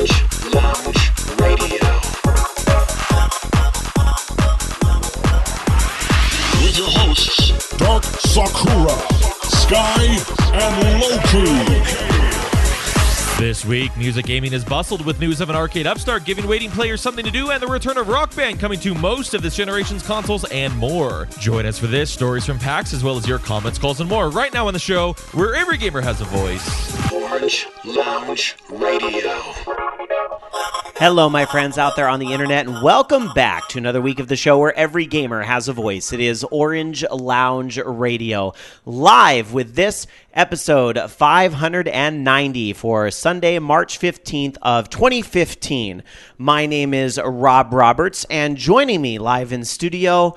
Orange Lounge Radio. With your hosts, Dark Sakura, Sky, and Loki. This week, Music Gaming is bustled with news of an arcade upstart giving waiting players something to do and the return of Rock Band coming to most of this generation's consoles and more. Join us for this, stories from PAX, as well as your comments, calls, and more right now on the show where every gamer has a voice. Orange Lounge Radio. Hello, my friends out there on the internet, and welcome back to another week of the show where every gamer has a voice. It is Orange Lounge Radio, live with this episode 590 for Sunday, March 15th of 2015. My name is Rob Roberts, and joining me live in studio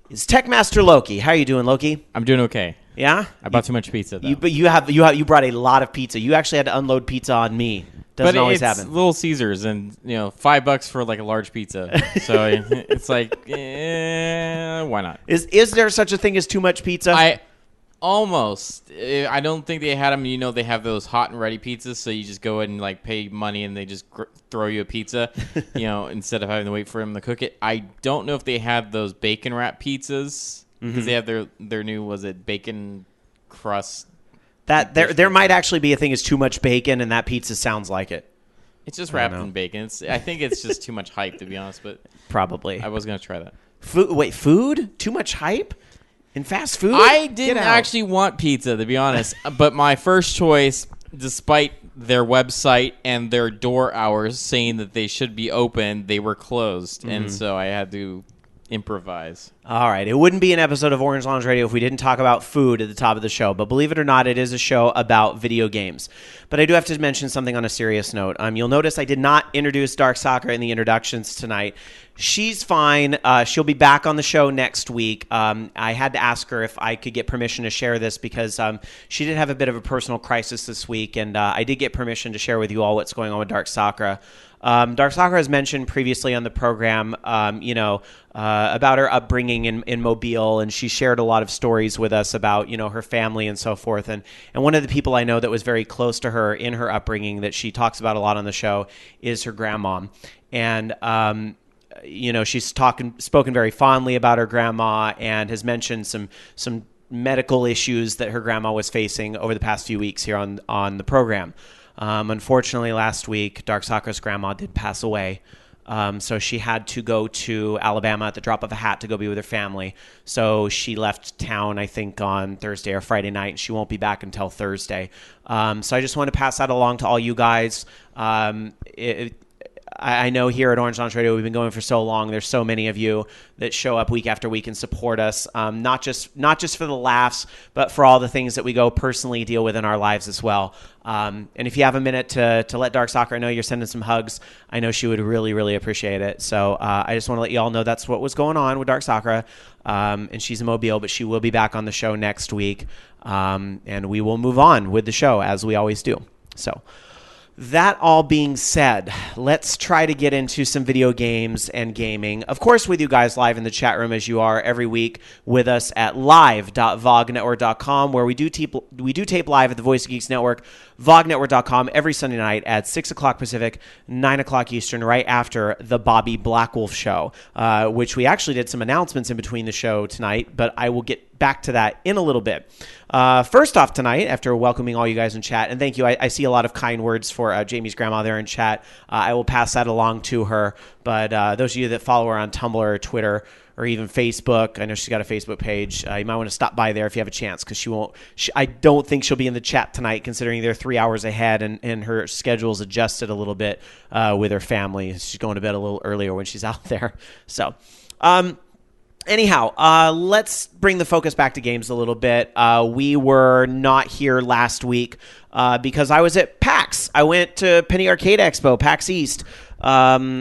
is Techmaster Loki. How are you doing, Loki? I'm doing okay. Yeah? I bought too much pizza, though. But you brought a lot of pizza. You actually had to unload pizza on me. Doesn't always happen. It's Little Caesars, and $5 for like a large pizza. So it's like, why not? Is there such a thing as too much pizza? I don't think they had them. They have those hot and ready pizzas, so you just go in and like pay money, and they just throw you a pizza. Instead of having to wait for them to cook it. I don't know if they have those bacon wrap pizzas because they have their new bacon crust. That there might actually be a thing as too much bacon, and that pizza sounds like it. It's just wrapped in bacon. I think it's just too much hype, to be honest. But probably I was gonna try that. Food? Too much hype in fast food? I didn't actually want pizza, to be honest. But my first choice, despite their website and their door hours saying that they should be open, they were closed, and so I had to improvise. All right. It wouldn't be an episode of Orange Lounge Radio if we didn't talk about food at the top of the show. But believe it or not, it is a show about video games. But I do have to mention something on a serious note. You'll notice I did not introduce Dark Sakura in the introductions tonight. She's fine. She'll be back on the show next week. I had to ask her if I could get permission to share this because she did have a bit of a personal crisis this week, and I did get permission to share with you all what's going on with Dark Sakura. Dark Sakura has mentioned previously on the program, about her upbringing in Mobile, and she shared a lot of stories with us about, her family and so forth. And one of the people I know that was very close to her in her upbringing that she talks about a lot on the show is her grandma. And, she's spoken very fondly about her grandma and has mentioned some medical issues that her grandma was facing over the past few weeks here on the program. Unfortunately, last week, Dark Sakura's grandma did pass away. So she had to go to Alabama at the drop of a hat to go be with her family. So she left town, I think, on Thursday or Friday night, and she won't be back until Thursday. So I just want to pass that along to all you guys. I know here at Orange Lounge Radio, we've been going for so long. There's so many of you that show up week after week and support us, not just for the laughs, but for all the things that we go personally deal with in our lives as well. And if you have a minute to let Dark Sakura know you're sending some hugs, I know she would really, really appreciate it. So I just want to let you all know that's what was going on with Dark Sakura. And she's in Mobile, but she will be back on the show next week. And we will move on with the show as we always do. So that all being said, let's try to get into some video games and gaming. Of course, with you guys live in the chat room as you are every week with us at live.vognetwork.com, where we do tape live at the Voice of Geeks Network, vognetwork.com, every Sunday night at 6 o'clock Pacific, 9 o'clock Eastern, right after the Bobby Blackwolf show, which we actually did some announcements in between the show tonight, but I will get back to that in a little bit. First off tonight, after welcoming all you guys in chat, and thank you, I see a lot of kind words for Jamie's grandma there in chat. I will pass that along to her, but those of you that follow her on Tumblr or Twitter or even Facebook, I know she's got a Facebook page. You might want to stop by there if you have a chance, because I don't think she'll be in the chat tonight, considering they're 3 hours ahead, and her schedule's adjusted a little bit with her family. She's going to bed a little earlier when she's out there. So, anyhow, let's bring the focus back to games a little bit. We were not here last week because I was at PAX. I went to Penny Arcade Expo, PAX East,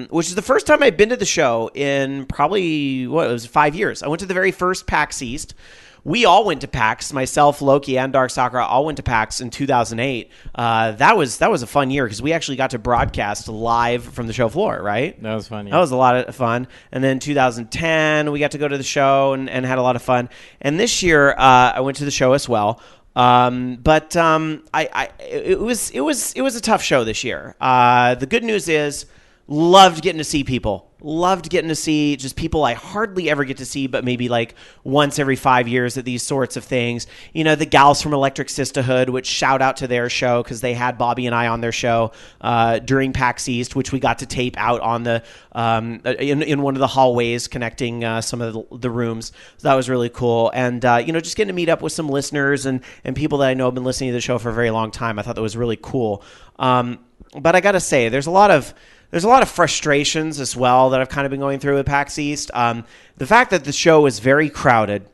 which is the first time I've been to the show in probably, it was 5 years. I went to the very first PAX East. We all went to PAX. Myself, Loki, and Dark Sakura all went to PAX in 2008. That was a fun year because we actually got to broadcast live from the show floor, right? That was fun. Yeah. That was a lot of fun. And then 2010, we got to go to the show and had a lot of fun. And this year, I went to the show as well. It was a tough show this year. The good news is, loved getting to see people. Loved getting to see just people I hardly ever get to see, but maybe like once every 5 years at these sorts of things. You know, the gals from Electric Sisterhood, which shout out to their show because they had Bobby and I on their show during PAX East, which we got to tape out on the in one of the hallways connecting some of the rooms. So that was really cool. And, just getting to meet up with some listeners and people that I know have been listening to the show for a very long time. I thought that was really cool. But I got to say, there's a lot of frustrations as well that I've kind of been going through with PAX East. The fact that the show is very crowded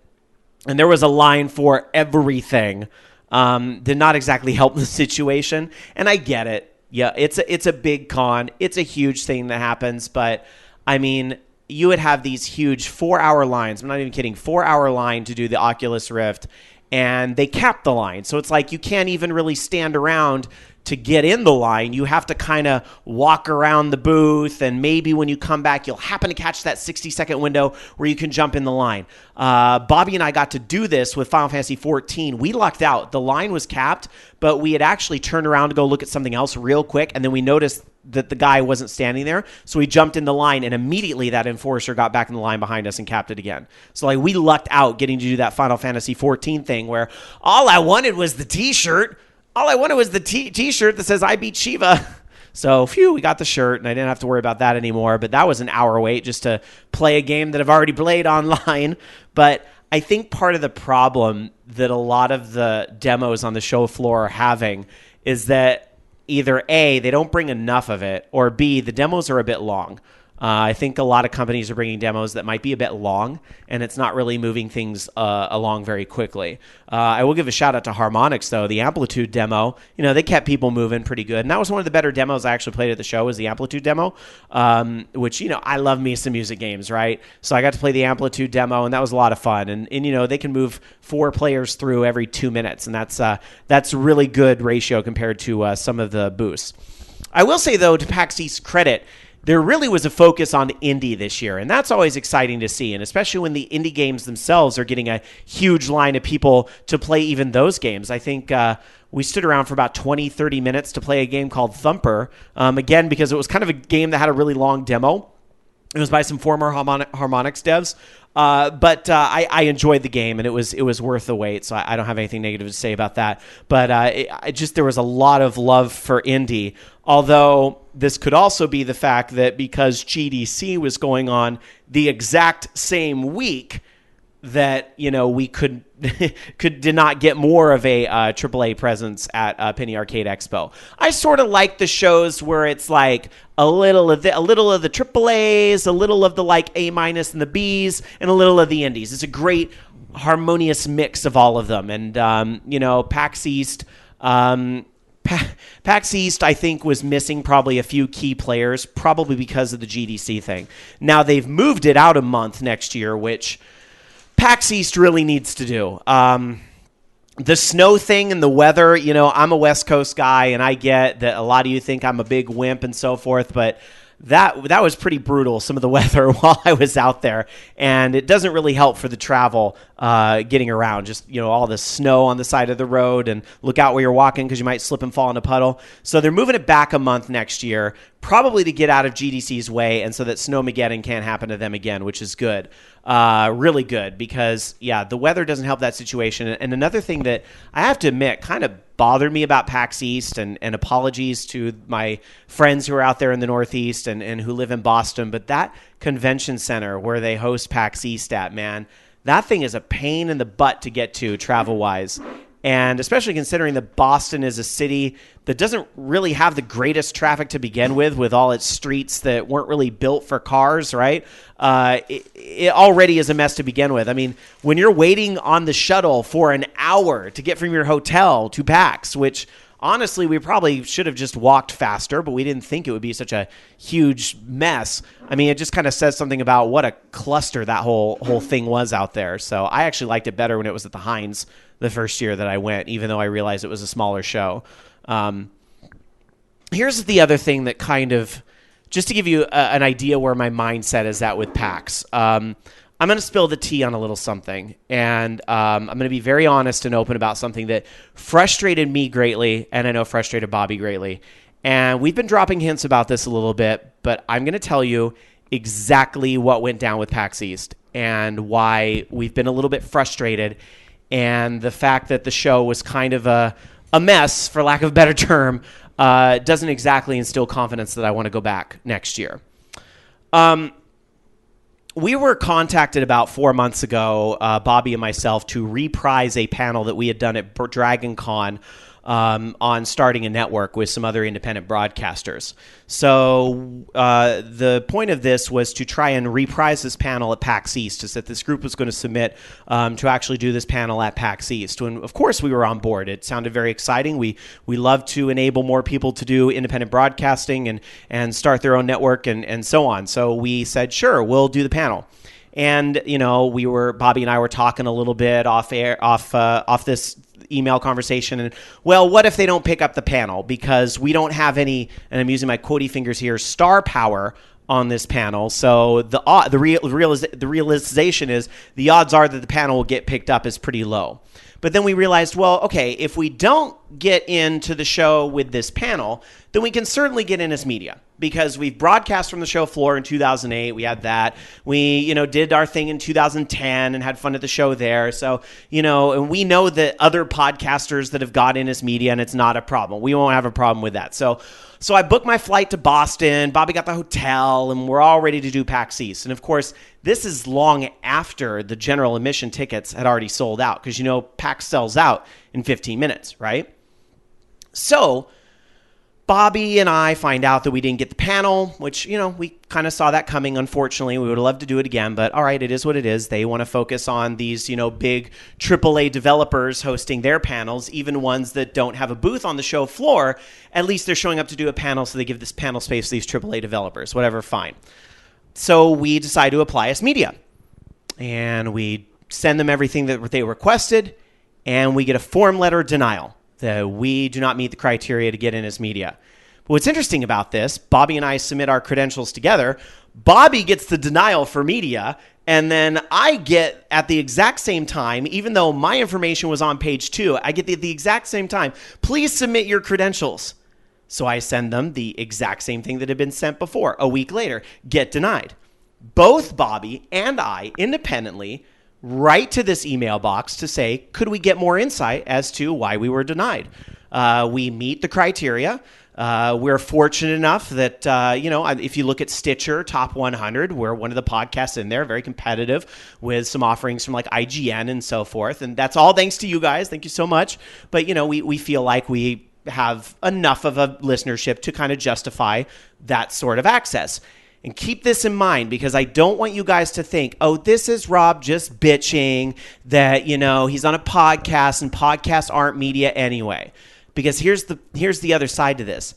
and there was a line for everything did not exactly help the situation. And I get it. Yeah, it's a big con. It's a huge thing that happens. But, I mean, you would have these huge 4-hour lines. I'm not even kidding. 4-hour line to do the Oculus Rift. And they capped the line. So it's like you can't even really stand around to get in the line. You have to kind of walk around the booth, and maybe when you come back, you'll happen to catch that 60-second window where you can jump in the line. Bobby and I got to do this with Final Fantasy XIV. We lucked out. The line was capped, but we had actually turned around to go look at something else real quick, and then we noticed that the guy wasn't standing there, so we jumped in the line, and immediately that enforcer got back in the line behind us and capped it again. So like we lucked out getting to do that Final Fantasy XIV thing where all I wanted was the T-shirt. All I wanted was the T-shirt that says I beat Shiva. So, phew, we got the shirt, and I didn't have to worry about that anymore. But that was an hour wait just to play a game that I've already played online. But I think part of the problem that a lot of the demos on the show floor are having is that either A, they don't bring enough of it, or B, the demos are a bit long. I think a lot of companies are bringing demos that might be a bit long, and it's not really moving things along very quickly. I will give a shout out to Harmonix, though. The Amplitude demo, they kept people moving pretty good. And that was one of the better demos I actually played at the show, was the Amplitude demo, which, I love me some music games, right? So I got to play the Amplitude demo, and that was a lot of fun. And they can move 4 players through every 2 minutes, and that's a really good ratio compared to some of the boosts. I will say, though, to PAX East's credit, there really was a focus on indie this year, and that's always exciting to see, and especially when the indie games themselves are getting a huge line of people to play even those games. I think we stood around for about 20, 30 minutes to play a game called Thumper, again, because it was kind of a game that had a really long demo. It was by some former Harmonix devs, but I enjoyed the game, and it was worth the wait, so I don't have anything negative to say about that. But there was a lot of love for indie, although this could also be the fact that because GDC was going on the exact same week, that we did not get more of a AAA presence at Penny Arcade Expo. I sort of like the shows where it's like a little of the AAAs, a little of the like A- and the Bs, and a little of the indies. It's a great harmonious mix of all of them. And PAX East. PAX East, I think, was missing probably a few key players, probably because of the GDC thing. Now they've moved it out a month next year, which PAX East really needs to do. The snow thing and the weather, I'm a West Coast guy, and I get that a lot of you think I'm a big wimp and so forth, but that was pretty brutal, some of the weather while I was out there, and it doesn't really help for the travel getting around. Just, all the snow on the side of the road, and look out where you're walking because you might slip and fall in a puddle. So they're moving it back a month next year, probably to get out of GDC's way and so that Snowmageddon can't happen to them again, which is good. Really good, because, the weather doesn't help that situation. And another thing that I have to admit kind of bothered me about PAX East, and apologies to my friends who are out there in the Northeast and who live in Boston, but that convention center where they host PAX East at, man, that thing is a pain in the butt to get to travel-wise. And especially considering that Boston is a city that doesn't really have the greatest traffic to begin with all its streets that weren't really built for cars, right? It already is a mess to begin with. I mean, when you're waiting on the shuttle for an hour to get from your hotel to PAX, which honestly, we probably should have just walked faster, but we didn't think it would be such a huge mess. I mean, it just kind of says something about what a cluster that whole thing was out there. So I actually liked it better when it was at the Heinz the first year that I went, even though I realized it was a smaller show. Here's the other thing that kind of, just to give you an idea where my mindset is at with PAX. I'm going to spill the tea on a little something, and I'm going to be very honest and open about something that frustrated me greatly, and I know frustrated Bobby greatly. And we've been dropping hints about this a little bit, but I'm going to tell you exactly what went down with PAX East and why we've been a little bit frustrated, and the fact that the show was kind of a mess, for lack of a better term, doesn't exactly instill confidence that I want to go back next year. We were contacted about 4 months ago, Bobby and myself, to reprise a panel that we had done at Dragon Con on starting a network with some other independent broadcasters. So the point of this was to try and reprise this panel at PAX East, is that this group was going to submit to actually do this panel at PAX East. And of course we were on board. It sounded very exciting. We love to enable more people to do independent broadcasting and start their own network and so on. So we said, sure, we'll do the panel. And, Bobby and I were talking a little bit off this email conversation, and well, what if they don't pick up the panel because we don't have any, and I'm using my quotey fingers here, star power on this panel. So the realization is the odds are that the panel will get picked up is pretty low. But then we realized, well, okay, if we don't get into the show with this panel, then we can certainly get in as media, because we've broadcast from the show floor in 2008. We had that. We, did our thing in 2010 and had fun at the show there. So, and we know that other podcasters that have got in as media, and it's not a problem. We won't have a problem with that. So I booked my flight to Boston. Bobby got the hotel, and we're all ready to do PAX East. And of course, this is long after the general admission tickets had already sold out, because PAX sells out in 15 minutes, right? So Bobby and I find out that we didn't get the panel, which, we kind of saw that coming, unfortunately. We would have loved to do it again, but all right, it is what it is. They want to focus on these, big AAA developers hosting their panels, even ones that don't have a booth on the show floor. At least they're showing up to do a panel, so they give this panel space to these AAA developers, whatever, fine. So we decide to apply as media, and we send them everything that they requested, and we get a form letter denial that we do not meet the criteria to get in as media. But what's interesting about this, Bobby and I submit our credentials together. Bobby gets the denial for media, and then I get at the exact same time, even though my information was on page 2, I get at the exact same time, please submit your credentials. So I send them the exact same thing that had been sent before. A week later, get denied. Both Bobby and I independently write to this email box to say, could we get more insight as to why we were denied? We meet the criteria. We're fortunate enough that, if you look at Stitcher Top 100, we're one of the podcasts in there, very competitive with some offerings from like IGN and so forth. And that's all thanks to you guys. Thank you so much. But, we feel like we have enough of a listenership to kind of justify that sort of access. And keep this in mind, because I don't want you guys to think, oh, this is Rob just bitching that, he's on a podcast and podcasts aren't media anyway. Because here's the other side to this.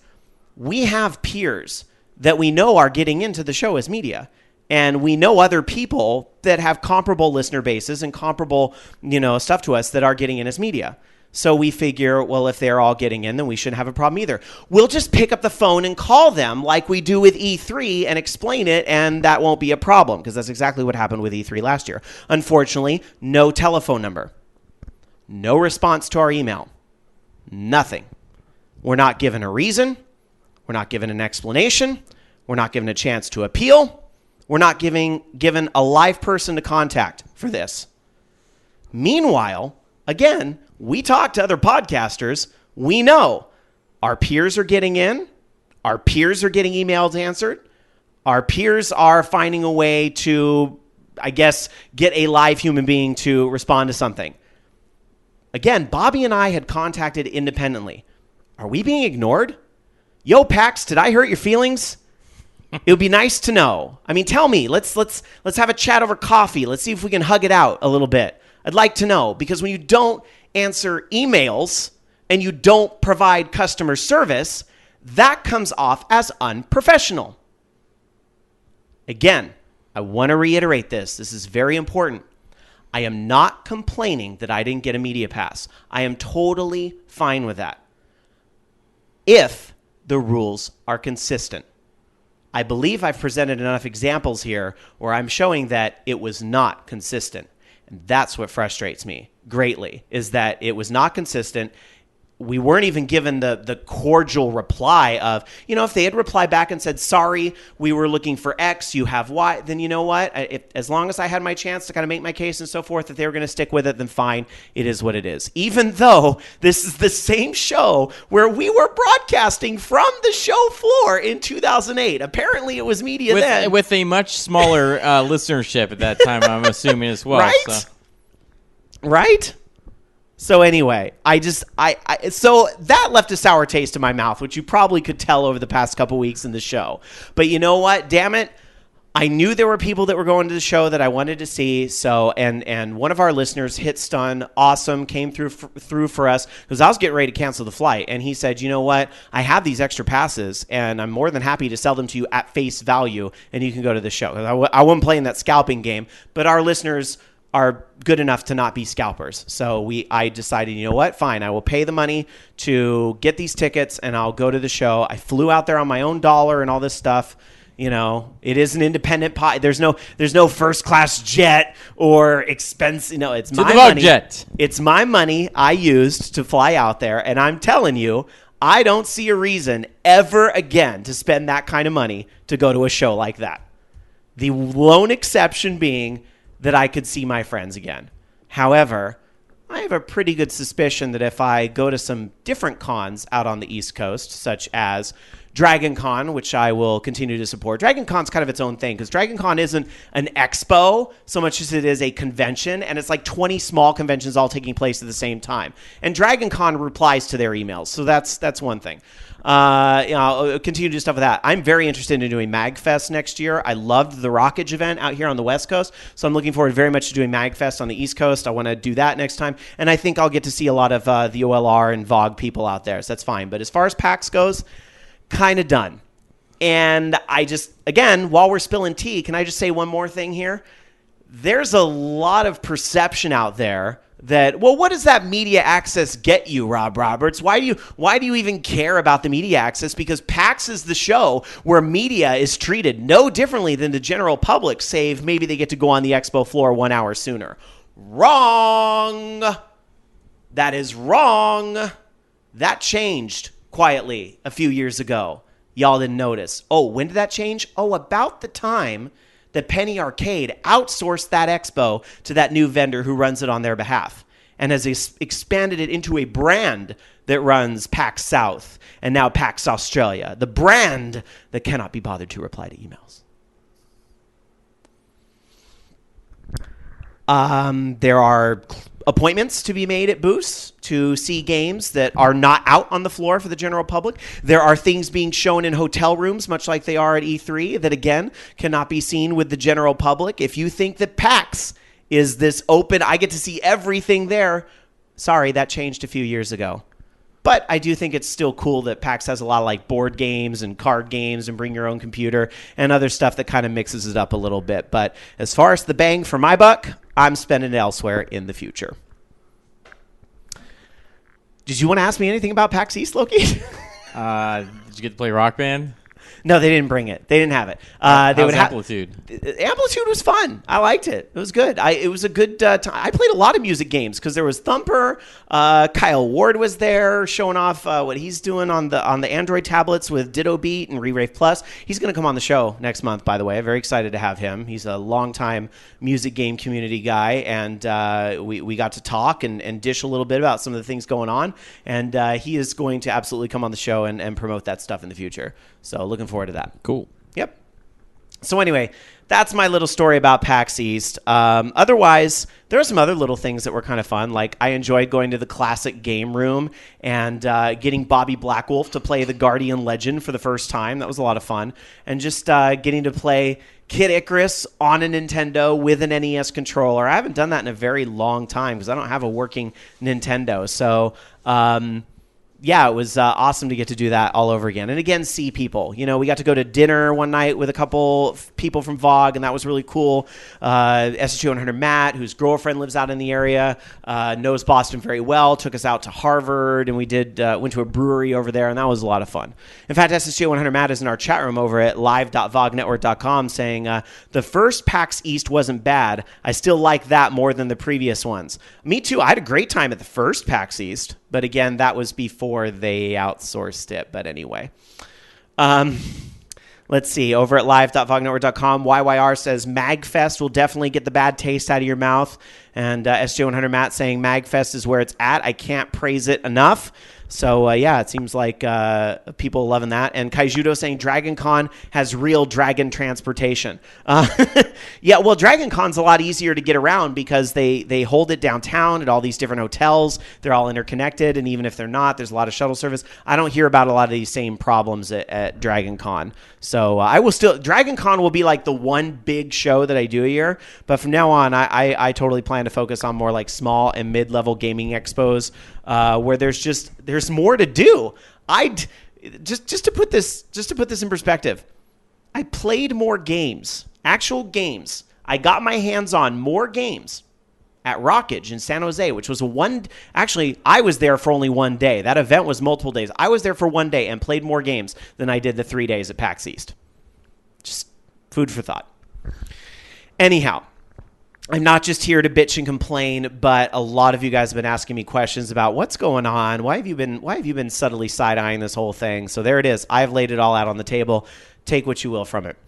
We have peers that we know are getting into the show as media. And we know other people that have comparable listener bases and comparable, stuff to us that are getting in as media. So we figure, well, if they're all getting in, then we shouldn't have a problem either. We'll just pick up the phone and call them like we do with E3 and explain it, and that won't be a problem, because that's exactly what happened with E3 last year. Unfortunately, no telephone number. No response to our email. Nothing. We're not given a reason. We're not given an explanation. We're not given a chance to appeal. We're not given a live person to contact for this. Meanwhile, again, we talk to other podcasters. We know our peers are getting in. Our peers are getting emails answered. Our peers are finding a way to, get a live human being to respond to something. Again, Bobby and I had contacted independently. Are we being ignored? Yo, PAX, did I hurt your feelings? It would be nice to know. I mean, tell me. Let's have a chat over coffee. Let's see if we can hug it out a little bit. I'd like to know, because when you don't answer emails and you don't provide customer service, that comes off as unprofessional. Again, I want to reiterate this. This is very important. I am not complaining that I didn't get a media pass. I am totally fine with that, if the rules are consistent. I believe I've presented enough examples here where I'm showing that it was not consistent. And that's what frustrates me greatly, is that it was not consistent. We weren't even given the cordial reply of, if they had replied back and said, sorry, we were looking for X, you have Y, then you know what? As long as I had my chance to kind of make my case and so forth, if they were going to stick with it, then fine, it is what it is. Even though this is the same show where we were broadcasting from the show floor in 2008. Apparently it was media then. With a much smaller listenership at that time, I'm assuming as well. Right? So. Right? So anyway, so that left a sour taste in my mouth, which you probably could tell over the past couple weeks in the show. But you know what? Damn it. I knew there were people that were going to the show that I wanted to see. So, and one of our listeners, Hit Stun, awesome, came through for us because I was getting ready to cancel the flight. And he said, you know what? I have these extra passes and I'm more than happy to sell them to you at face value. And you can go to the show. I wasn't playing that scalping game, but our listeners are good enough to not be scalpers. So I decided, you know what? Fine. I will pay the money to get these tickets and I'll go to the show. I flew out there on my own dollar and all this stuff. It is an independent pot. There's no first class jet or expense. It's my money. Jet. It's my money I used to fly out there. And I'm telling you, I don't see a reason ever again to spend that kind of money to go to a show like that. The lone exception being that I could see my friends again. However, I have a pretty good suspicion that if I go to some different cons out on the East Coast, such as Dragon Con, which I will continue to support. Dragon Con's kind of its own thing because Dragon Con isn't an expo so much as it is a convention, and it's like 20 small conventions all taking place at the same time. And Dragon Con replies to their emails, so that's one thing. I'll continue to do stuff with that. I'm very interested in doing MagFest next year. I loved the Rockage event out here on the West Coast, so I'm looking forward very much to doing MagFest on the East Coast. I want to do that next time, and I think I'll get to see a lot of the OLR and VOG people out there, so that's fine. But as far as PAX goes, kind of done. And I just, again, while we're spilling tea, can I just say one more thing here? There's a lot of perception out there that, well, what does that media access get you, Rob Roberts? Why do you even care about the media access? Because PAX is the show where media is treated no differently than the general public, save maybe they get to go on the expo floor 1 hour sooner. Wrong. That is wrong. That changed quietly a few years ago. Y'all didn't notice. Oh, when did that change? Oh, about the time that Penny Arcade outsourced that expo to that new vendor who runs it on their behalf and has expanded it into a brand that runs PAX South and now PAX Australia, the brand that cannot be bothered to reply to emails. There are appointments to be made at booths to see games that are not out on the floor for the general public. There are things being shown in hotel rooms, much like they are at E3, that, again, cannot be seen with the general public. If you think that PAX is this open, I get to see everything there, sorry, that changed a few years ago. But I do think it's still cool that PAX has a lot of like board games and card games and bring your own computer and other stuff that kind of mixes it up a little bit. But as far as the bang for my buck, I'm spending it elsewhere in the future. Did you want to ask me anything about PAX East, Loki? Did you get to play Rock Band? No, they didn't bring it. They didn't have it. How's Amplitude? Amplitude was fun. I liked it. It was good. It was a good time. I played a lot of music games because there was Thumper. Kyle Ward was there showing off what he's doing on the Android tablets with Ditto Beat and Re-Rave Plus. He's going to come on the show next month, by the way. I'm very excited to have him. He's a longtime music game community guy, and we got to talk and dish a little bit about some of the things going on. And he is going to absolutely come on the show and promote that stuff in the future. So looking forward to that. Cool. Yep. So anyway, that's my little story about PAX East. Otherwise, there are some other little things that were kind of fun. Like I enjoyed going to the classic game room and getting Bobby Blackwolf to play the Guardian Legend for the first time. That was a lot of fun. And just getting to play Kid Icarus on a Nintendo with an NES controller. I haven't done that in a very long time because I don't have a working Nintendo. So yeah, it was awesome to get to do that all over again. And again, see people. You know, we got to go to dinner one night with a couple people from VOG, and that was really cool. SSG 100 Matt, whose girlfriend lives out in the area, knows Boston very well, took us out to Harvard, and we went to a brewery over there, and that was a lot of fun. In fact, SSG 100 Matt is in our chat room over at live.vognetwork.com saying, the first PAX East wasn't bad. I still like that more than the previous ones. Me too. I had a great time at the first PAX East. But again, that was before they outsourced it. But anyway, let's see. Over at live.vognetwork.com, YYR says MagFest will definitely get the bad taste out of your mouth. And SJ100 Matt saying MagFest is where it's at. I can't praise it enough. So, yeah, it seems like people loving that. And Kaijudo saying Dragon Con has real dragon transportation. Yeah, well, Dragon Con's a lot easier to get around because they hold it downtown at all these different hotels. They're all interconnected, and even if they're not, there's a lot of shuttle service. I don't hear about a lot of these same problems at Dragon Con. So I will still – Dragon Con will be like the one big show that I do a year. But from now on, I totally plan to focus on more like small and mid-level gaming expos where there's more to do. Just to put this in perspective, I played more games, actual games. I got my hands on more games at Rockage in San Jose, which was actually, I was there for only one day. That event was multiple days. I was there for one day and played more games than I did the 3 days at PAX East. Just food for thought. Anyhow, I'm not just here to bitch and complain, but a lot of you guys have been asking me questions about what's going on. Why have you been subtly side-eyeing this whole thing? So there it is. I've laid it all out on the table. Take what you will from it.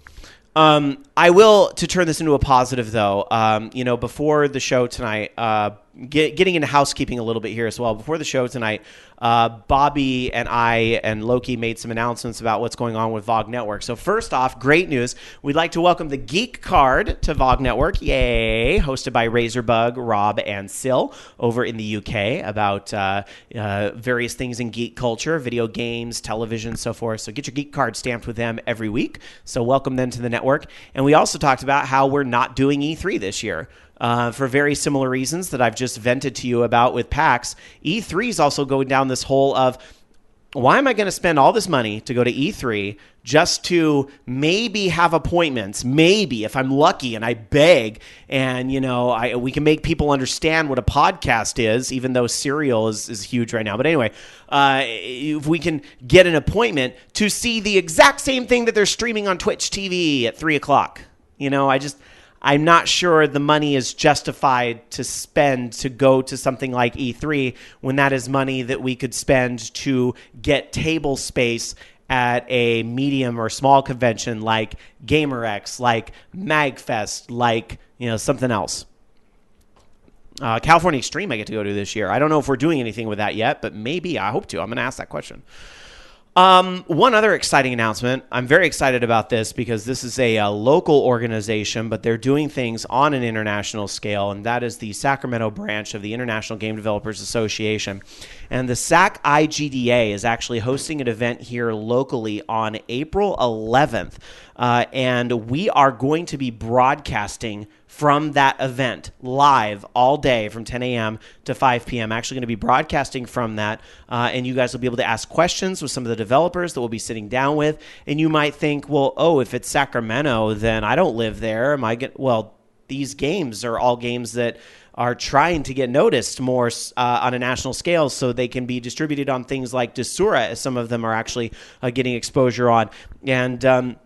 I will, to turn this into a positive, though, before the show tonight, getting into housekeeping a little bit here as well. Before the show tonight, Bobby and I and Loki made some announcements about what's going on with VOG Network. So first off, great news. We'd like to welcome the Geek Card to VOG Network. Yay! Hosted by Razorbug, Rob, and Sil over in the UK about various things in geek culture, video games, television, so forth. So get your Geek Card stamped with them every week. So welcome them to the network. And we also talked about how we're not doing E3 this year. For very similar reasons that I've just vented to you about with PAX. E3 is also going down this hole of, why am I going to spend all this money to go to E3 just to maybe have appointments, maybe if I'm lucky and I beg, and we can make people understand what a podcast is, even though Serial is huge right now. But anyway, if we can get an appointment to see the exact same thing that they're streaming on Twitch TV at 3:00, I'm not sure the money is justified to spend to go to something like E3 when that is money that we could spend to get table space at a medium or small convention like GamerX, like MagFest, like something else. California Extreme I get to go to this year. I don't know if we're doing anything with that yet, but maybe. I hope to. I'm going to ask that question. One other exciting announcement. I'm very excited about this because this is a local organization, but they're doing things on an international scale, and that is the Sacramento branch of the International Game Developers Association. And the SAC IGDA is actually hosting an event here locally on April 11th, and we are going to be broadcasting from that event live all day from 10 a.m. to 5 p.m. Actually going to be broadcasting from that, and you guys will be able to ask questions with some of the developers that we'll be sitting down with. And you might think, well, if it's Sacramento, then I don't live there. These games are all games that are trying to get noticed more on a national scale so they can be distributed on things like Desura, as some of them are actually getting exposure on. And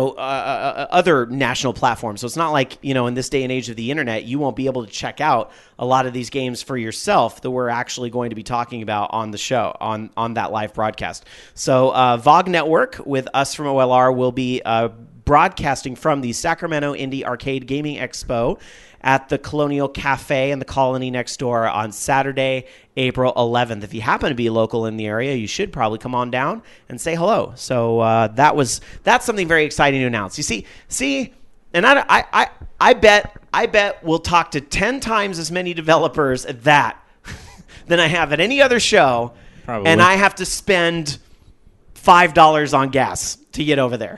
other national platforms. So it's not like, in this day and age of the internet, you won't be able to check out a lot of these games for yourself that we're actually going to be talking about on the show, on that live broadcast. So VOG Network with us from OLR will be broadcasting from the Sacramento Indie Arcade Gaming Expo at the Colonial Cafe in the Colony next door on Saturday, April 11th. If you happen to be local in the area, you should probably come on down and say hello. So that's something very exciting to announce. You see, and I bet we'll talk to 10 times as many developers at that than I have at any other show. Probably. And I have to spend $5 on gas to get over there.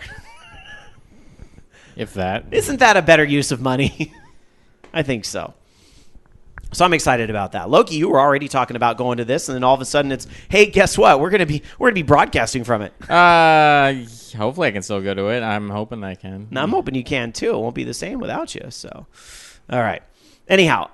If that. Isn't that a better use of money? I think so. So I'm excited about that. Loki, you were already talking about going to this, and then all of a sudden it's, hey, guess what? We're gonna be broadcasting from it. Hopefully I can still go to it. I'm hoping I can. Now, I'm hoping you can too. It won't be the same without you. So, all right. Anyhow,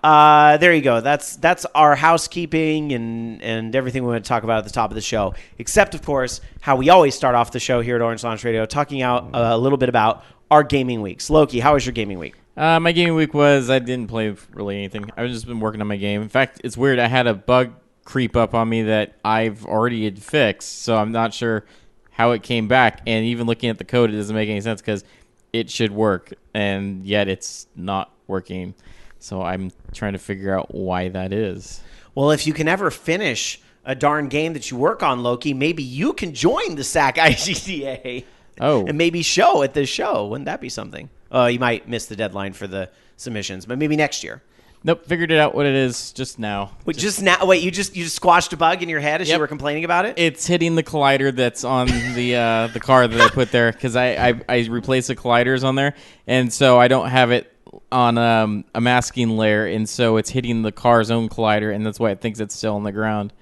there you go. That's our housekeeping and everything we want to talk about at the top of the show. Except, of course, how we always start off the show here at Orange Lounge Radio, talking out a little bit about our gaming weeks. Loki, how was your gaming week? My gaming week was I didn't play really anything. I've just been working on my game. In fact, it's weird. I had a bug creep up on me that I've already had fixed, so I'm not sure how it came back. And even looking at the code, it doesn't make any sense because it should work, and yet it's not working. So I'm trying to figure out why that is. Well, if you can ever finish a darn game that you work on, Loki, maybe you can join the SAC IGDA. Oh. And maybe show at this show. Wouldn't that be something? You might miss the deadline for the submissions, but maybe next year. Nope, figured it out what it is just now. Wait, just now? Wait, you just squashed a bug in your head as you were complaining about it? It's hitting the collider that's on the car that I put there because I replaced the colliders on there, and so I don't have it on a masking layer, and so it's hitting the car's own collider, and that's why it thinks it's still on the ground.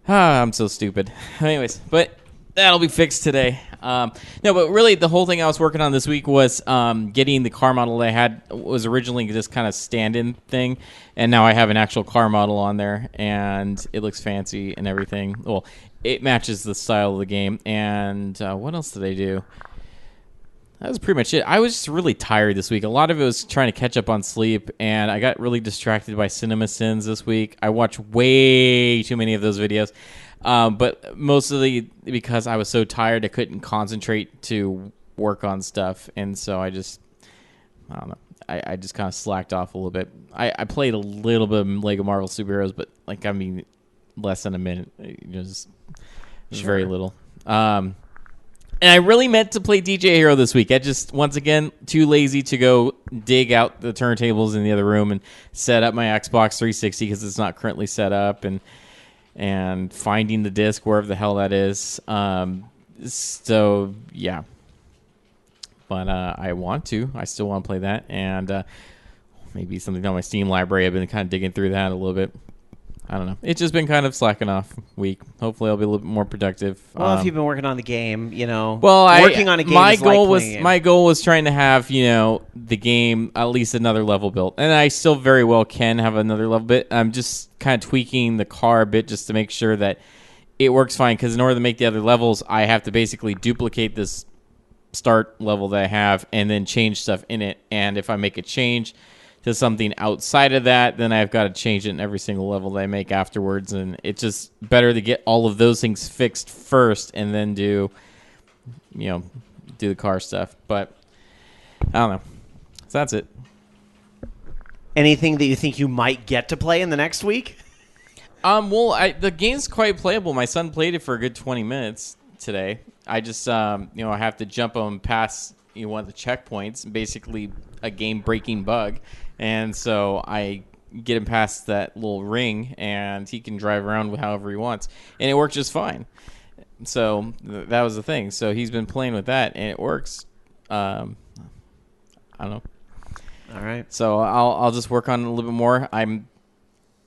I'm so stupid. Anyways, but that'll be fixed today. No, but really the whole thing I was working on this week was getting the car model I had was originally just kind of stand-in thing, and now I have an actual car model on there, and it looks fancy and everything. Well, it matches the style of the game. And what else did I do? That was pretty much it. I was just really tired this week. A lot of it was trying to catch up on sleep, and I got really distracted by CinemaSins this week. I watched way too many of those videos. But mostly because I was so tired, I couldn't concentrate to work on stuff. And so I don't know. I just kind of slacked off a little bit. I played a little bit of Lego Marvel Superheroes, but less than a minute. Just very little. And I really meant to play DJ Hero this week. I just, once again, too lazy to go dig out the turntables in the other room and set up my Xbox 360 because it's not currently set up, and finding the disc wherever the hell that is. So, yeah. But I still want to play that, and maybe something on my Steam library. I've been kind of digging through that a little bit. I don't know. It's just been kind of slacking off week. Hopefully, I'll be a little bit more productive. Well, if you've been working on the game, working on a game. My goal was trying to have the game at least another level built, and I still very well can have another level bit. I'm just kind of tweaking the car a bit just to make sure that it works fine. Because in order to make the other levels, I have to basically duplicate this start level that I have and then change stuff in it. And if I make a change to something outside of that, then I've got to change it in every single level that I make afterwards, and it's just better to get all of those things fixed first and then do the car stuff. But I don't know. So that's it. Anything that you think you might get to play in the next week? The game's quite playable. My son played it for a good 20 minutes today. I just I have to jump on past one of the checkpoints, basically a game-breaking bug. And so I get him past that little ring, and he can drive around however he wants. And it works just fine. So that was the thing. So he's been playing with that, and it works. I don't know. All right. So I'll just work on it a little bit more.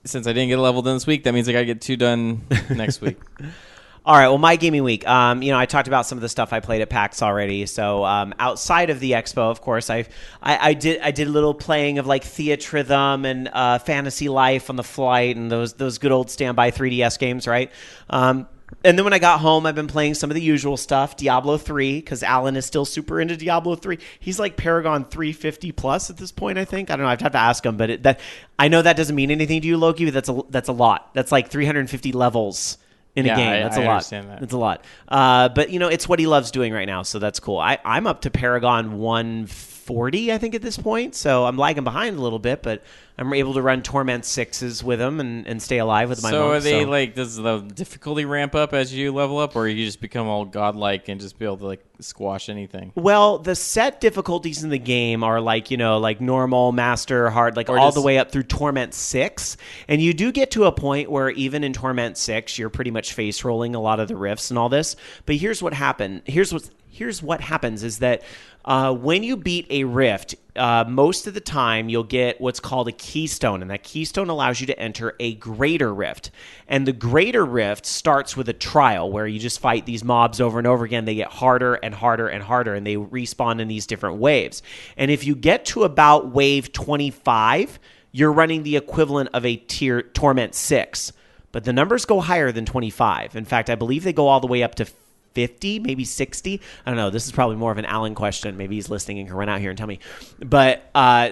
Since I didn't get a level done this week, that means I got to get 2 done next week. All right, well, my gaming week, I talked about some of the stuff I played at PAX already. So outside of the expo, of course, I did a little playing of like Theatrhythm and Fantasy Life on the flight and those good old standby 3DS games, right? And then when I got home, I've been playing some of the usual stuff, Diablo 3, because Alan is still super into Diablo 3. He's like Paragon 350 plus at this point, I think. I don't know. I'd have to ask him, but I know that doesn't mean anything to you, Loki, but that's a lot. That's like 350 levels. In a game. That's a lot. Understand that. It's a lot. But, it's what he loves doing right now, so that's cool. I'm up to Paragon 140, I think, at this point, so I'm lagging behind a little bit, but I'm able to run Torment 6s with him and stay alive with my monk. So are they does the difficulty ramp up as you level up, or you just become all godlike and just be able to squash anything? Well, the set difficulties in the game are like normal, master, hard, all the way up through Torment 6. And you do get to a point where even in Torment 6, you're pretty much face rolling a lot of the rifts and all this. But here's what happened. Here's what happens is that when you beat a rift, most of the time you'll get what's called a keystone, and that keystone allows you to enter a greater rift. And the greater rift starts with a trial where you just fight these mobs over and over again. They get harder and harder and harder, and they respawn in these different waves. And if you get to about wave 25, you're running the equivalent of a tier Torment 6. But the numbers go higher than 25. In fact, I believe they go all the way up to 50, maybe 60. I don't know. This is probably more of an Alan question. Maybe he's listening and can run out here and tell me. But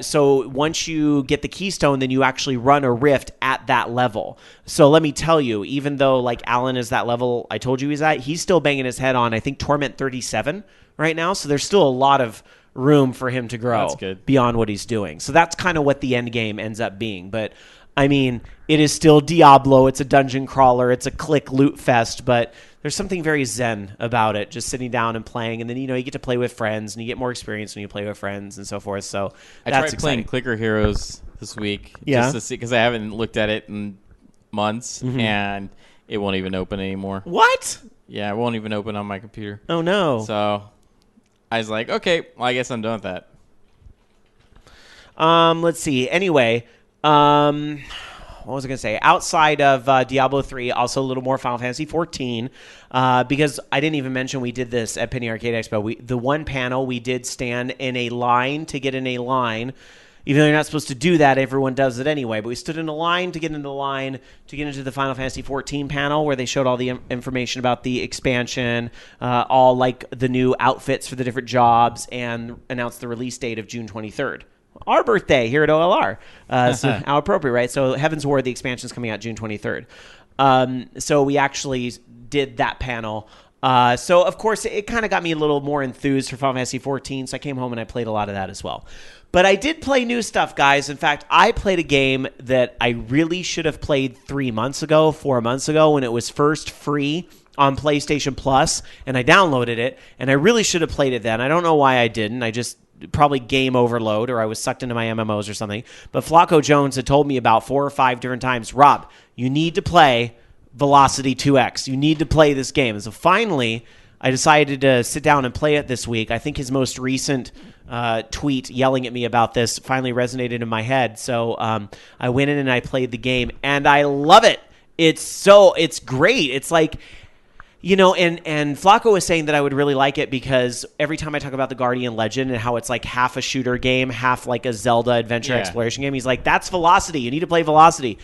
so once you get the keystone, then you actually run a rift at that level. So let me tell you, even though like Alan is that level I told you he's at, he's still banging his head on, I think, Torment 37 right now. So there's still a lot of room for him to grow beyond what he's doing. So that's kind of what the end game ends up being. But I mean, it is still Diablo. It's a dungeon crawler. It's a click loot fest, but there's something very zen about it, just sitting down and playing. And then, you get to play with friends, and you get more experience when you play with friends and so forth. So I tried playing Clicker Heroes this week just to see, because I haven't looked at it in months, and it won't even open anymore. What? Yeah, it won't even open on my computer. Oh, no. So I was like, okay, well, I guess I'm done with that. Let's see. Anyway, what was I going to say? Outside of Diablo 3, also a little more Final Fantasy 14, because I didn't even mention we did this at Penny Arcade Expo. The one panel, we did stand in a line to get in a line. Even though you're not supposed to do that, everyone does it anyway. But we stood in a line to get into the line to get into the Final Fantasy 14 panel, where they showed all the information about the expansion, all like the new outfits for the different jobs, and announced the release date of June 23rd. Our birthday here at OLR. So how appropriate, right? So Heaven's Ward, the expansion is coming out June 23rd. So we actually did that panel. So, of course, it kind of got me a little more enthused for Final Fantasy 14, so I came home and I played a lot of that as well. But I did play new stuff, guys. In fact, I played a game that I really should have played 4 months ago, when it was first free on PlayStation Plus, and I downloaded it, and I really should have played it then. I don't know why I didn't. I just probably game overload, or I was sucked into my MMOs or something. But Flacco Jones had told me about 4 or 5 different times, Rob, you need to play Velocity 2X. You need to play this game. And so finally, I decided to sit down and play it this week. I think his most recent tweet yelling at me about this finally resonated in my head. So I went in and I played the game, and I love it. It's great. It's like, and Flacco was saying that I would really like it because every time I talk about the Guardian Legend and how it's like half a shooter game, half like a Zelda adventure exploration game, he's like, that's Velocity. You need to play Velocity.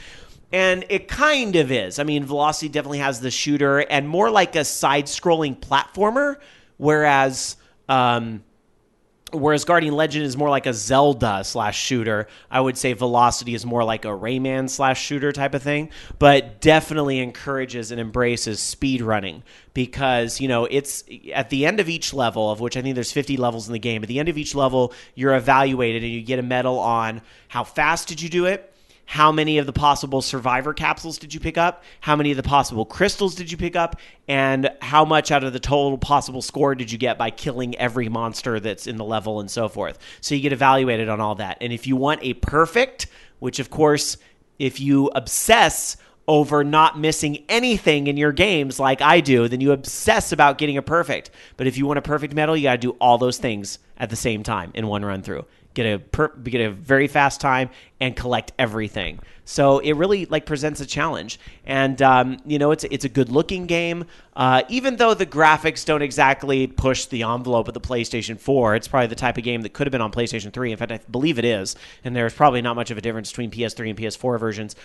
And it kind of is. I mean, Velocity definitely has the shooter and more like a side-scrolling platformer, whereas Guardian Legend is more like a Zelda/shooter. I would say Velocity is more like a Rayman/shooter type of thing, but definitely encourages and embraces speedrunning because, it's at the end of each level, of which I think there's 50 levels in the game. At the end of each level, you're evaluated and you get a medal on how fast did you do it, how many of the possible survivor capsules did you pick up, how many of the possible crystals did you pick up, and how much out of the total possible score did you get by killing every monster that's in the level and so forth. So you get evaluated on all that. And if you want a perfect, which of course, if you obsess over not missing anything in your games like I do, then you obsess about getting a perfect. But if you want a perfect medal, you got to do all those things at the same time in one run through. Get a very fast time and collect everything. So it really presents a challenge, and it's a good looking game. Even though the graphics don't exactly push the envelope of the PlayStation 4, it's probably the type of game that could have been on PlayStation 3. In fact, I believe it is, and there's probably not much of a difference between PS3 and PS4 versions.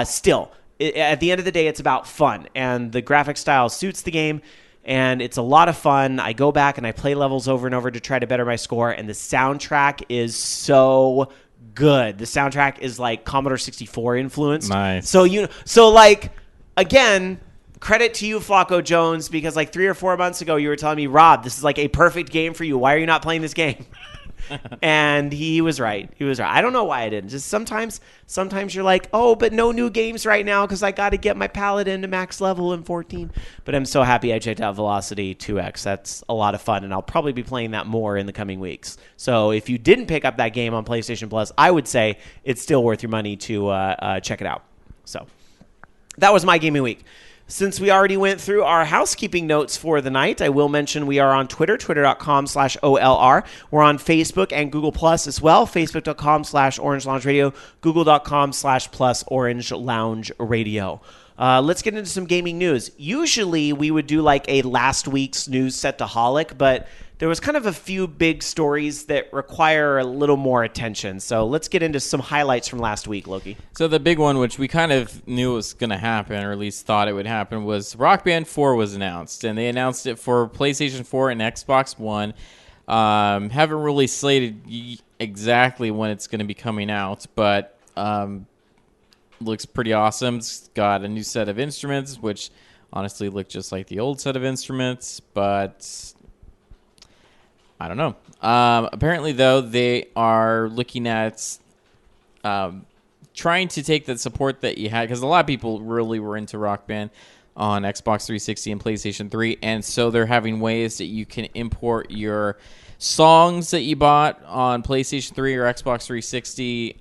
Still, at the end of the day, it's about fun, and the graphic style suits the game. And it's a lot of fun. I go back and I play levels over and over to try to better my score. And the soundtrack is so good. The soundtrack is like Commodore 64 influenced. Nice. So again, credit to you, Flacco Jones, because 3 or 4 months ago you were telling me, Rob, this is like a perfect game for you. Why are you not playing this game? And he was right. I don't know why I didn't. Just sometimes you're like, oh, but no new games right now because I got to get my paladin to max level in 14. But I'm so happy I checked out Velocity 2X. That's a lot of fun, and I'll probably be playing that more in the coming weeks. So if you didn't pick up that game on PlayStation Plus, I would say it's still worth your money to check it out. So that was my gaming week. Since we already went through our housekeeping notes for the night, I will mention we are on Twitter, twitter.com/OLR. We're on Facebook and Google Plus as well, facebook.com/orangeloungeradio, google.com/plus Orange Lounge Radio. Let's get into some gaming news. Usually we would do like a last week's news set-to-holic, but there was kind of a few big stories that require a little more attention. So let's get into some highlights from last week, Loki. So the big one, which we kind of knew was going to happen, or at least thought it would happen, was Rock Band 4 was announced. And they announced it for PlayStation 4 and Xbox One. Haven't really slated exactly when it's going to be coming out, but looks pretty awesome. It's got a new set of instruments, which honestly look just like the old set of instruments, but I don't know. Apparently, though, they are looking at trying to take the support that you had, because a lot of people really were into Rock Band on Xbox 360 and PlayStation 3, and so they're having ways that you can import your songs that you bought on PlayStation 3 or Xbox 360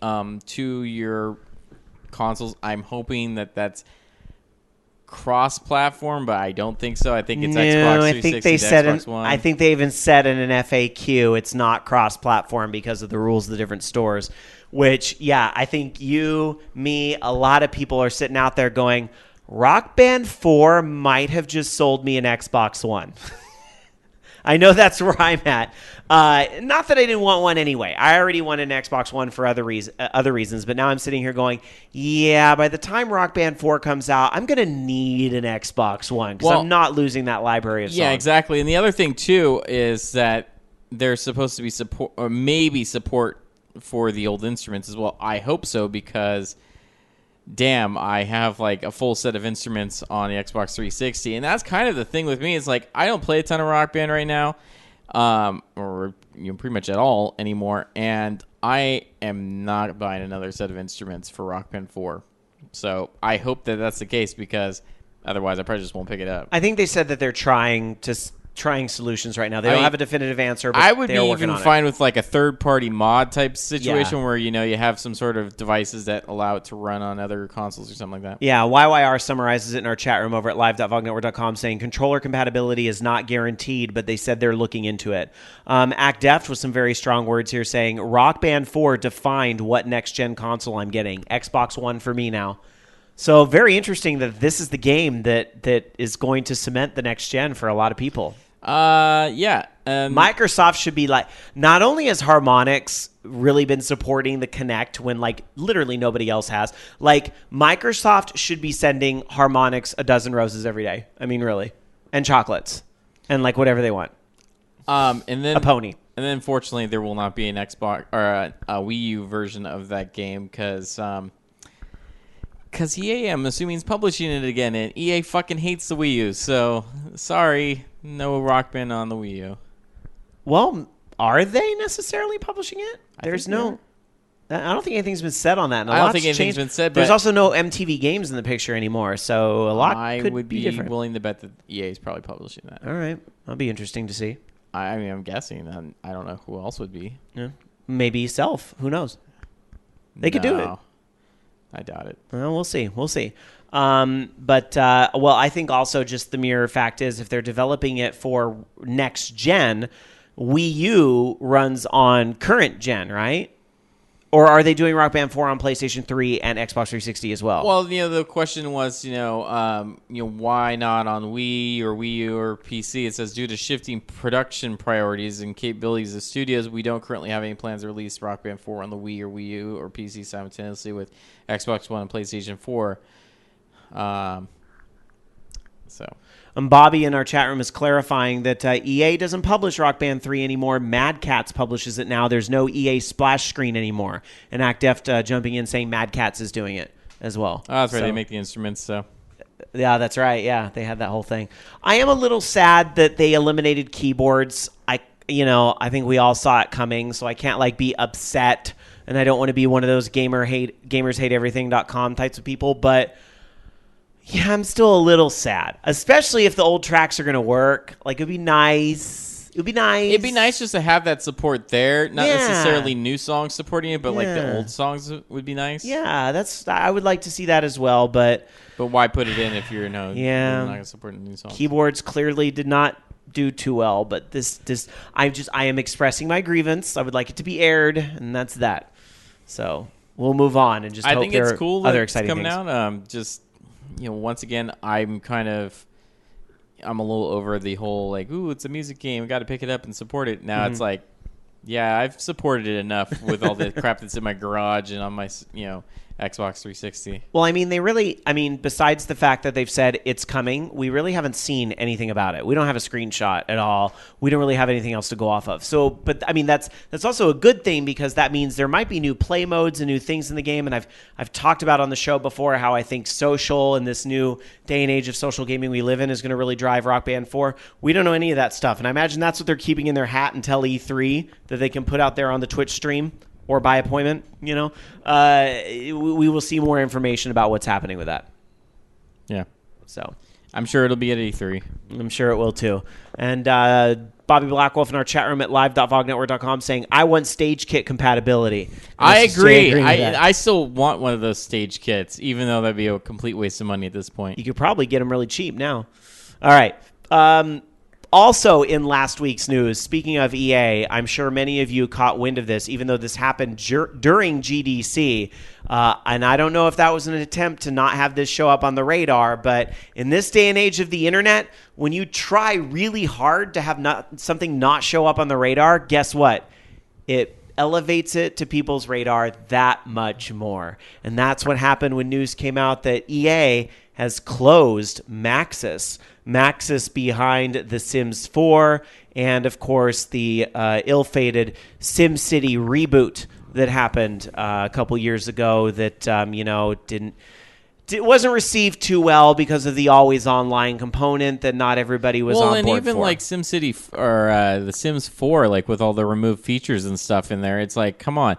to your consoles. I'm hoping that that's cross-platform, but I don't think so. I think it's Xbox 360 Xbox One. I think they even said in an FAQ it's not cross-platform because of the rules of the different stores, which, yeah, I think you, me, a lot of people are sitting out there going, Rock Band 4 might have just sold me an Xbox One. I know that's where I'm at. Not that I didn't want one anyway. I already wanted an Xbox One for other reasons, but now I'm sitting here going, yeah, by the time Rock Band 4 comes out, I'm going to need an Xbox One because I'm not losing that library of songs. Yeah, exactly. And the other thing, too, is that there's supposed to be support, or maybe support for the old instruments as well. I hope so, because damn, I have like a full set of instruments on the Xbox 360, and that's kind of the thing with me. Is like I don't play a ton of Rock Band right now, or pretty much at all anymore, and I am not buying another set of instruments for Rock Band 4. So I hope that that's the case, because otherwise I probably just won't pick it up. I think they said that they're trying solutions right now. They don't have a definitive answer, but I would be even fine with like a third-party mod type situation where you have some sort of devices that allow it to run on other consoles or something like that. Yeah, YYR summarizes it in our chat room over at live.vognetwork.com, saying controller compatibility is not guaranteed, but they said they're looking into it. Act Deft with some very strong words here, saying Rock Band 4 defined what next-gen console I'm getting. Xbox One for me now. So very interesting that this is the game that is going to cement the next gen for a lot of people. Yeah. Microsoft should be like, not only has Harmonix really been supporting the Kinect when like literally nobody else has, like Microsoft should be sending Harmonix a dozen roses every day. I mean, really. And chocolates. And like whatever they want. And then a pony. And then unfortunately there will not be an Xbox or a Wii U version of that game because EA, I'm assuming, is publishing it again, and EA fucking hates the Wii U, so sorry, no Rock Band on the Wii U. Well, are they necessarily publishing it? I don't think anything's been said on that. I don't think anything's been said, but there's also no MTV Games in the picture anymore, so a lot could be different. I would be willing to bet that EA is probably publishing that. All right. That'll be interesting to see. I mean, I'm guessing. I don't know who else would be. Yeah. Maybe Self. Who knows? They could do it. I doubt it. Well, we'll see. But I think also just the mere fact is if they're developing it for next gen, Wii U runs on current gen, right? Or are they doing Rock Band 4 on PlayStation 3 and Xbox 360 as well? Well, the question was, why not on Wii or Wii U or PC? It says, due to shifting production priorities and capabilities of studios, we don't currently have any plans to release Rock Band 4 on the Wii or Wii U or PC simultaneously with Xbox One and PlayStation 4. Bobby in our chat room is clarifying that EA doesn't publish Rock Band 3 anymore. Mad Catz publishes it now. There's no EA splash screen anymore. And Act Deft jumping in saying Mad Catz is doing it as well. Oh, that's right. They make the instruments, so. Yeah, that's right. Yeah, they had that whole thing. I am a little sad that they eliminated keyboards. I think we all saw it coming, so I can't be upset, and I don't want to be one of those gamershateeverything.com types of people, but yeah, I'm still a little sad, especially if the old tracks are going to work. It'd be nice It would be nice. It'd be nice just to have that support there. Not Yeah. necessarily new songs supporting it, but like the Yeah. old songs would be nice. Yeah, I would like to see that as well, but But why put it in if you're Yeah. you're not going to support the new songs? keyboards clearly did not do too well. But I am expressing my grievance. I would like it to be aired, and that's that. So we'll move on and just I hope think there it's are cool other that exciting it's coming things. out. Just once again, I'm a little over the whole like, ooh, it's a music game, we got to pick it up and support it. Now it's like, yeah, I've supported it enough with all the crap that's in my garage and on my Xbox 360. Well, besides the fact that they've said it's coming, we really haven't seen anything about it. We don't have a screenshot at all. We don't really have anything else to go off of. So, but that's also a good thing because that means there might be new play modes and new things in the game. And I've talked about on the show before how I think social and this new day and age of social gaming we live in is going to really drive Rock Band 4. We don't know any of that stuff. And I imagine that's what they're keeping in their hat until E3 that they can put out there on the Twitch stream. Or by appointment, we will see more information about what's happening with that. Yeah. So I'm sure it'll be at E3. I'm sure it will too. And Bobby Blackwolf in our chat room at live.vognetwork.com saying, I want stage kit compatibility. And I this is Jay agree. agreeing with that. I still want one of those stage kits, even though that'd be a complete waste of money at this point. You could probably get them really cheap now. All right. Also in last week's news, speaking of EA, I'm sure many of you caught wind of this, even though this happened during GDC. And I don't know if that was an attempt to not have this show up on the radar, but in this day and age of the internet, when you try really hard to have something not show up on the radar, guess what? It elevates it to people's radar that much more. And that's what happened when news came out that EA has closed Maxis. Maxis behind The Sims 4 and, of course, the ill-fated SimCity reboot that happened a couple years ago that, wasn't received too well because of the always online component that not everybody was on board for. Well, and even like SimCity or The Sims 4, like with all the removed features and stuff in there, it's like, come on.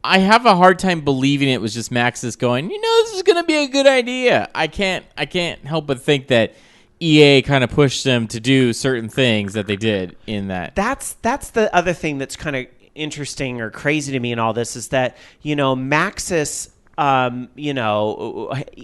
I have a hard time believing it was just Maxis going, this is going to be a good idea. I can't help but think that EA kind of pushed them to do certain things that they did in that. That's the other thing that's kind of interesting or crazy to me in all this is that, Maxis,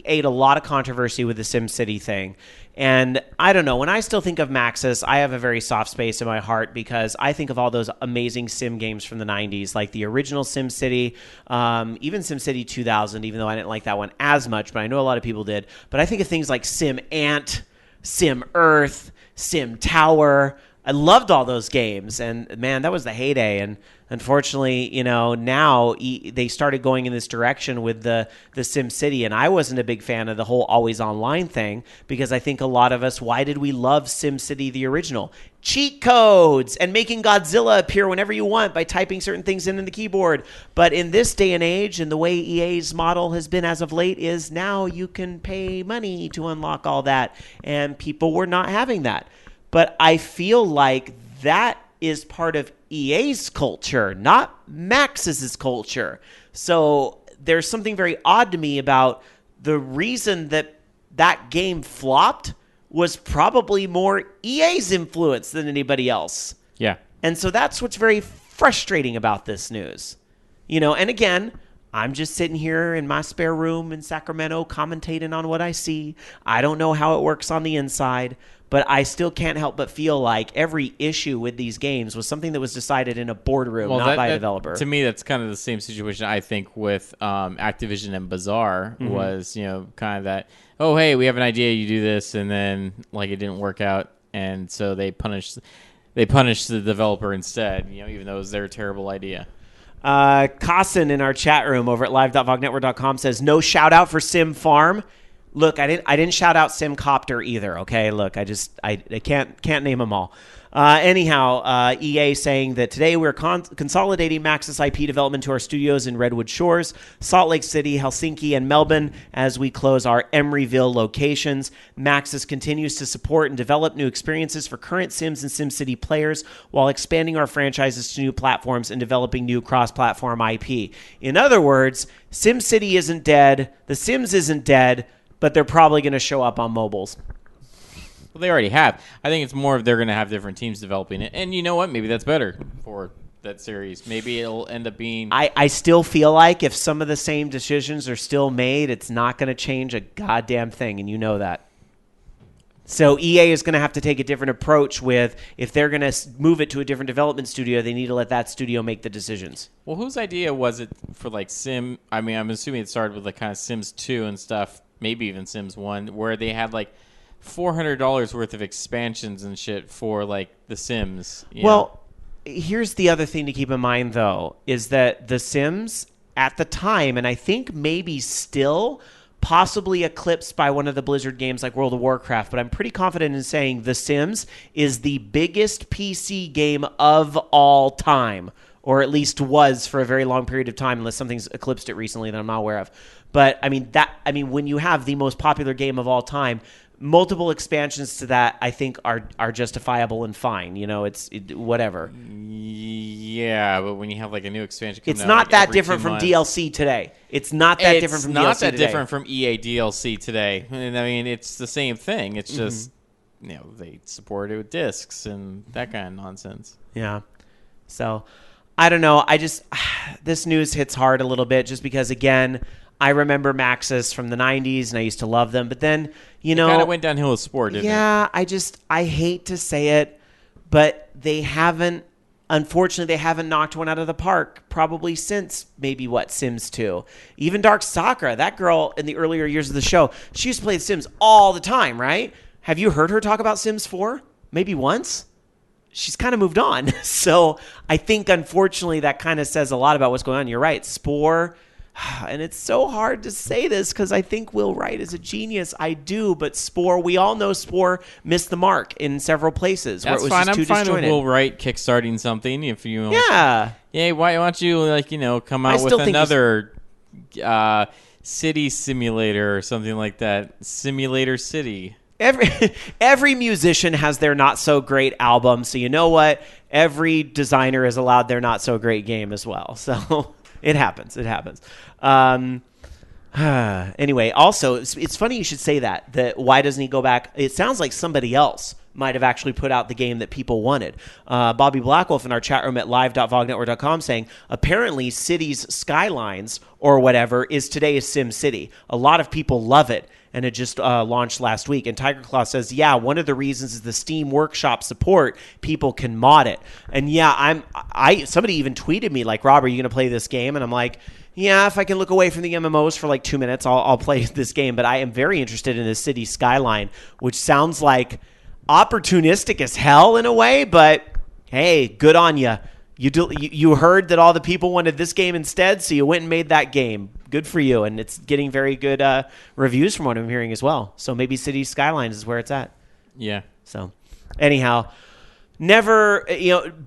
ate a lot of controversy with the SimCity thing. And I don't know, when I still think of Maxis, I have a very soft space in my heart because I think of all those amazing sim games from the 90s, like the original SimCity, even SimCity 2000, even though I didn't like that one as much, but I know a lot of people did. But I think of things like Sim Ant, Sim Earth, Sim Tower. I loved all those games, and man, that was the heyday. And unfortunately, now they started going in this direction with the SimCity, and I wasn't a big fan of the whole always online thing because I think a lot of us, why did we love SimCity the original? Cheat codes and making Godzilla appear whenever you want by typing certain things in the keyboard. But in this day and age, and the way EA's model has been as of late, is now you can pay money to unlock all that, and people were not having that. But I feel like that is part of EA's culture, not Maxis's culture. So there's something very odd to me about the reason that game flopped was probably more EA's influence than anybody else. Yeah. And so that's what's very frustrating about this news. And again, I'm just sitting here in my spare room in Sacramento commentating on what I see. I don't know how it works on the inside, but I still can't help but feel like every issue with these games was something that was decided in a boardroom, not by a developer. To me, that's kind of the same situation, I think, with Activision and Bazaar was, kind of that, oh, hey, we have an idea, you do this, and then it didn't work out, and so they punished the developer instead, even though it was their terrible idea. Kassen in our chat room over at live.vognetwork.com says, no shout out for Sim Farm. Look, I didn't shout out Simcopter either. Okay, look, I can't name them all. Anyhow, EA saying that today we're consolidating Maxis IP development to our studios in Redwood Shores, Salt Lake City, Helsinki, and Melbourne as we close our Emeryville locations. Maxis continues to support and develop new experiences for current Sims and SimCity players while expanding our franchises to new platforms and developing new cross-platform IP. In other words, SimCity isn't dead, The Sims isn't dead, but they're probably going to show up on mobiles. Well, they already have. I think it's more of they're going to have different teams developing it. And you know what? Maybe that's better for that series. Maybe it'll end up being... I still feel like if some of the same decisions are still made, it's not going to change a goddamn thing, and you know that. So EA is going to have to take a different approach with, if they're going to move it to a different development studio, they need to let that studio make the decisions. Well, whose idea was it for like Sim? I mean, I'm assuming it started with like kind of Sims 2 and stuff, maybe even Sims 1, where they had like $400 worth of expansions and shit for like the Sims. Well, here's the other thing to keep in mind, though, is that the Sims at the time, and I think maybe still, possibly eclipsed by one of the Blizzard games like World of Warcraft, but I'm pretty confident in saying The Sims is the biggest PC game of all time, or at least was for a very long period of time, unless something's eclipsed it recently that I'm not aware of. But I mean, when you have the most popular game of all time, multiple expansions to that, I think, are justifiable and fine. You know, whatever. Yeah, but when you have like a new expansion coming it's out, not like, that every different 2 from months, DLC today. It's not that different from DLC today. It's not that different from EA DLC today. And I mean, it's the same thing. It's just, they support it with discs and that kind of nonsense. Yeah. So, I don't know. This news hits hard a little bit just because, again, I remember Maxis from the 90s, and I used to love them. But then, it kind of went downhill with sport, didn't it? Yeah, I hate to say it, but unfortunately, they haven't knocked one out of the park probably since maybe, Sims 2. Even Dark Sakura, that girl in the earlier years of the show, she used to play Sims all the time, right? Have you heard her talk about Sims 4? Maybe once? She's kind of moved on. So I think, unfortunately, that kind of says a lot about what's going on. You're right. Spore... And it's so hard to say this because I think Will Wright is a genius. I do, but Spore, we all know Spore missed the mark in several places. That's where it was fine. Just I'm too fine disjointed. with Will Wright kickstarting something if you. Yeah. Yeah. Why don't you come out with another city simulator or something like that? Simulator City. Every musician has their not so great album, so you know what? Every designer is allowed their not so great game as well. So. It happens. Anyway, also, it's funny you should say that why doesn't he go back? It sounds like somebody else might have actually put out the game that people wanted. Bobby Blackwolf in our chat room at live.vognetwork.com saying, apparently Cities Skylines or whatever is today's Sim City. A lot of people love it. And it just launched last week. And Tiger Claw says, yeah, one of the reasons is the Steam Workshop support. People can mod it. And yeah, somebody even tweeted me like, Rob, are you going to play this game? And I'm like, yeah, if I can look away from the MMOs for like 2 minutes, I'll play this game. But I am very interested in this City Skyline, which sounds like opportunistic as hell in a way. But hey, good on you. You heard that all the people wanted this game instead, so you went and made that game. Good for you, and it's getting very good reviews from what I'm hearing as well. So maybe City Skylines is where it's at. Yeah. So anyhow, never,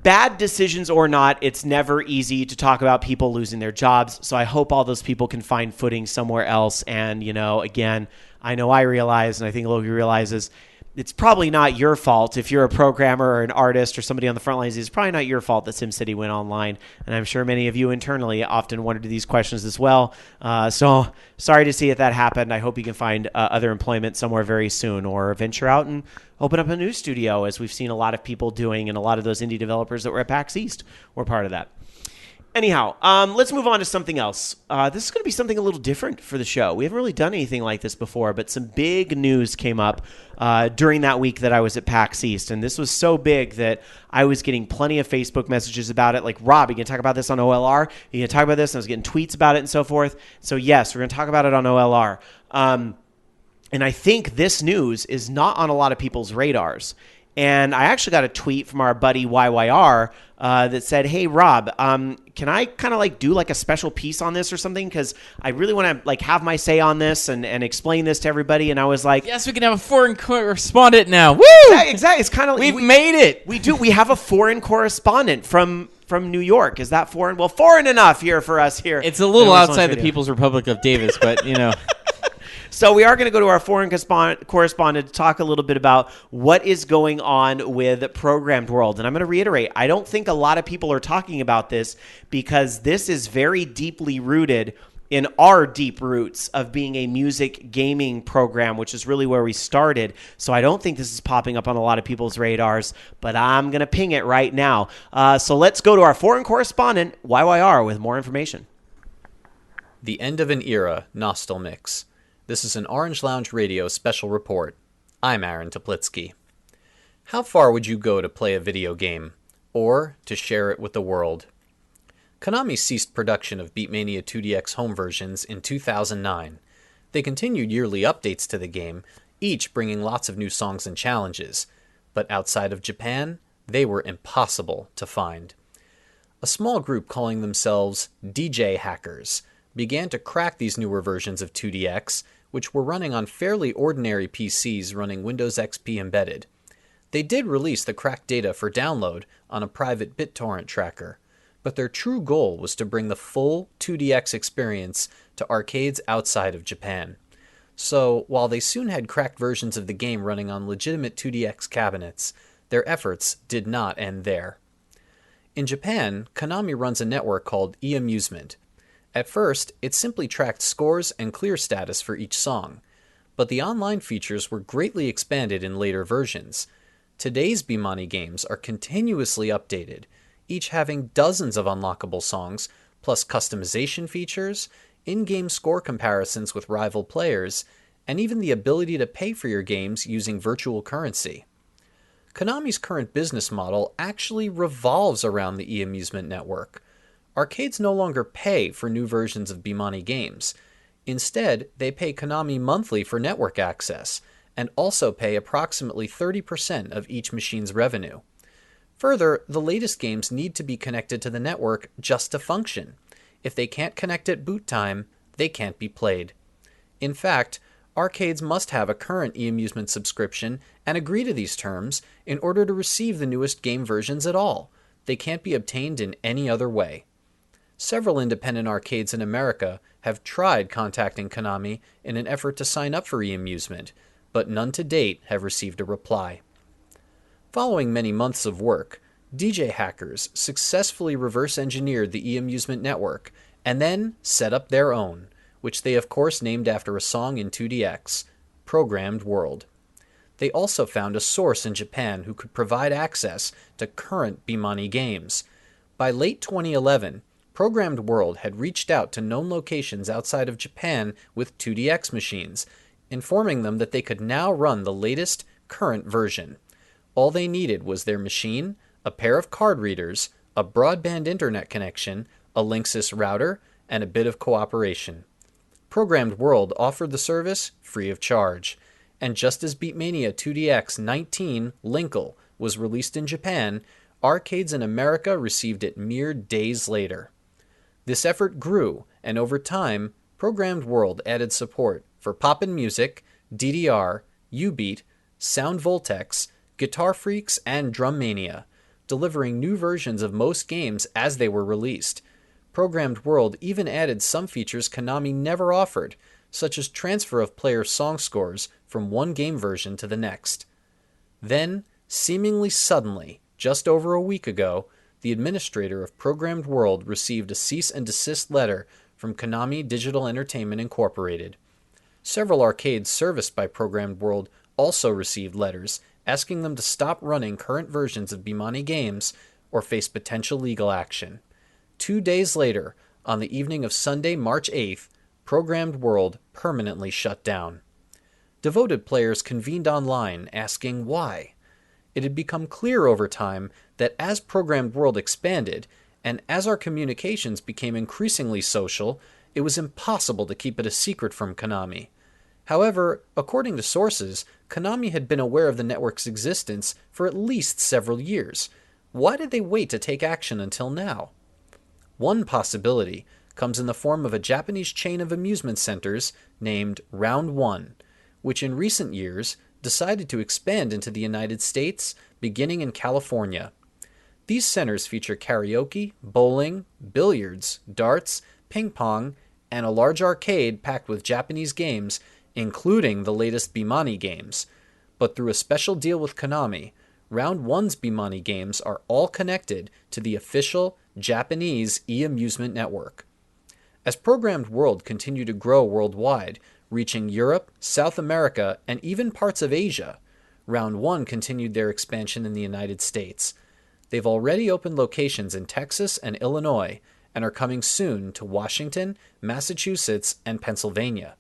bad decisions or not, it's never easy to talk about people losing their jobs. So I hope all those people can find footing somewhere else. And, again, I know I realize, and I think Logie realizes, it's probably not your fault if you're a programmer or an artist or somebody on the front lines. It's probably not your fault that SimCity went online. And I'm sure many of you internally often wondered these questions as well. So sorry to see that happened. I hope you can find other employment somewhere very soon or venture out and open up a new studio, as we've seen a lot of people doing, and a lot of those indie developers that were at PAX East were part of that. Anyhow, let's move on to something else. This is going to be something a little different for the show. We haven't really done anything like this before, but some big news came up during that week that I was at PAX East. And this was so big that I was getting plenty of Facebook messages about it. Like, Rob, you going to talk about this on OLR? You going to talk about this? And I was getting tweets about it and so forth. So, yes, we're going to talk about it on OLR. And I think this news is not on a lot of people's radars. And I actually got a tweet from our buddy YYR that said, hey, Rob, can I kind of do a special piece on this or something? Because I really want to have my say on this and explain this to everybody. And I was like, yes, we can have a foreign correspondent now. Woo! Exactly. It's kind of We've made it. We do. We have a foreign correspondent from New York. Is that foreign? Well, foreign enough here for us here. It's a little outside the People's Republic of Davis, but So we are going to go to our foreign correspondent to talk a little bit about what is going on with Programmed World. And I'm going to reiterate, I don't think a lot of people are talking about this because this is very deeply rooted in our deep roots of being a music gaming program, which is really where we started. So I don't think this is popping up on a lot of people's radars, but I'm going to ping it right now. So let's go to our foreign correspondent, YYR, with more information. The End of an Era, Nostal Mix. This is an Orange Lounge Radio special report. I'm Aaron Toplitsky. How far would you go to play a video game, or to share it with the world? Konami ceased production of Beatmania IIDX home versions in 2009. They continued yearly updates to the game, each bringing lots of new songs and challenges, but outside of Japan, they were impossible to find. A small group calling themselves DJ hackers began to crack these newer versions of 2DX, which were running on fairly ordinary PCs running Windows XP embedded. They did release the cracked data for download on a private BitTorrent tracker, but their true goal was to bring the full 2DX experience to arcades outside of Japan. So, while they soon had cracked versions of the game running on legitimate 2DX cabinets, their efforts did not end there. In Japan, Konami runs a network called eAmusement. At first, it simply tracked scores and clear status for each song, but the online features were greatly expanded in later versions. Today's Bemani games are continuously updated, each having dozens of unlockable songs, plus customization features, in-game score comparisons with rival players, and even the ability to pay for your games using virtual currency. Konami's current business model actually revolves around the eAmusement network. Arcades no longer pay for new versions of Bemani games. Instead, they pay Konami monthly for network access, and also pay approximately 30% of each machine's revenue. Further, the latest games need to be connected to the network just to function. If they can't connect at boot time, they can't be played. In fact, arcades must have a current eAmusement subscription and agree to these terms in order to receive the newest game versions at all. They can't be obtained in any other way. Several independent arcades in America have tried contacting Konami in an effort to sign up for eAmusement, but none to date have received a reply. Following many months of work, DJ hackers successfully reverse-engineered the eAmusement network and then set up their own, which they of course named after a song in 2DX, Programmed World. They also found a source in Japan who could provide access to current Bemani games. By late 2011, Programmed World had reached out to known locations outside of Japan with 2DX machines, informing them that they could now run the latest, current version. All they needed was their machine, a pair of card readers, a broadband internet connection, a Linksys router, and a bit of cooperation. Programmed World offered the service free of charge, and just as Beatmania 2DX 19 Linkle was released in Japan, arcades in America received it mere days later. This effort grew, and over time, Programmed World added support for Poppin' Music, DDR, U-Beat, Sound Voltex, Guitar Freaks, and Drum Mania, delivering new versions of most games as they were released. Programmed World even added some features Konami never offered, such as transfer of player song scores from one game version to the next. Then, seemingly suddenly, just over a week ago, the administrator of Programmed World received a cease and desist letter from Konami Digital Entertainment Incorporated. Several arcades serviced by Programmed World also received letters asking them to stop running current versions of Bemani games or face potential legal action. 2 days later, on the evening of Sunday, March 8th, Programmed World permanently shut down. Devoted players convened online asking why. It had become clear over time that as Programmed World expanded, and as our communications became increasingly social, it was impossible to keep it a secret from Konami. However, according to sources, Konami had been aware of the network's existence for at least several years. Why did they wait to take action until now? One possibility comes in the form of a Japanese chain of amusement centers named Round One, which in recent years decided to expand into the United States, beginning in California. These centers feature karaoke, bowling, billiards, darts, ping pong, and a large arcade packed with Japanese games, including the latest Bemani games. But through a special deal with Konami, Round One's Bemani games are all connected to the official Japanese eAmusement network. As Programmed World continued to grow worldwide, reaching Europe, South America, and even parts of Asia, Round 1 continued their expansion in the United States. They've already opened locations in Texas and Illinois, and are coming soon to Washington, Massachusetts, and Pennsylvania.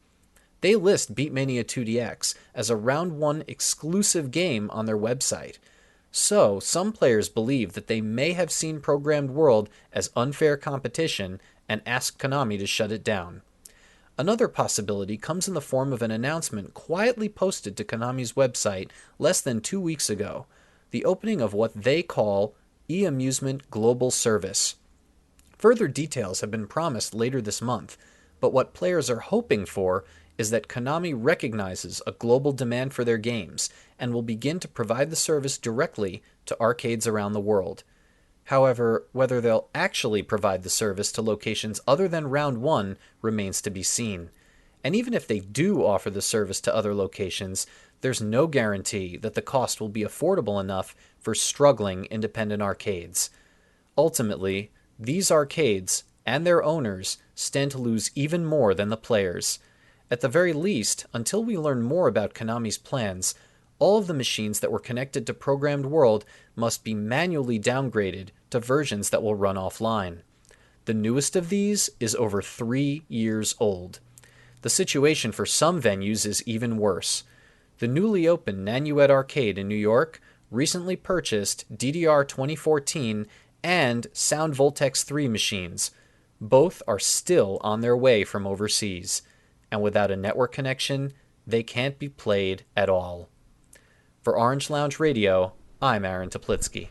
They list Beatmania IIDX as a Round 1 exclusive game on their website. So, some players believe that they may have seen Programmed World as unfair competition and asked Konami to shut it down. Another possibility comes in the form of an announcement quietly posted to Konami's website less than 2 weeks ago, the opening of what they call e-amusement global service. Further details have been promised later this month, but what players are hoping for is that Konami recognizes a global demand for their games and will begin to provide the service directly to arcades around the world. However, whether they'll actually provide the service to locations other than Round 1 remains to be seen. And even if they do offer the service to other locations, there's no guarantee that the cost will be affordable enough for struggling independent arcades. Ultimately, these arcades and their owners stand to lose even more than the players. At the very least, until we learn more about Konami's plans, all of the machines that were connected to Programmed World must be manually downgraded to versions that will run offline. The newest of these is over 3 years old. The situation for some venues is even worse. The newly opened Nanuet Arcade in New York recently purchased DDR 2014 and Sound Voltex 3 machines. Both are still on their way from overseas, and without a network connection, they can't be played at all. For Orange Lounge Radio, I'm Aaron Teplitsky.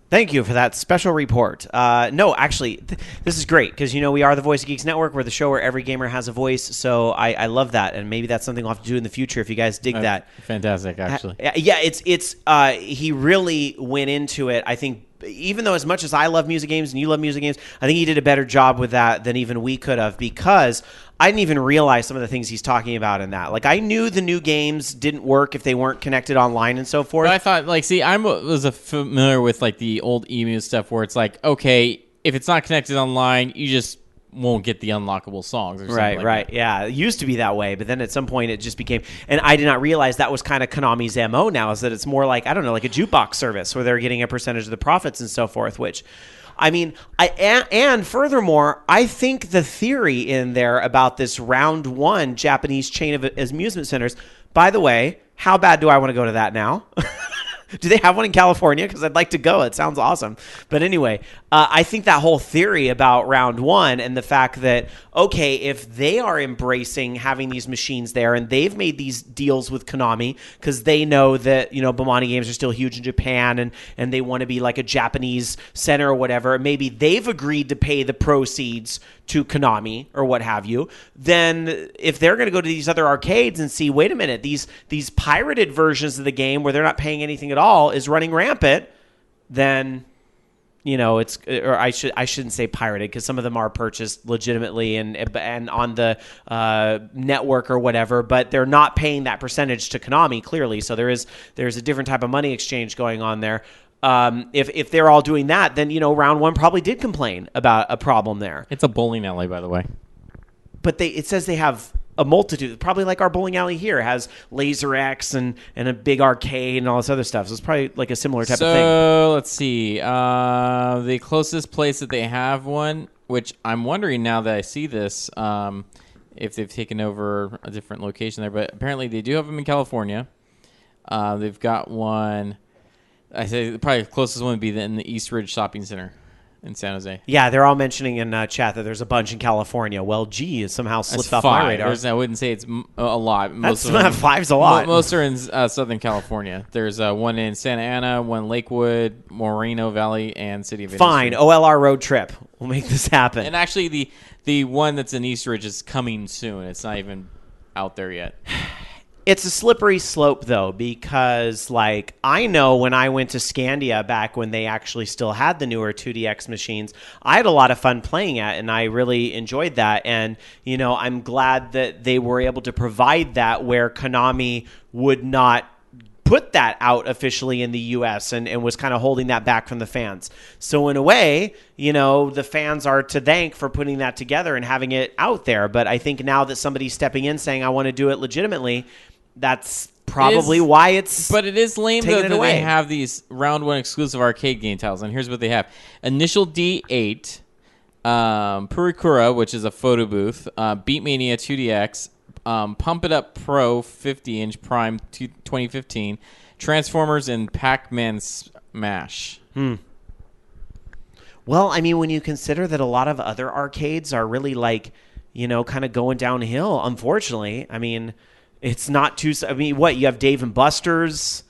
Thank you for that special report. No, actually, this is great because, we are the Voice of Geeks Network. We're the show where every gamer has a voice, so I love that, and maybe that's something we'll have to do in the future if you guys dig that. Fantastic, actually. Yeah, it's he really went into it, I think, even though as much as I love music games and you love music games, I think he did a better job with that than even we could have, because I didn't even realize some of the things he's talking about in that. Like, I knew the new games didn't work if they weren't connected online and so forth. But I thought, I was familiar with, the old emu stuff where it's like, okay, if it's not connected online, you just won't get the unlockable songs or something Right. Yeah, it used to be that way, but then at some point it just became, and I did not realize that was kind of Konami's MO now, is that it's more like, I don't know, like a jukebox service where they're getting a percentage of the profits and so forth, which, and furthermore, I think the theory in there about this Round 1 Japanese chain of amusement centers, by the way, how bad do I want to go to that now? Do they have one in California? Because I'd like to go. It sounds awesome. But anyway, I think that whole theory about Round 1 and the fact that, okay, if they are embracing having these machines there and they've made these deals with Konami because they know that, Bemani games are still huge in Japan and they want to be like a Japanese center or whatever, maybe they've agreed to pay the proceeds to Konami or what have you, then if they're going to go to these other arcades and see, wait a minute, these pirated versions of the game where they're not paying anything at all is running rampant, then it's, or I shouldn't say pirated, because some of them are purchased legitimately and on the network or whatever, but they're not paying that percentage to Konami clearly. So there's a different type of money exchange going on there. If they're all doing that, then Round 1 probably did complain about a problem there. It's a bowling alley, by the way. But it says they have a multitude, probably like our bowling alley here has Laser X and a big arcade and all this other stuff. So it's probably like a similar type of thing. So let's see. The closest place that they have one, which I'm wondering now that I see this, if they've taken over a different location there, but apparently they do have them in California. They've got one. I say probably the closest one would be in the East Ridge Shopping Center in San Jose. Yeah, they're all mentioning in chat that there's a bunch in California. Well, gee, it somehow slipped off my radar. I wouldn't say it's a lot. Most of them, five's a lot. Most are in Southern California. There's one in Santa Ana, one Lakewood, Moreno Valley, and City of Industry. Fine, OLR road trip. We'll make this happen. And actually, the one that's in East Ridge is coming soon. It's not even out there yet. It's a slippery slope, though, because, I know when I went to Scandia back when they actually still had the newer 2DX machines, I had a lot of fun playing at, and I really enjoyed that. And, I'm glad that they were able to provide that where Konami would not put that out officially in the US and was kind of holding that back from the fans. So in a way, the fans are to thank for putting that together and having it out there. But I think now that somebody's stepping in saying, I want to do it legitimately, that's probably why it's But it is lame, though, that away. they have these round one exclusive arcade game titles. And here's what they have. Initial D8, Purikura, which is a photo booth, Beatmania IIDX, Pump It Up Pro 50-inch Prime 2015, Transformers, and Pac-Man Smash. Well, I mean, when you consider that a lot of other arcades are really kind of going downhill, unfortunately. I mean, it's not too... I mean, what? You have Dave and Buster's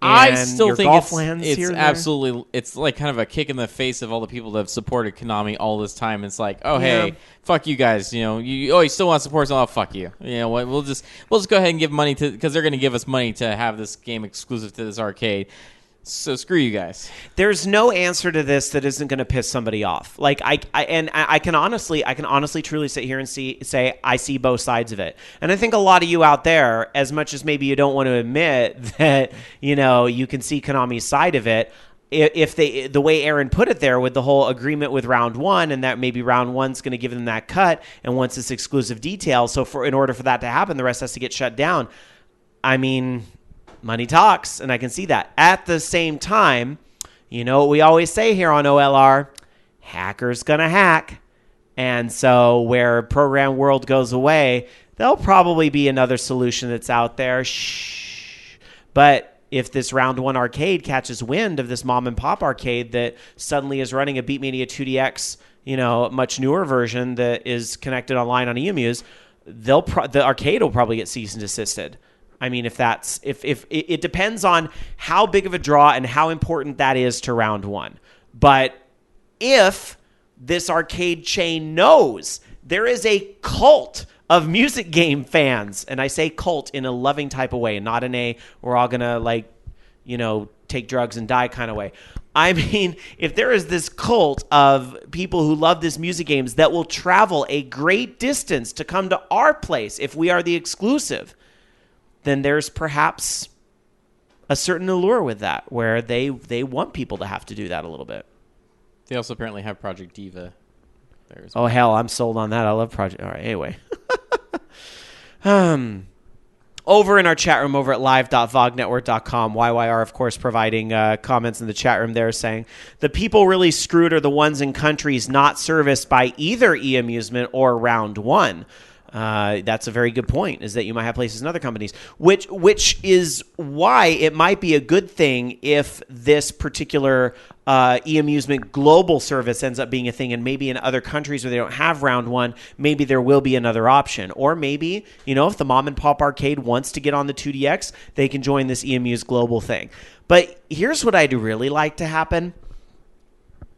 and I still your think Golflands it's here and absolutely... It's like kind of a kick in the face of all the people that have supported Konami all this time. It's like, oh, Yeah. hey, fuck you guys. You still want to support us? Oh, fuck you. You know what? We'll just go ahead and give money to... Because they're going to give us money to have this game exclusive to this arcade. So screw you guys. There's no answer to this that isn't going to piss somebody off. Like I can honestly truly sit here and say I see both sides of it. And I think a lot of you out there, as much as maybe you don't want to admit that, you can see Konami's side of it, if the way Aaron put it there with the whole agreement with round one, and that maybe round one's going to give them that cut and wants this exclusive detail. So in order for that to happen, the rest has to get shut down. I mean, money talks, and I can see that. At the same time, what we always say here on OLR, hackers gonna hack. And so where Programmed World goes away, there'll probably be another solution that's out there. Shh. But if this round one arcade catches wind of this mom and pop arcade that suddenly is running a Beatmania IIDX, much newer version that is connected online on EMUs, the arcade will probably get cease and desisted. I mean, if it depends on how big of a draw and how important that is to round one. But if this arcade chain knows there is a cult of music game fans, and I say cult in a loving type of way, not in a we're all going to take drugs and die kind of way. I mean, if there is this cult of people who love this music games that will travel a great distance to come to our place if we are the exclusive, then there's perhaps a certain allure with that where they want people to have to do that a little bit. They also apparently have Project Diva there as well. Oh, hell, I'm sold on that. I love Project... All right, anyway. Over in our chat room over at live.vognetwork.com, YYR, of course, providing comments in the chat room there saying, the people really screwed are the ones in countries not serviced by either e-amusement or round one. That's a very good point, is that you might have places in other companies, which is why it might be a good thing if this particular e-amusement global service ends up being a thing, and maybe in other countries where they don't have round one, maybe there will be another option. Or maybe, if the mom and pop arcade wants to get on the 2DX, they can join this e-amuse global thing. But here's what I'd really like to happen.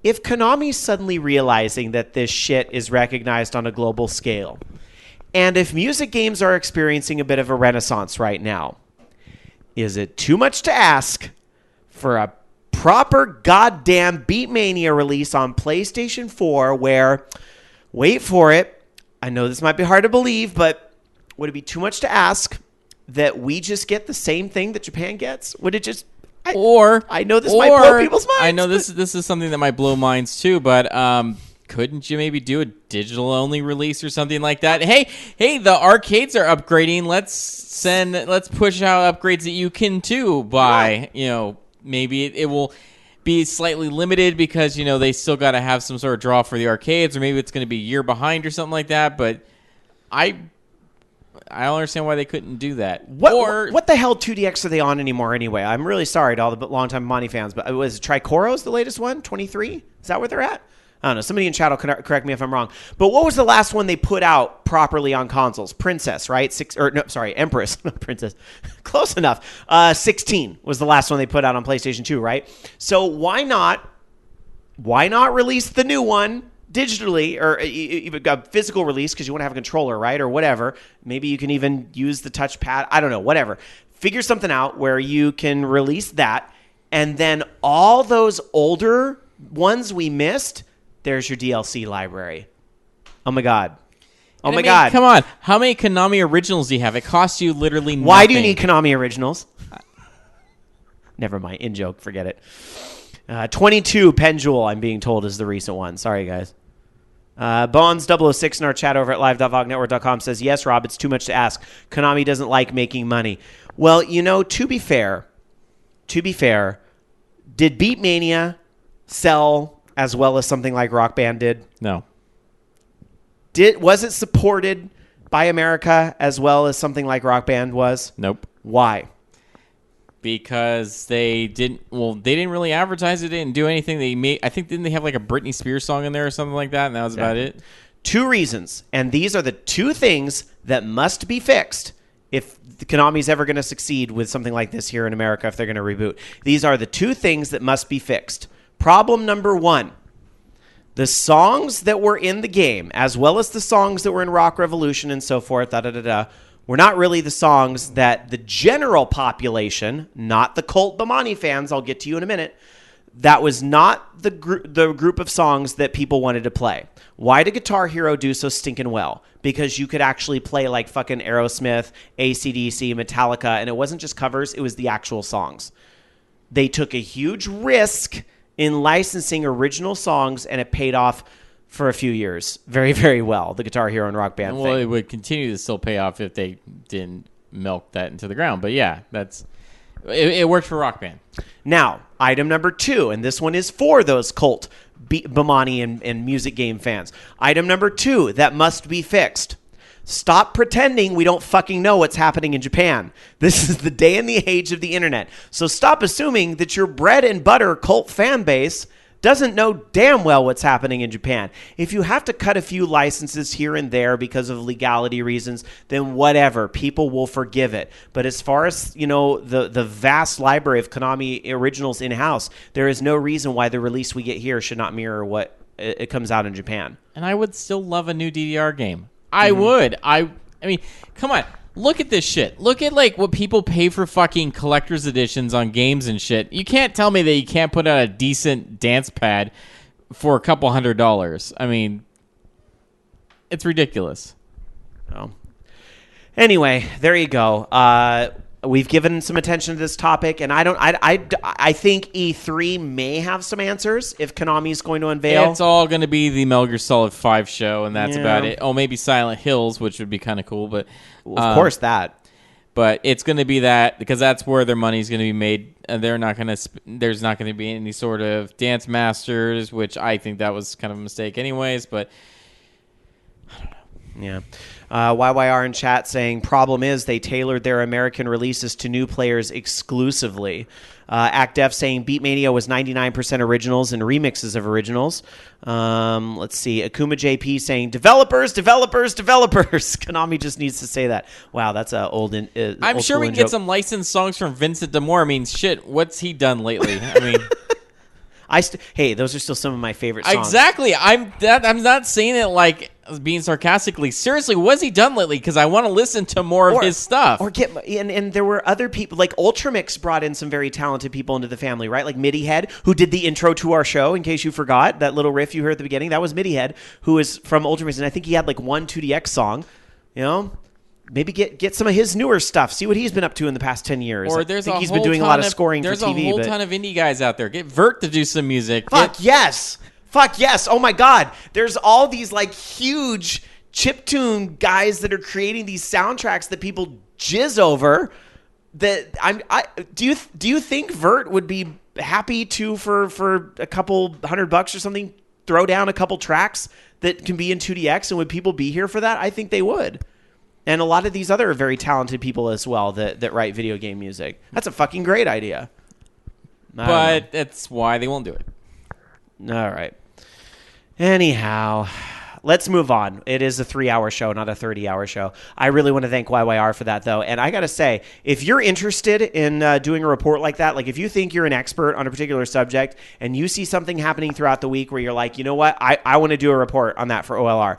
If Konami's suddenly realizing that this shit is recognized on a global scale, and if music games are experiencing a bit of a renaissance right now, is it too much to ask for a proper goddamn Beatmania release on PlayStation 4 where, wait for it, I know this might be hard to believe, but would it be too much to ask that we just get the same thing that Japan gets? Would it just... I know this might blow people's minds. I know this is something that might blow minds too, but... couldn't you maybe do a digital-only release or something like that? Hey, the arcades are upgrading. Let's push out upgrades that you can too buy. Maybe it will be slightly limited because they still got to have some sort of draw for the arcades, or maybe it's going to be a year behind or something like that. But I don't understand why they couldn't do that. What the hell 2DX are they on anymore anyway? I'm really sorry to all the longtime Bemani fans, but was Tricoro's the latest one? 23? Is that where they're at? I don't know. Somebody in chat will correct me if I'm wrong. But what was the last one they put out properly on consoles? Princess, right? Empress. Princess. Close enough. 16 was the last one they put out on PlayStation 2, right? So why not release the new one digitally, or even a physical release because you want to have a controller, right? Or whatever. Maybe you can even use the touchpad. I don't know. Whatever. Figure something out where you can release that, and then all those older ones we missed, there's your DLC library. Oh, my God. God. Come on. How many Konami originals do you have? It costs you literally nothing. Why do you need Konami originals? Never mind. In joke. Forget it. 22 Pendule, I'm being told, is the recent one. Sorry, guys. Bonds006 in our chat over at live.vognetwork.com says, yes, Rob, it's too much to ask. Konami doesn't like making money. Well, to be fair, did Beatmania sell as well as something like Rock Band did? No. Was it supported by America as well as something like Rock Band was? Nope. Why? Because they didn't really advertise it, didn't do anything. I think, didn't they have like a Britney Spears song in there or something like that, and that was about it? 2 reasons, and these are the 2 things that must be fixed if Konami's ever going to succeed with something like this here in America, if they're going to reboot. These are the 2 things that must be fixed. Problem number 1, the songs that were in the game, as well as the songs that were in Rock Revolution and so forth, were not really the songs that the general population, not the cult Bemani fans, I'll get to you in a minute, that was not the group of songs that people wanted to play. Why did Guitar Hero do so stinking well? Because you could actually play like fucking Aerosmith, AC/DC, Metallica, and it wasn't just covers, it was the actual songs. They took a huge risk in licensing original songs, and it paid off for a few years very, very well, the Guitar Hero and Rock Band thing. Well, it would continue to still pay off if they didn't milk that into the ground. But yeah, it worked for Rock Band. Now, item number 2, and this one is for those cult Bemani and music game fans. Item number 2 that must be fixed. Stop pretending we don't fucking know what's happening in Japan. This is the day and the age of the internet. So stop assuming that your bread and butter cult fan base doesn't know damn well what's happening in Japan. If you have to cut a few licenses here and there because of legality reasons, then whatever, people will forgive it. But as far as, the vast library of Konami originals in-house, there is no reason why the release we get here should not mirror what it comes out in Japan. And I would still love a new DDR game. I would. I mean, come on. Look at this shit. Look at like what people pay for fucking collector's editions on games and shit. You can't tell me that you can't put out a decent dance pad for a couple $100. I mean, it's ridiculous. Oh. Anyway, there you go. We've given some attention to this topic, and I think E3 may have some answers if Konami's going to unveil. It's all going to be the Metal Gear Solid 5 show, and that's about it. Oh, maybe Silent Hills, which would be kind of cool, but of course that. But it's going to be that because that's where their money's going to be made. They're not going to. There's not going to be any sort of Dance Masters, which I think that was kind of a mistake, anyways. But I don't know. Yeah. YYR in chat saying, problem is they tailored their American releases to new players exclusively. ActDef saying Beatmania was 99% originals and remixes of originals. Let's see. Akuma JP saying developers. Konami just needs to say that. Wow, that's an old. I'm sure we can get some licensed songs from Vincent D'Amore. I mean, shit, what's he done lately? I mean. Hey, those are still some of my favorite songs. Exactly. I'm not saying it like being sarcastically. Seriously, what's he done lately? Because I want to listen to more of his stuff. And there were other people, like Ultramix brought in some very talented people into the family, right? Like MIDI Head, who did the intro to our show, in case you forgot. That little riff you heard at the beginning, that was MIDI Head, who is from Ultramix. And I think he had like one 2DX song, Maybe get some of his newer stuff. See what he's been up to in the past 10 years. Or there's he's been doing a lot of scoring for TV. There's a whole ton of indie guys out there. Get Vert to do some music. Fuck yes. Oh my God. There's all these like huge chiptune guys that are creating these soundtracks that people jizz over. Do you think Vert would be happy to for a couple $100 or something throw down a couple tracks that can be in 2DX, and would people be here for that? I think they would. And a lot of these other very talented people as well that write video game music. That's a fucking great idea. But that's why they won't do it. All right. Anyhow, let's move on. It is a 3-hour show, not a 30-hour show. I really want to thank YYR for that, though. And I got to say, if you're interested in doing a report like that, like if you think you're an expert on a particular subject and you see something happening throughout the week where you're like, you know what, I want to do a report on that for OLR,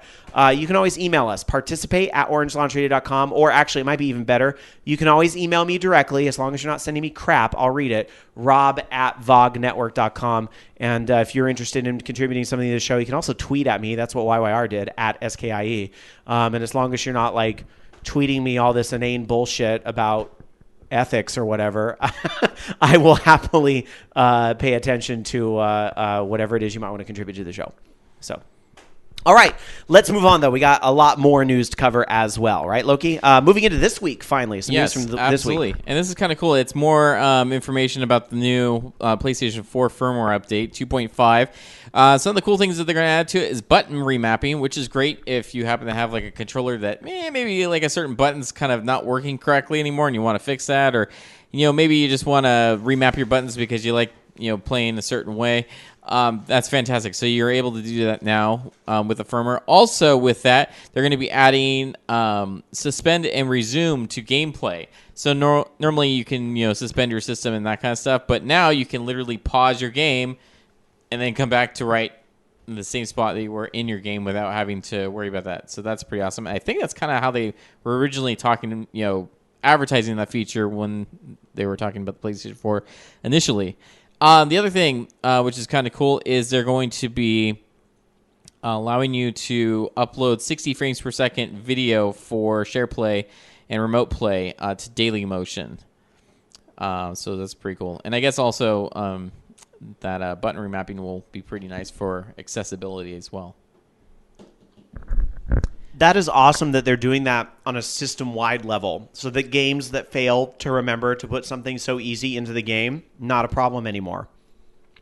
you can always email us, participate@orangeloungeradio.com, or actually, it might be even better, you can always email me directly. As long as you're not sending me crap, I'll read it, rob@vognetwork.com. And if you're interested in contributing something to the show, you can also tweet at me. That's what YYR did, @SKIE. And as long as you're not like tweeting me all this inane bullshit about ethics or whatever, I will happily pay attention to whatever it is you might want to contribute to the show. So. All right, let's move on, though. We got a lot more news to cover as well, right, Loki? Moving into this week, finally. Some news from absolutely. This week. And this is kind of cool. It's more information about the new PlayStation 4 firmware update, 2.5. Some of the cool things that they're going to add to it is button remapping, which is great if you happen to have like a controller that maybe like a certain button's kind of not working correctly anymore and you want to fix that, or maybe you just want to remap your buttons because you like playing a certain way. That's fantastic. So you're able to do that now with the firmware. Also with that, they're going to be adding suspend and resume to gameplay. So normally you can suspend your system and that kind of stuff, but now you can literally pause your game and then come back to right in the same spot that you were in your game without having to worry about that. So that's pretty awesome. I think that's kind of how they were originally talking, advertising that feature when they were talking about the PlayStation 4 initially. The other thing, which is kind of cool, is they're going to be allowing you to upload 60 frames per second video for share play and remote play to Daily Motion. So that's pretty cool. And I guess also that button remapping will be pretty nice for accessibility as well. That is awesome that they're doing that on a system-wide level, so that games that fail to remember to put something so easy into the game, not a problem anymore.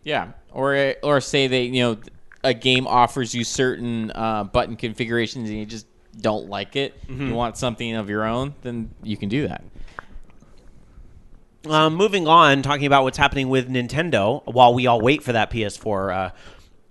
Yeah, or say they a game offers you certain button configurations and you just don't like it. Mm-hmm. You want something of your own, then you can do that. Moving on, talking about what's happening with Nintendo, while we all wait for that PS4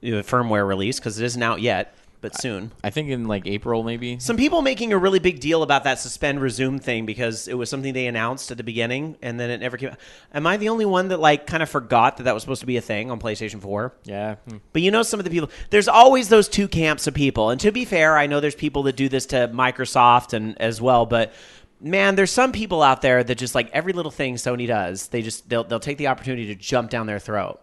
firmware release, because it isn't out yet. But soon. I think in like April, maybe. Some people making a really big deal about that suspend resume thing because it was something they announced at the beginning and then it never came out. Am I the only one that like kind of forgot that was supposed to be a thing on PlayStation 4? Yeah. But some of the people, there's always those two camps of people. And to be fair, I know there's people that do this to Microsoft and as well, but man, there's some people out there that just like every little thing Sony does, they'll take the opportunity to jump down their throat.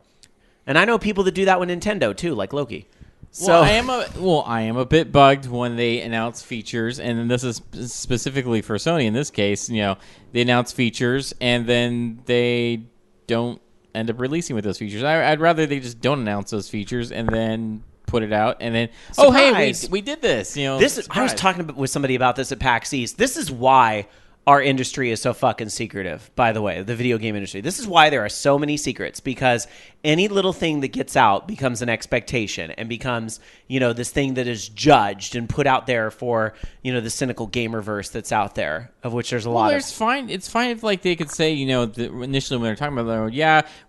And I know people that do that with Nintendo too, like Loki. So I am a bit bugged when they announce features, and this is specifically for Sony in this case. They announce features and then they don't end up releasing with those features. I'd rather they just don't announce those features and then put it out and then surprise. We did this. I was talking with somebody about this at PAX East. This is why our industry is so fucking secretive, by the way, the video game industry. This is why there are so many secrets, because any little thing that gets out becomes an expectation and becomes, this thing that is judged and put out there for, the cynical gamerverse that's out there, of which there's a lot of. It's fine if like they could say, initially when they're talking about,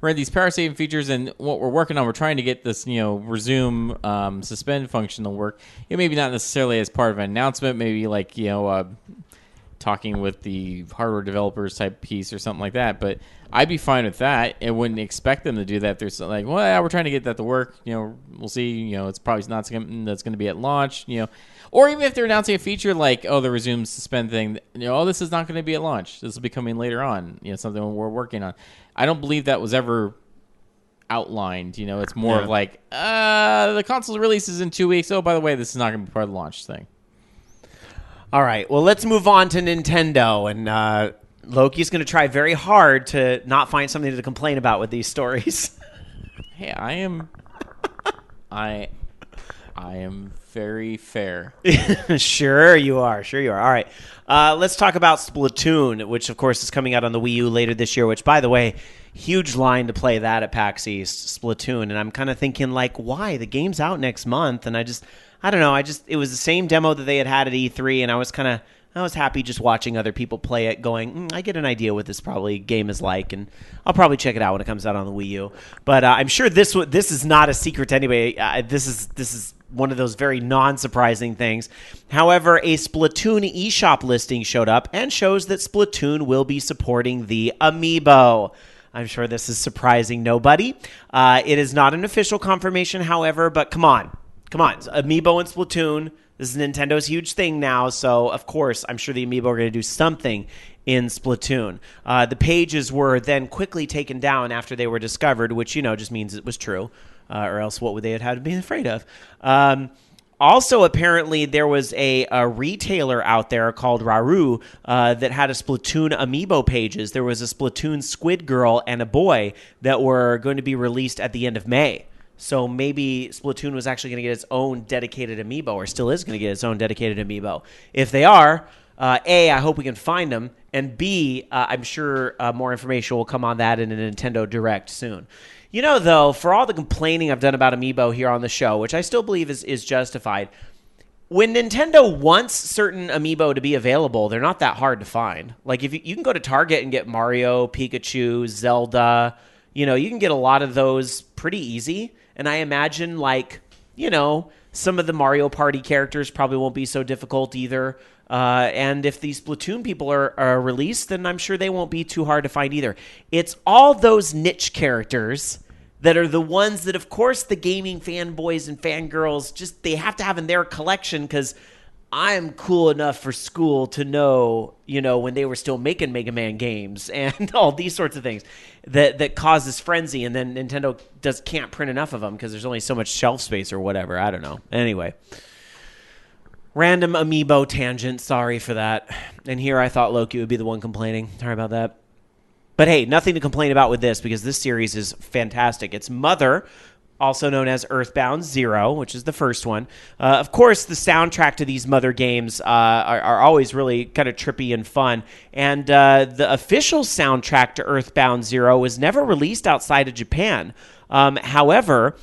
we're at these power saving features and what we're working on, we're trying to get this, resume, suspend function to work. Maybe not necessarily as part of an announcement, maybe like, talking with the hardware developers type piece or something like that, but I'd be fine with that. I wouldn't expect them to do that. There's like, we're trying to get that to work. We'll see. It's probably not something that's going to be at launch. Or even if they're announcing a feature like, the resume suspend thing. This is not going to be at launch. This will be coming later on. Something we're working on. I don't believe that was ever outlined. It's more of like, the console releases in 2 weeks. Oh, by the way, this is not going to be part of the launch thing. All right, well, let's move on to Nintendo, and Loki's going to try very hard to not find something to complain about with these stories. Hey, I am very fair. Sure you are. All right, let's talk about Splatoon, which, of course, is coming out on the Wii U later this year, which, by the way, huge line to play that at PAX East, Splatoon, and I'm kind of thinking, like, why? The game's out next month, and I don't know. It was the same demo that they had at E3, and I was happy just watching other people play it, going, I get an idea what this probably game is like, and I'll probably check it out when it comes out on the Wii U. But I'm sure this is not a secret to anybody. This is one of those very non-surprising things. However, a Splatoon eShop listing showed up and shows that Splatoon will be supporting the Amiibo. I'm sure this is surprising nobody. It is not an official confirmation, however, but come on. Amiibo and Splatoon. This is Nintendo's huge thing now, so of course, I'm sure the Amiibo are going to do something in Splatoon. The pages were then quickly taken down after they were discovered, which, just means it was true, or else what would they have had to be afraid of? Also, apparently, there was a retailer out there called Raru that had a Splatoon amiibo pages. There was a Splatoon Squid Girl and a boy that were going to be released at the end of May. So maybe Splatoon was actually going to get its own dedicated amiibo, or still is going to get its own dedicated amiibo. If they are, A, I hope we can find them, and B, I'm sure more information will come on that in a Nintendo Direct soon. You know, though, for all the complaining I've done about amiibo here on the show, which I still believe is justified, when Nintendo wants certain amiibo to be available, they're not that hard to find. Like, if you can go to Target and get Mario, Pikachu, Zelda, you can get a lot of those pretty easy. And I imagine, some of the Mario Party characters probably won't be so difficult either. And if these Splatoon people are released, then I'm sure they won't be too hard to find either. It's all those niche characters that are the ones that, of course, the gaming fanboys and fangirls they have to have in their collection, because I'm cool enough for school to know, when they were still making Mega Man games and all these sorts of things that causes frenzy, and then Nintendo can't print enough of them because there's only so much shelf space or whatever. I don't know. Anyway. Random amiibo tangent. Sorry for that. And here I thought Loki would be the one complaining. Sorry about that. But hey, nothing to complain about with this, because this series is fantastic. It's Mother, also known as Earthbound Zero, which is the first one. Of course, the soundtrack to these Mother games are always really kind of trippy and fun. And the official soundtrack to Earthbound Zero was never released outside of Japan. However,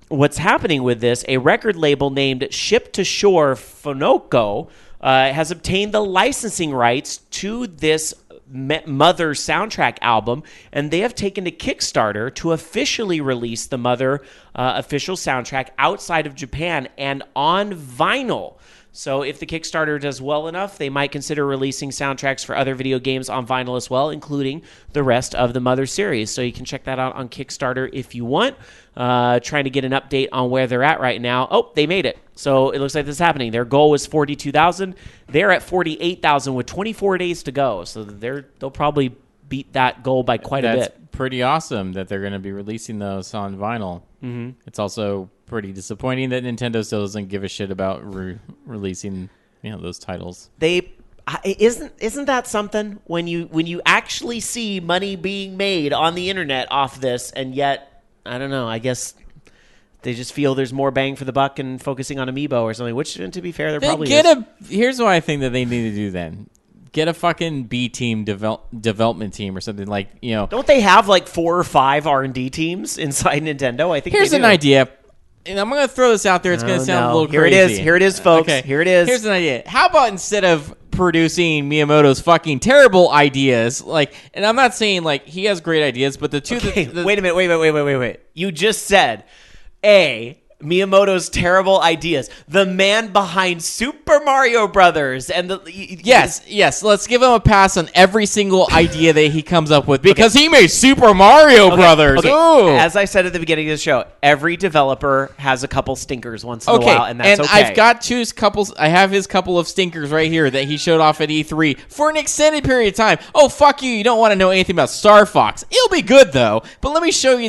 what's happening with this, a record label named Ship to Shore Fonoko has obtained the licensing rights to this Mother soundtrack album, and they have taken to Kickstarter to officially release the Mother official soundtrack outside of Japan and on vinyl. So if the Kickstarter does well enough, they might consider releasing soundtracks for other video games on vinyl as well, including the rest of the Mother series. So you can check that out on Kickstarter if you want. Trying to get an update on where they're at right now. Oh, they made it. So it looks like this is happening. Their goal was 42,000. They're at 48,000 with 24 days to go. So they'll probably beat that goal by quite a bit. That's pretty awesome that they're going to be releasing those on vinyl. Mm-hmm. It's also pretty disappointing that Nintendo still doesn't give a shit about releasing those titles. Isn't that something when you actually see money being made on the internet off this, and yet I don't know, I guess they just feel there's more bang for the buck and focusing on amiibo or something, which, to be fair, there probably is. Here's what I think that they need to do then. Get a fucking B team development team or something like, Don't they have like 4 or 5 R&D teams inside Nintendo? I think here's an idea. And I'm going to throw this out there. It's going to sound a little crazy. Here it is, folks. Okay. Here it is. Here's an idea. How about instead of producing Miyamoto's fucking terrible ideas, and I'm not saying he has great ideas, but the two. Okay, wait a minute. Wait. You just said Miyamoto's terrible ideas. The man behind Super Mario Brothers and Yes. Let's give him a pass on every single idea that he comes up with, because he made Super Mario Brothers. Okay. Ooh. As I said at the beginning of the show, every developer has a couple stinkers once in a while, and that's okay. I've got I have his couple of stinkers right here that he showed off at E3 for an extended period of time. Oh, fuck you. You don't want to know anything about Star Fox. It'll be good, though. But let me show you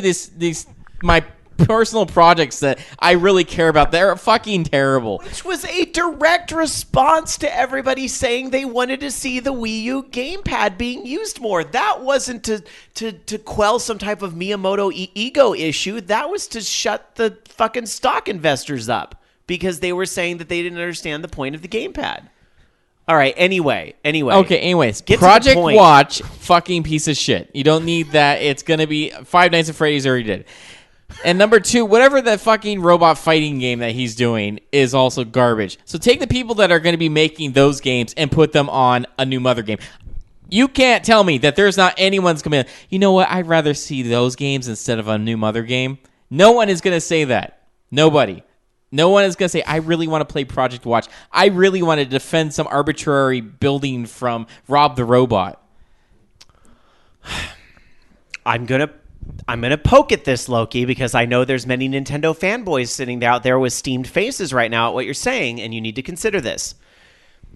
my personal projects that I really care about. They're fucking terrible. Which was a direct response to everybody saying they wanted to see the Wii U gamepad being used more. That wasn't to quell some type of Miyamoto ego issue. That was to shut the fucking stock investors up, because they were saying that they didn't understand the point of the gamepad. All right, anyway. Okay, anyways. Get Project to the point. Watch, fucking piece of shit. You don't need that. It's going to be Five Nights at Freddy's already did. And number 2, whatever that fucking robot fighting game that he's doing is also garbage. So take the people that are going to be making those games and put them on a new Mother game. You can't tell me that there's not anyone's coming, you know what, I'd rather see those games instead of a new Mother game. No one is going to say that. Nobody. No one is going to say, I really want to play Project Watch. I really want to defend some arbitrary building from Rob the Robot. I'm going to poke at this, Loki, because I know there's many Nintendo fanboys sitting out there with steamed faces right now at what you're saying, and you need to consider this.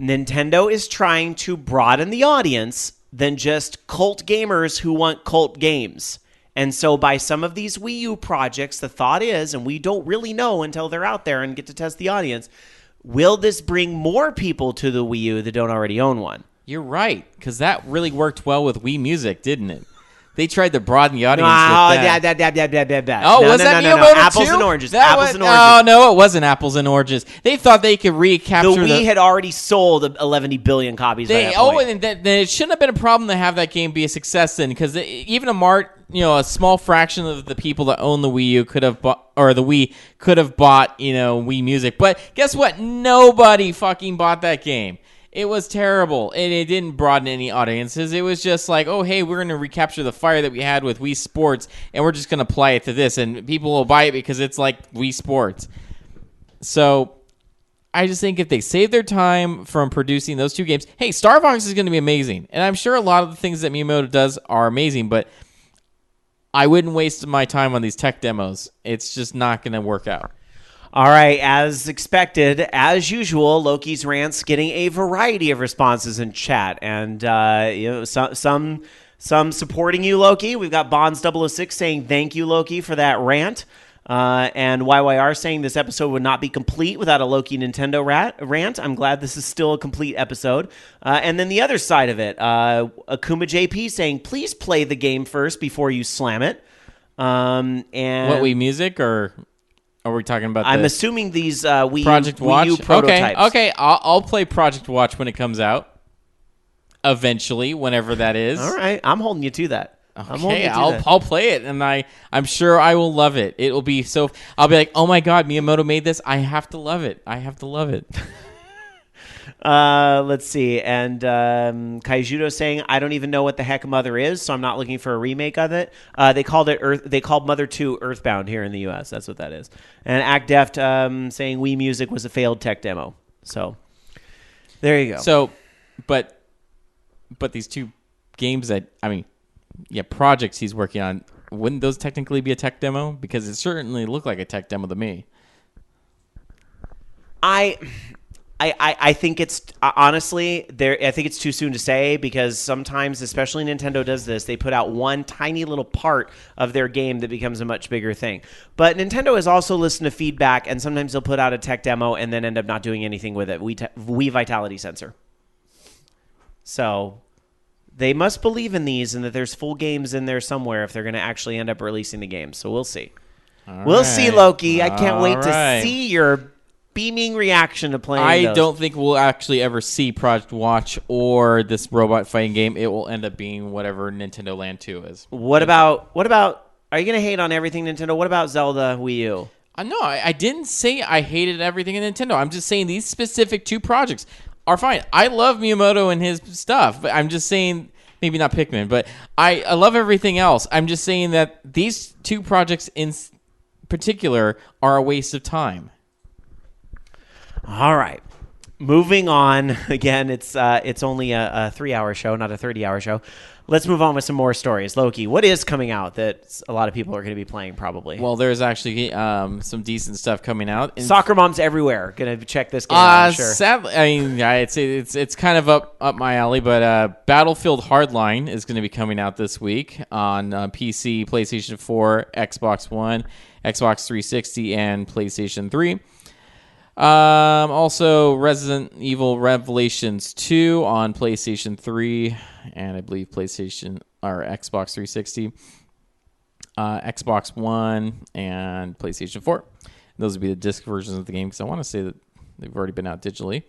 Nintendo is trying to broaden the audience than just cult gamers who want cult games. And so by some of these Wii U projects, the thought is, and we don't really know until they're out there and get to test the audience, will this bring more people to the Wii U that don't already own one? You're right, because that really worked well with Wii Music, didn't it? They tried to broaden the audience with that. Oh, was that Miyamoto Apples too? and oranges. That Apples was, and oranges. Oh, no, it wasn't apples and oranges. They thought they could recapture The Wii had already sold 11 billion copies by that point. And it shouldn't have been a problem to have that game be a success then, because even a small fraction of the people that own the Wii U could have bought, or the Wii could have bought, Wii Music. But guess what? Nobody fucking bought that game. It was terrible, and it didn't broaden any audiences. It was just like, oh, hey, we're going to recapture the fire that we had with Wii Sports, and we're just going to apply it to this, and people will buy it because it's like Wii Sports. So I just think if they save their time from producing those two games, hey, Star Fox is going to be amazing, and I'm sure a lot of the things that Miyamoto does are amazing, but I wouldn't waste my time on these tech demos. It's just not going to work out. All right, as expected, as usual, Loki's rants getting a variety of responses in chat, and some supporting you, Loki. We've got Bonds006 saying thank you, Loki, for that rant, and YYR saying this episode would not be complete without a Loki Nintendo rant. I'm glad this is still a complete episode. And then the other side of it, Akuma JP saying please play the game first before you slam it. And what, Wii Music or? Are we talking about? I'm assuming these Wii Project Watch? Wii U prototypes. Okay. I'll play Project Watch when it comes out. Eventually, whenever that is. All right, I'm holding you to that. Okay, I'll play it, and I'm sure I will love it. It will be so. I'll be like, oh my god, Miyamoto made this. I have to love it. Let's see, and Kaijudo saying I don't even know what the heck Mother is, so I'm not looking for a remake of it. They called Mother 2 Earthbound here in the U.S. That's what that is. And ActDeft saying Wii Music was a failed tech demo. So there you go. So, but these two games projects he's working on, wouldn't those technically be a tech demo? Because it certainly looked like a tech demo to me. I think it's honestly there. I think it's too soon to say because sometimes, especially Nintendo does this, they put out one tiny little part of their game that becomes a much bigger thing. But Nintendo has also listened to feedback, and sometimes they'll put out a tech demo and then end up not doing anything with it. Wii Vitality Sensor. So they must believe in these and that there's full games in there somewhere if they're going to actually end up releasing the game. So we'll see. We'll see, Loki. I can't wait to see your beaming reaction to playing those. Don't think we'll actually ever see Project Watch or this robot fighting game. It will end up being whatever Nintendo Land 2 is. What about are you going to hate on everything Nintendo? What about Zelda Wii U? No, I didn't say I hated everything in Nintendo. I'm just saying these specific two projects are fine. I love Miyamoto and his stuff, but I'm just saying, maybe not Pikmin, but I love everything else. I'm just saying that these two projects in particular are a waste of time. All right. Moving on. Again, it's only a 3-hour show, not a 30-hour show. Let's move on with some more stories. Loki, what is coming out that a lot of people are going to be playing probably? Well, there's actually some decent stuff coming out. Soccer moms everywhere going to check this game out, I'm sure. Sadly, I'd say it's kind of up my alley, but Battlefield Hardline is going to be coming out this week on PC, PlayStation 4, Xbox One, Xbox 360, and PlayStation 3. Also Resident Evil Revelations 2 on PlayStation 3 and I believe PlayStation or Xbox 360, Xbox One, and PlayStation 4. Those would be the disc versions of the game because I want to say that they've already been out digitally.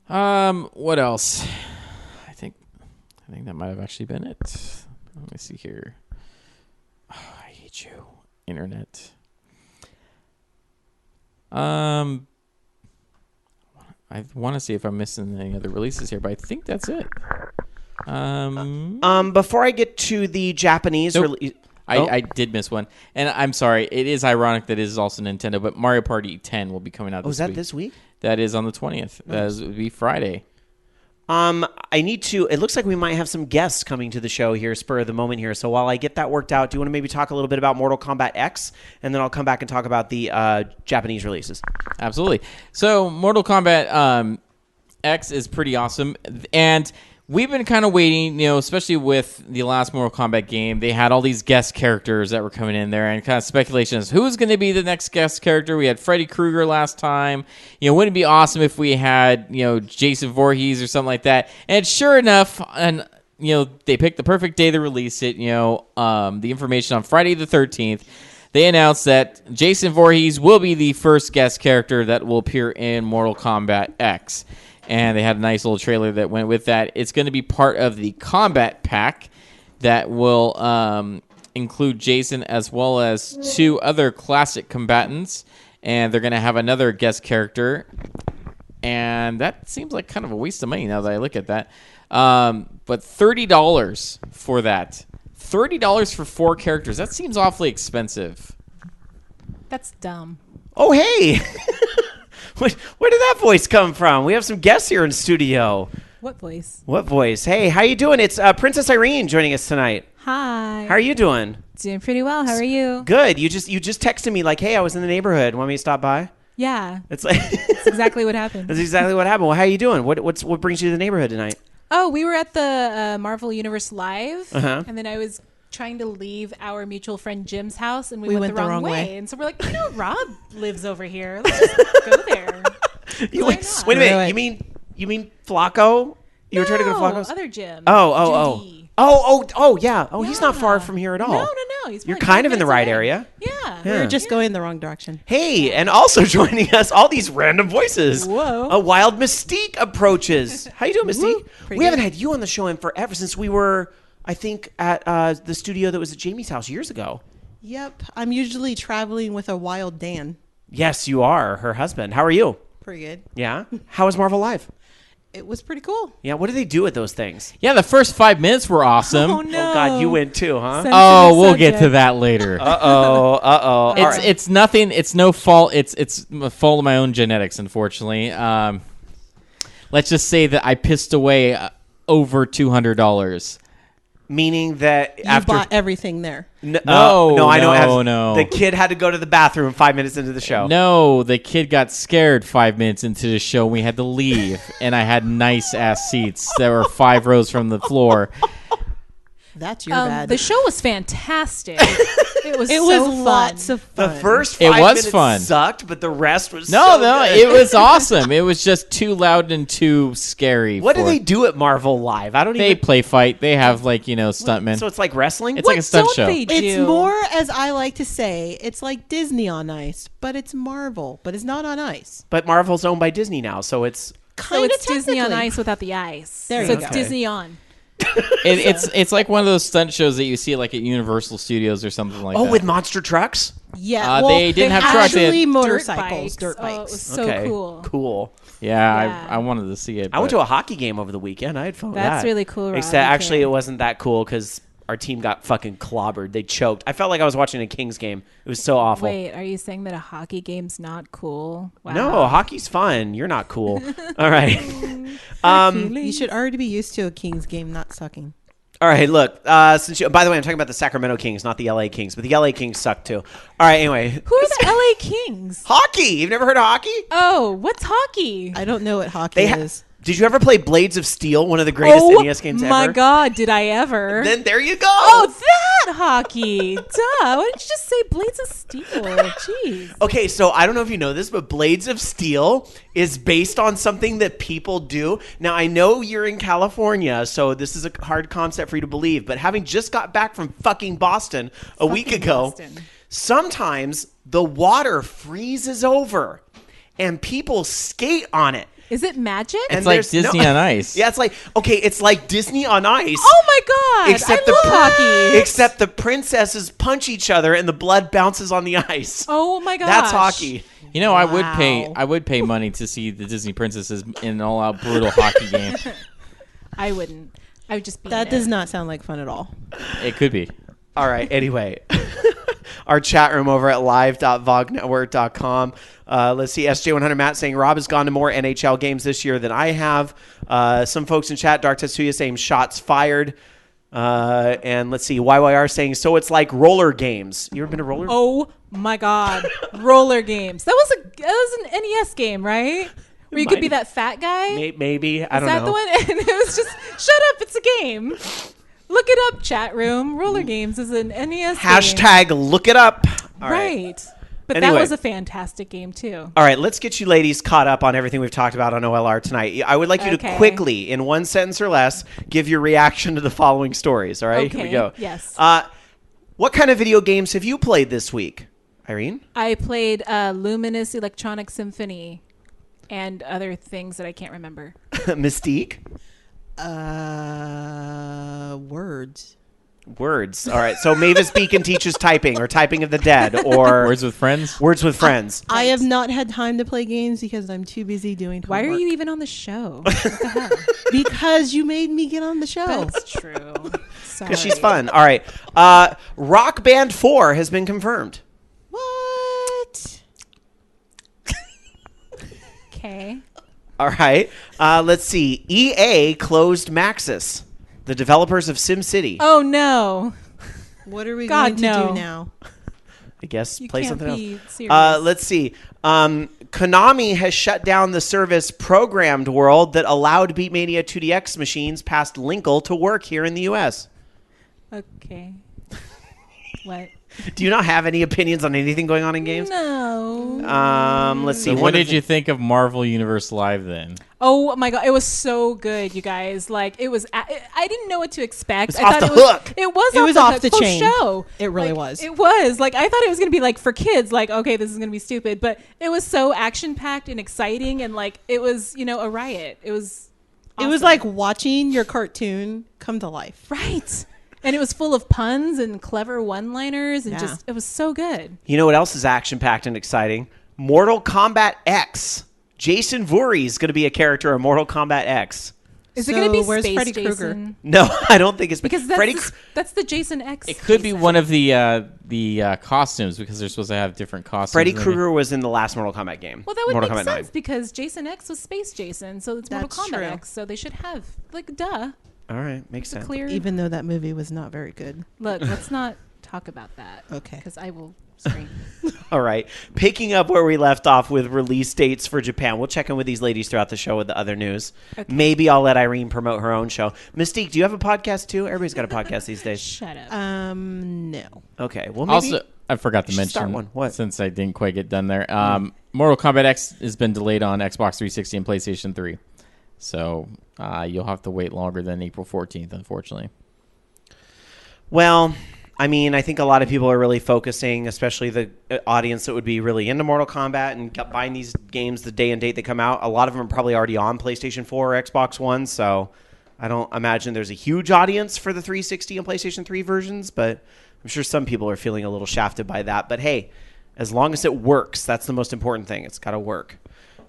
What else? I think that might have actually been it. Let me see here. Oh, I hate you, Internet. I want to see if I'm missing any other releases here, but I think that's it. Before I get to the Japanese release, I did miss one, and I'm sorry. It is ironic that it is also Nintendo, but Mario Party 10 will be coming out. Is that this week? That is on the 20th. Nice. That will be Friday. I need to. It looks like we might have some guests coming to the show here, spur of the moment here. So while I get that worked out, do you want to maybe talk a little bit about Mortal Kombat X, and then I'll come back and talk about the Japanese releases. Absolutely. So Mortal Kombat X is pretty awesome, and We've been kind of waiting, especially with the last Mortal Kombat game. They had all these guest characters that were coming in there, and kind of speculation is who's going to be the next guest character. We had Freddy Krueger last time. Wouldn't it be awesome if we had, Jason Voorhees or something like that? And sure enough, and they picked the perfect day to release it. The information on Friday the 13th. They announced that Jason Voorhees will be the first guest character that will appear in Mortal Kombat X. And they had a nice little trailer that went with that. It's going to be part of the Combat Pack that will include Jason as well as 2 other classic combatants. And they're going to have another guest character. And that seems like kind of a waste of money now that I look at that. But $30 for that. $30 for 4 characters. That seems awfully expensive. That's dumb. Oh, hey. Where did that voice come from? We have some guests here in studio. What voice? What voice? Hey, how you doing? It's Princess Irene joining us tonight. Hi. How are you doing? Doing pretty well. How are you? Good. You just texted me like, hey, I was in the neighborhood. Want me to stop by? Yeah. It's like That's exactly what happened. That's exactly what happened. Well, how you doing? What brings you to the neighborhood tonight? Oh, we were at the Marvel Universe Live, Uh-huh. and then I was trying to leave our mutual friend Jim's house, and we went the wrong way. And so we're like, Rob lives over here. Let's just go there. Wait a minute. Really? You mean Flacco? You were trying to go to Flacco's? Other Jim. Oh. Jim D. Yeah. Oh, he's not far from here at all. No. He's You're probably kind 5 of in the minutes right away. area. Yeah. We were just going the wrong direction. Hey, and also joining us, all these random voices. Whoa. A wild Mystique approaches. How you doing, Mystique? Pretty We haven't good. had you on the show in forever, since we were, I think, at the studio that was at Jamie's house years ago. Yep. I'm usually traveling with a wild Dan. Yes, you are, her husband. How are you? Pretty good. Yeah? How was Marvel Live? It was pretty cool. Yeah, what do they do with those things? Yeah, the first 5 minutes were awesome. Oh, no. Oh, God, you went too, huh? Sensitive Oh, we'll get subject. to that later. Uh-oh. It's nothing. It's no fault. It's a fault of my own genetics, unfortunately. Let's just say that I pissed away over $200. Meaning that You after... bought everything there. No, I know. No. The kid had to go to the bathroom 5 minutes into the show. No, the kid got scared 5 minutes into the show. We had to leave, and I had nice ass seats that were 5 rows from the floor. That's your bad. The show was fantastic. It was it so was fun. lots of The fun. first It 5 was minutes fun. sucked, but the rest was No, so good. it was awesome. It was just too loud and too scary. What do they do at Marvel Live? I don't They even... play fight. They have stuntmen. So it's like wrestling? It's like a stunt don't show. they do? It's more, as I like to say, it's like Disney on ice, but it's Marvel, but it's not on ice. But Marvel's owned by Disney now, so it's... So it's Disney on ice without the ice. There so you it's go. Disney on. It's like one of those stunt shows that you see like at Universal Studios or something like that. with monster trucks? Yeah, they didn't have trucks. They had Actually, Dirt motorcycles, dirt Oh, it bikes. was so Okay, cool. Cool. Yeah, Yeah. I wanted to see it. I went but- to a hockey game over the weekend. I had fun with That's that. really cool, Rob. Except You actually can't. it wasn't that cool because our team got fucking clobbered. They choked. I felt like I was watching a Kings game. It was so awful. Wait, are you saying that a hockey game's not cool? Wow. No, hockey's fun. You're not cool. All right. You should already be used to a Kings game not sucking. All right, look. Since by the way, I'm talking about the Sacramento Kings, not the LA Kings, but the LA Kings suck too. All right, anyway. Who are the LA Kings? Hockey. You've never heard of hockey? Oh, what's hockey? I don't know what hockey is. Did you ever play Blades of Steel, one of the greatest NES games ever? my God, did I ever? Then there you go. Oh, that hockey. Duh. Why didn't you just say Blades of Steel? Jeez. Okay, so I don't know if you know this, but Blades of Steel is based on something that people do. Now, I know you're in California, so this is a hard concept for you to believe, but having just got back from fucking Boston a week ago, Boston. sometimes the water freezes over and people skate on it. Is it magic? And It's like there's Disney on Ice. Yeah, it's like Disney on ice. Oh my God. I love hockey. Except the princesses punch each other and the blood bounces on the ice. Oh my gosh. That's hockey. You know, Wow. I would pay money to see the Disney princesses in an all-out brutal hockey game. I wouldn't. I would just be That there. does not sound like fun at all. It could be. All right. Anyway, our chat room over at live.vognetwork.com. Let's see. SJ100 Matt saying Rob has gone to more NHL games this year than I have. Some folks in chat, Dark Tetsuya saying shots fired. And let's see. YYR saying so it's like roller games. You ever been to roller? Oh my God. Roller games. That was an NES game, right? Where you could be that fat guy. Maybe. I don't know. Is that the one? And it was just, shut up, it's a game. Look it up, chat room. Roller Games is an NES Hashtag look it up. All right. But Anyway. that was a fantastic game, too. All right, let's get you ladies caught up on everything we've talked about on OLR tonight. I would like you to quickly, in one sentence or less, give your reaction to the following stories. All right, Here we go. Yes. What kind of video games have you played this week, Irene? I played Luminous Electronic Symphony and other things that I can't remember. Mystique? Words. All right. So Mavis Beacon teaches typing or typing of the dead or Words with Friends. Words with Friends. I have not had time to play games because I'm too busy doing Why homework. are you even on the show? What the hell? Because you made me get on the show. That's true. Sorry. Because she's fun. All right. Rock Band 4 has been confirmed. What? Okay. All right. Let's see. EA closed Maxis, the developers of SimCity. Oh, no. What are we God, going to no. do now? I guess You play can't something be else. serious. Let's see. Konami has shut down the service Programmed World that allowed Beatmania IIDX machines past Linkle to work here in the U.S. Okay. What? Do you not have any opinions on anything going on in games? No. Let's see. So what did you think of Marvel Universe Live then? Oh my god, it was so good, you guys. Like it was. I didn't know what to expect. It's I off thought the it was. hook. It was. It was off off the the hook. chain. Show. It really Like, was. It was. Like I thought it was gonna be like for kids. Like okay, this is gonna be stupid, but it was so action packed and exciting, and like it was, a riot. It was. It was awesome. like watching your cartoon come to life. right. And it was full of puns and clever one-liners, and Yeah. it was so good. You know what else is action-packed and exciting? Mortal Kombat X. Jason Voorhees is going to be a character in Mortal Kombat X. Is it going to be where's Space Freddy Jason? Krueger? No, I don't think it's Because that's Freddy. that's the Jason X. It could be Jason. one of the costumes because they're supposed to have different costumes. Freddy and Krueger was in the last Mortal Kombat game. Well, that would Mortal make Kombat sense 9. because Jason X was Space Jason, so it's Mortal That's Kombat true. X, so they should have duh. All right, makes sense. Clear. Even though that movie was not very good. Look, let's not talk about that. Okay. Because I will scream. All right, picking up where we left off with release dates for Japan. We'll check in with these ladies throughout the show with the other news. Okay. Maybe I'll let Irene promote her own show. Mystique, do you have a podcast too? Everybody's got a podcast these days. Shut up. No. Okay, well maybe. Also, I forgot to should mention start one. What? since I didn't quite get done there. Mortal Kombat X has been delayed on Xbox 360 and PlayStation 3, so you'll have to wait longer than April 14th, unfortunately. Well, I mean, I think a lot of people are really focusing, especially the audience that would be really into Mortal Kombat and buying these games the day and date they come out. A lot of them are probably already on PlayStation 4 or Xbox One, so I don't imagine there's a huge audience for the 360 and PlayStation 3 versions, but I'm sure some people are feeling a little shafted by that. But hey, as long as it works, that's the most important thing. It's got to work.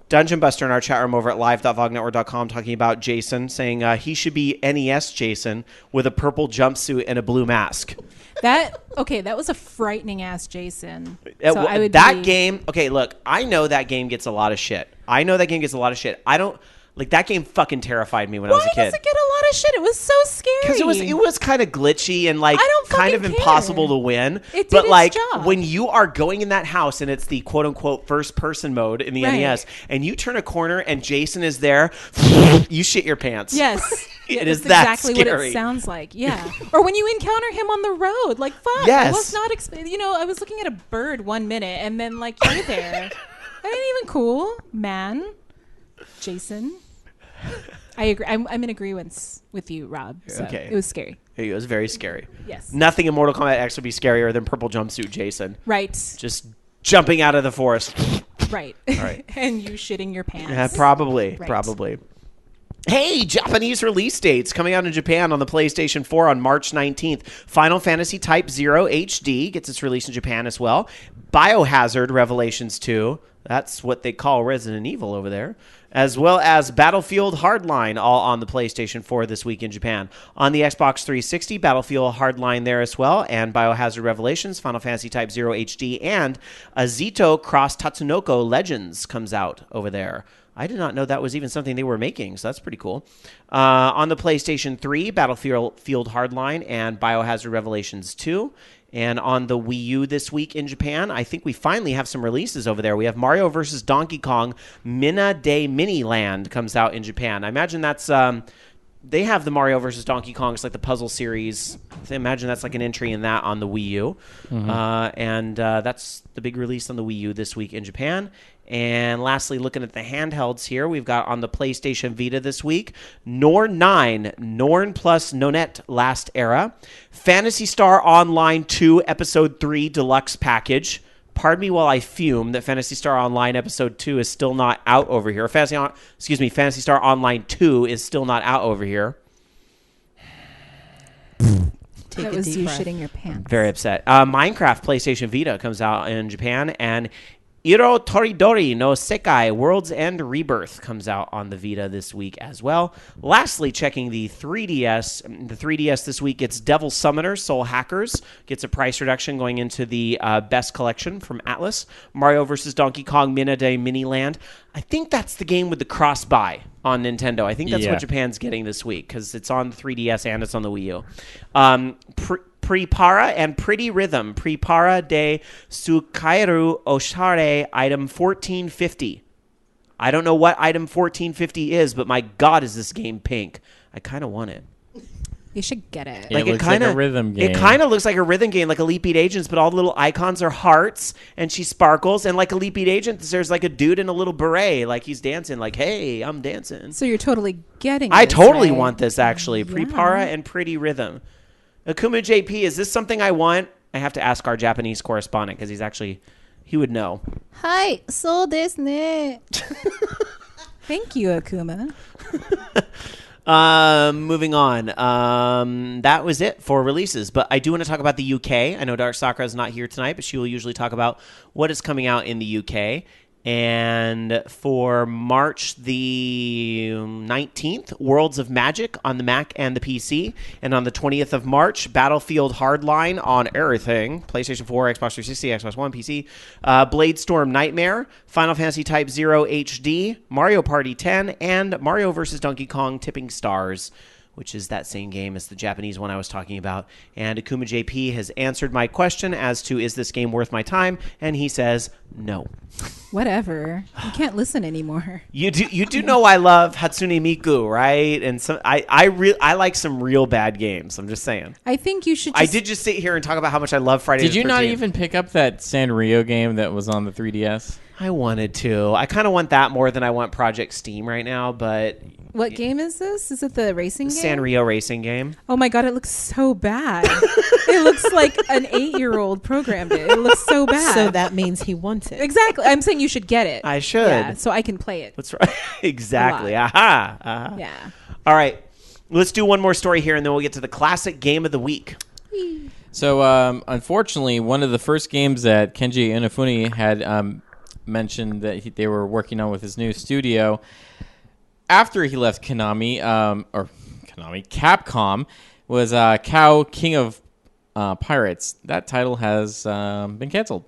Dungeon Buster in our chat room over at live.vognetwork.com talking about Jason, saying he should be NES Jason with a purple jumpsuit and a blue mask. that was a frightening ass Jason. So So I would game. Okay, look, I know that game gets a lot of shit. I don't like that game. Fucking terrified me when I was Why a kid. does it get a lot of shit? It was so scary. Because it was kind of glitchy and like I don't kind of fucking impossible care. to win. It did but its like job. when you are going in that house and it's the quote unquote first person mode in the Right. NES, and you turn a corner and Jason is there, you shit your pants. Yes. It Yeah, is that's that exactly scary. what it sounds like. Yeah. Or when you encounter him on the road, like fuck. Yes. I was not I was looking at a bird 1 minute and then like you're there. That ain't even cool, man. Jason. I agree. I'm in agreement with you, Rob. So Okay. It was scary. It was very scary. Yes. Nothing in Mortal Kombat X would be scarier than purple jumpsuit Jason. Right. Just jumping out of the forest. Right. right. And you shitting your pants. Yeah, probably. Right. Probably. Hey, Japanese release dates coming out in Japan on the PlayStation 4 on March 19th. Final Fantasy Type 0 HD gets its release in Japan as well. Biohazard Revelations 2. That's what they call Resident Evil over there. As well as Battlefield Hardline, all on the PlayStation 4 this week in Japan. On the Xbox 360, Battlefield Hardline there as well, and Biohazard Revelations, Final Fantasy Type 0 HD, and Azito Cross Tatsunoko Legends comes out over there. I did not know that was even something they were making, so that's pretty cool. On the PlayStation 3, Battlefield Hardline and Biohazard Revelations 2. And on the Wii U this week in Japan, I think we finally have some releases over there. We have Mario vs. Donkey Kong Mina de Mini Land comes out in Japan. I imagine that's... they have the Mario vs. Donkey Kong. It's like the puzzle series. I imagine that's like an entry in that on the Wii U. And that's the big release on the Wii U this week in Japan. And lastly, looking at the handhelds here, we've got on the PlayStation Vita this week, Norn 9, Norn plus Nonet Last Era, Phantasy Star Online 2 Episode 3 Deluxe Package. Pardon me while I fume that Phantasy Star Online Episode 2 is still not out over here. Phantasy Star Online 2 is still not out over here. That was you shitting your pants. Very upset. Minecraft PlayStation Vita comes out in Japan, and Iro Toridori no Sekai World's End Rebirth comes out on the Vita this week as well. Lastly, checking the 3DS. The 3DS this week gets Devil Summoner Soul Hackers. Gets a price reduction going into the best collection from Atlas. Mario vs. Donkey Kong Mina de Mini Land. I think that's the game with the cross-buy on Nintendo. I think that's what Japan's getting this week because it's on the 3DS and it's on the Wii U. Prepara and Pretty Rhythm. Prepara de Sukairu Oshare item 1450. I don't know what item 1450 is, but my God, is this game pink. I kind of want it. You should get it. It looks like a rhythm game. It kind of looks like a rhythm game, like Elite Beat Agents, but all the little icons are hearts, and she sparkles. And like Elite Beat Agents, there's like a dude in a little beret, like he's dancing, like, hey, I'm dancing. So you're totally getting I this, totally right? want this, actually. Prepara and Pretty Rhythm. Akuma JP, is this something I want? I have to ask our Japanese correspondent, because he would know. Hi, so desu ne. Thank you, Akuma. Moving on. That was it for releases, but I do want to talk about the UK. I know Dark Sakura is not here tonight, but she will usually talk about what is coming out in the UK. And for March the 19th, Worlds of Magic on the Mac and the PC. And on the 20th of March, Battlefield Hardline on everything. PlayStation 4, Xbox 360, Xbox One, PC. Bladestorm Nightmare, Final Fantasy Type 0 HD, Mario Party 10, and Mario vs. Donkey Kong Tipping Stars, which is that same game as the Japanese one I was talking about. And Akuma JP has answered my question as to, is this game worth my time? And he says, no. Whatever. You can't listen anymore. You do know I love Hatsune Miku, right? And some I like some real bad games. I'm just saying. I think you should I did just sit here and talk about how much I love Friday the 13th. Did you not even pick up that Sanrio game that was on the 3DS? I wanted to. I kind of want that more than I want Project Steam right now, but... What game is this? Is it the racing game? Sanrio racing game. Oh my God, it looks so bad. It looks like an 8-year-old programmed it. It looks so bad. So that means he wants it. Exactly. I'm saying you should get it. I should. Yeah, so I can play it. That's right. Exactly. Aha. Aha. Yeah. All right. Let's do one more story here, and then we'll get to the classic game of the week. So, unfortunately, one of the first games that Kenji Inafune had mentioned that they were working on with his new studio after he left Capcom, was Cow King of Pirates. That title has been canceled.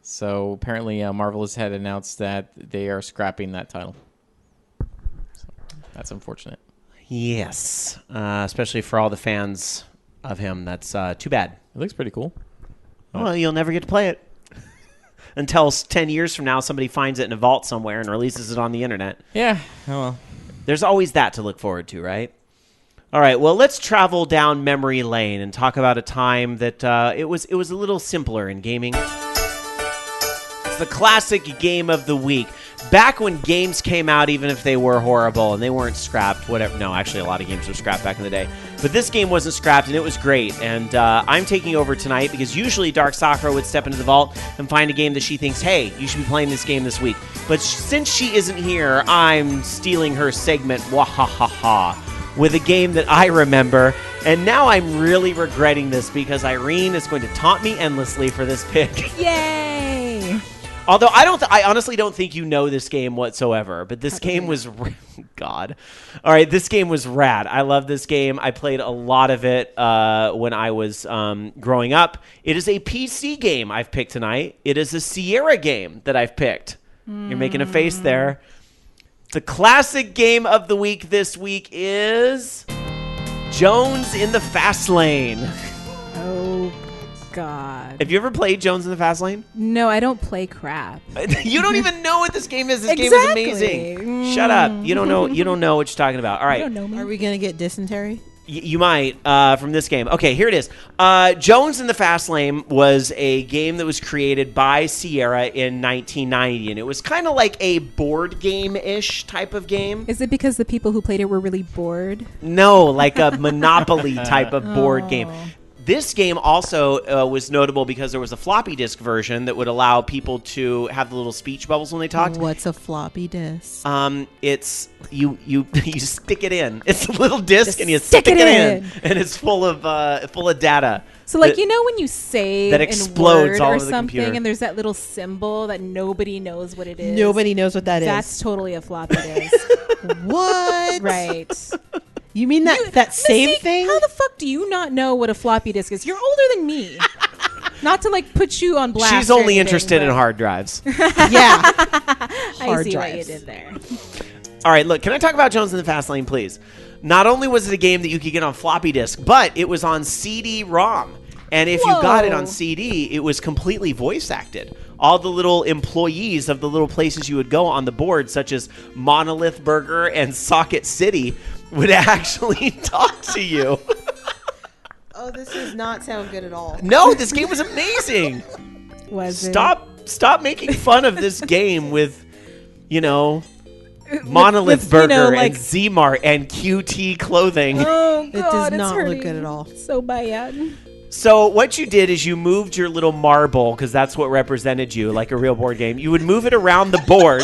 So apparently Marvelous had announced that they are scrapping that title. So that's unfortunate. Yes. Especially for all the fans of him. That's too bad. It looks pretty cool. Well, you'll never get to play it. Until 10 years from now, somebody finds it in a vault somewhere and releases it on the internet. Yeah. Oh, well. There's always that to look forward to, right? All right, well, let's travel down memory lane and talk about a time that it was a little simpler in gaming. It's the classic game of the week. Back when games came out, even if they were horrible and they weren't scrapped, whatever. No, actually, a lot of games were scrapped back in the day. But this game wasn't scrapped, and it was great. And I'm taking over tonight because usually Dark Sakura would step into the vault and find a game that she thinks, hey, you should be playing this game this week. But since she isn't here, I'm stealing her segment, wahahaha, with a game that I remember. And now I'm really regretting this because Irene is going to taunt me endlessly for this pick. Yay! Although I honestly don't think you know this game whatsoever, but this game was, God. All right, this game was rad. I love this game. I played a lot of it when I was growing up. It is a PC game I've picked tonight. It is a Sierra game that I've picked. You're making a face there. The classic game of the week this week is Jones in the Fast Lane. Oh, God. Have you ever played Jones in the Fast Lane? No, I don't play crap. You don't even know what this game is. This game is amazing. Shut up. You don't know. You don't know what you're talking about. All right. You don't know me. Are we gonna get dysentery? You might from this game. Okay, here it is. Jones in the Fast Lane was a game that was created by Sierra in 1990, and it was kind of like a board game-ish type of game. Is it because the people who played it were really bored? No, like a Monopoly type of board game. This game also was notable because there was a floppy disk version that would allow people to have the little speech bubbles when they talked. What's a floppy disk? It's you stick it in. It's a little disc Just and you stick stick it it in. and it's full of data. So, like, that- you know when you save that in explodes Word all or over the something computer. and there's that little symbol that nobody knows what it is? Nobody knows what that is. That's totally a floppy disk. What? Right. You mean that same Mystique, thing? How the fuck do you not know what a floppy disk is? You're older than me. Not to, like, put you on blast. She's or only anything, interested in but hard drives. Yeah. I hard see what you drives. did there. All right, look, can I talk about Jones in the Fast Lane, please? Not only was it a game that you could get on floppy disk, but it was on CD-ROM. And if you got it on Whoa. CD, it was completely voice acted. All the little employees of the little places you would go on the board, such as Monolith Burger and Socket City, would actually talk to you. Oh, this does not sound good at all. No, this game was amazing. Was it? Stop making fun of this game with, Monolith with, Burger like- and Zmart and QT clothing. Oh, It God, does it's not look hurting good at all. So bad. So what you did is you moved your little marble, because that's what represented you, like a real board game. You would move it around the board,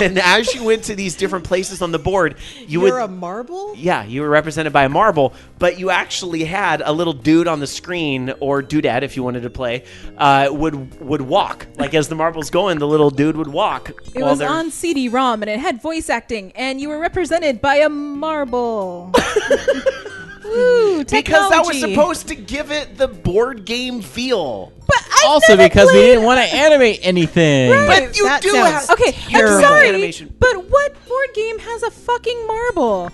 and as you went to these different places on the board, You're a marble? Yeah, you were represented by a marble, but you actually had a little dude on the screen, or dudette if you wanted to play, would walk. Like as the marble's going, the little dude would walk. It was on CD-ROM, and it had voice acting, and you were represented by a marble. Woo, because that was technology. supposed to give it the board game feel. But I Also because we didn't want to animate anything. But you That do sounds have Okay, terrible I'm sorry, animation. but what board game has a fucking marble?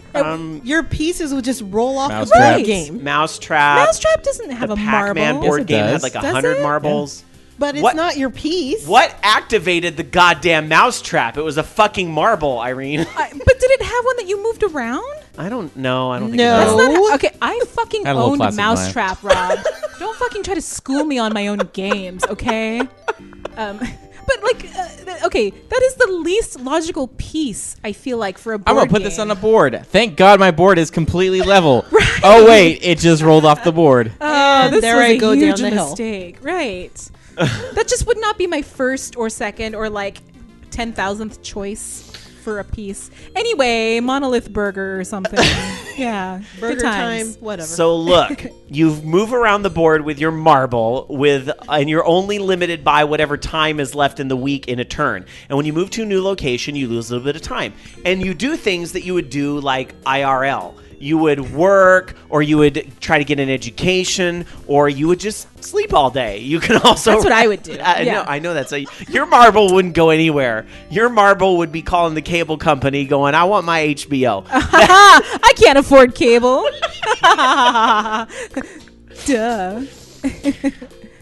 Your pieces would just roll off Mousetrap. the board Right. game. Mousetrap. Mousetrap doesn't have The a Pac-Man marble. board Yes, it game had does. like Does 100 it? marbles. But it's What? not your piece. What activated the goddamn mousetrap? It was a fucking marble, Irene. But did it have one that you moved around? I don't know. I don't think No. it That's does. not okay. I fucking Had a little owned plastic Mousetrap, Rob. Don't fucking try to school me on my own games, okay? But like, okay, that is the least logical piece. I feel like for a board I'm gonna put game. this on a board. Thank God my board is completely level. Oh wait, it just rolled off the board. Oh, this there was I a go huge down the hill. mistake. Right. That just would not be my first or second or like 10,000th choice for a piece. Anyway, Monolith Burger or something. Yeah, Burger good time, times. whatever. So look, you move around the board with your marble and you're only limited by whatever time is left in the week in a turn. And when you move to a new location, you lose a little bit of time. And you do things that you would do like IRL. You would work, or you would try to get an education, or you would just sleep all day. You can also... That's what I would do. I Yeah. know, I know that's... Your marble wouldn't go anywhere. Your marble would be calling the cable company going, I want my HBO. I can't afford cable. Duh.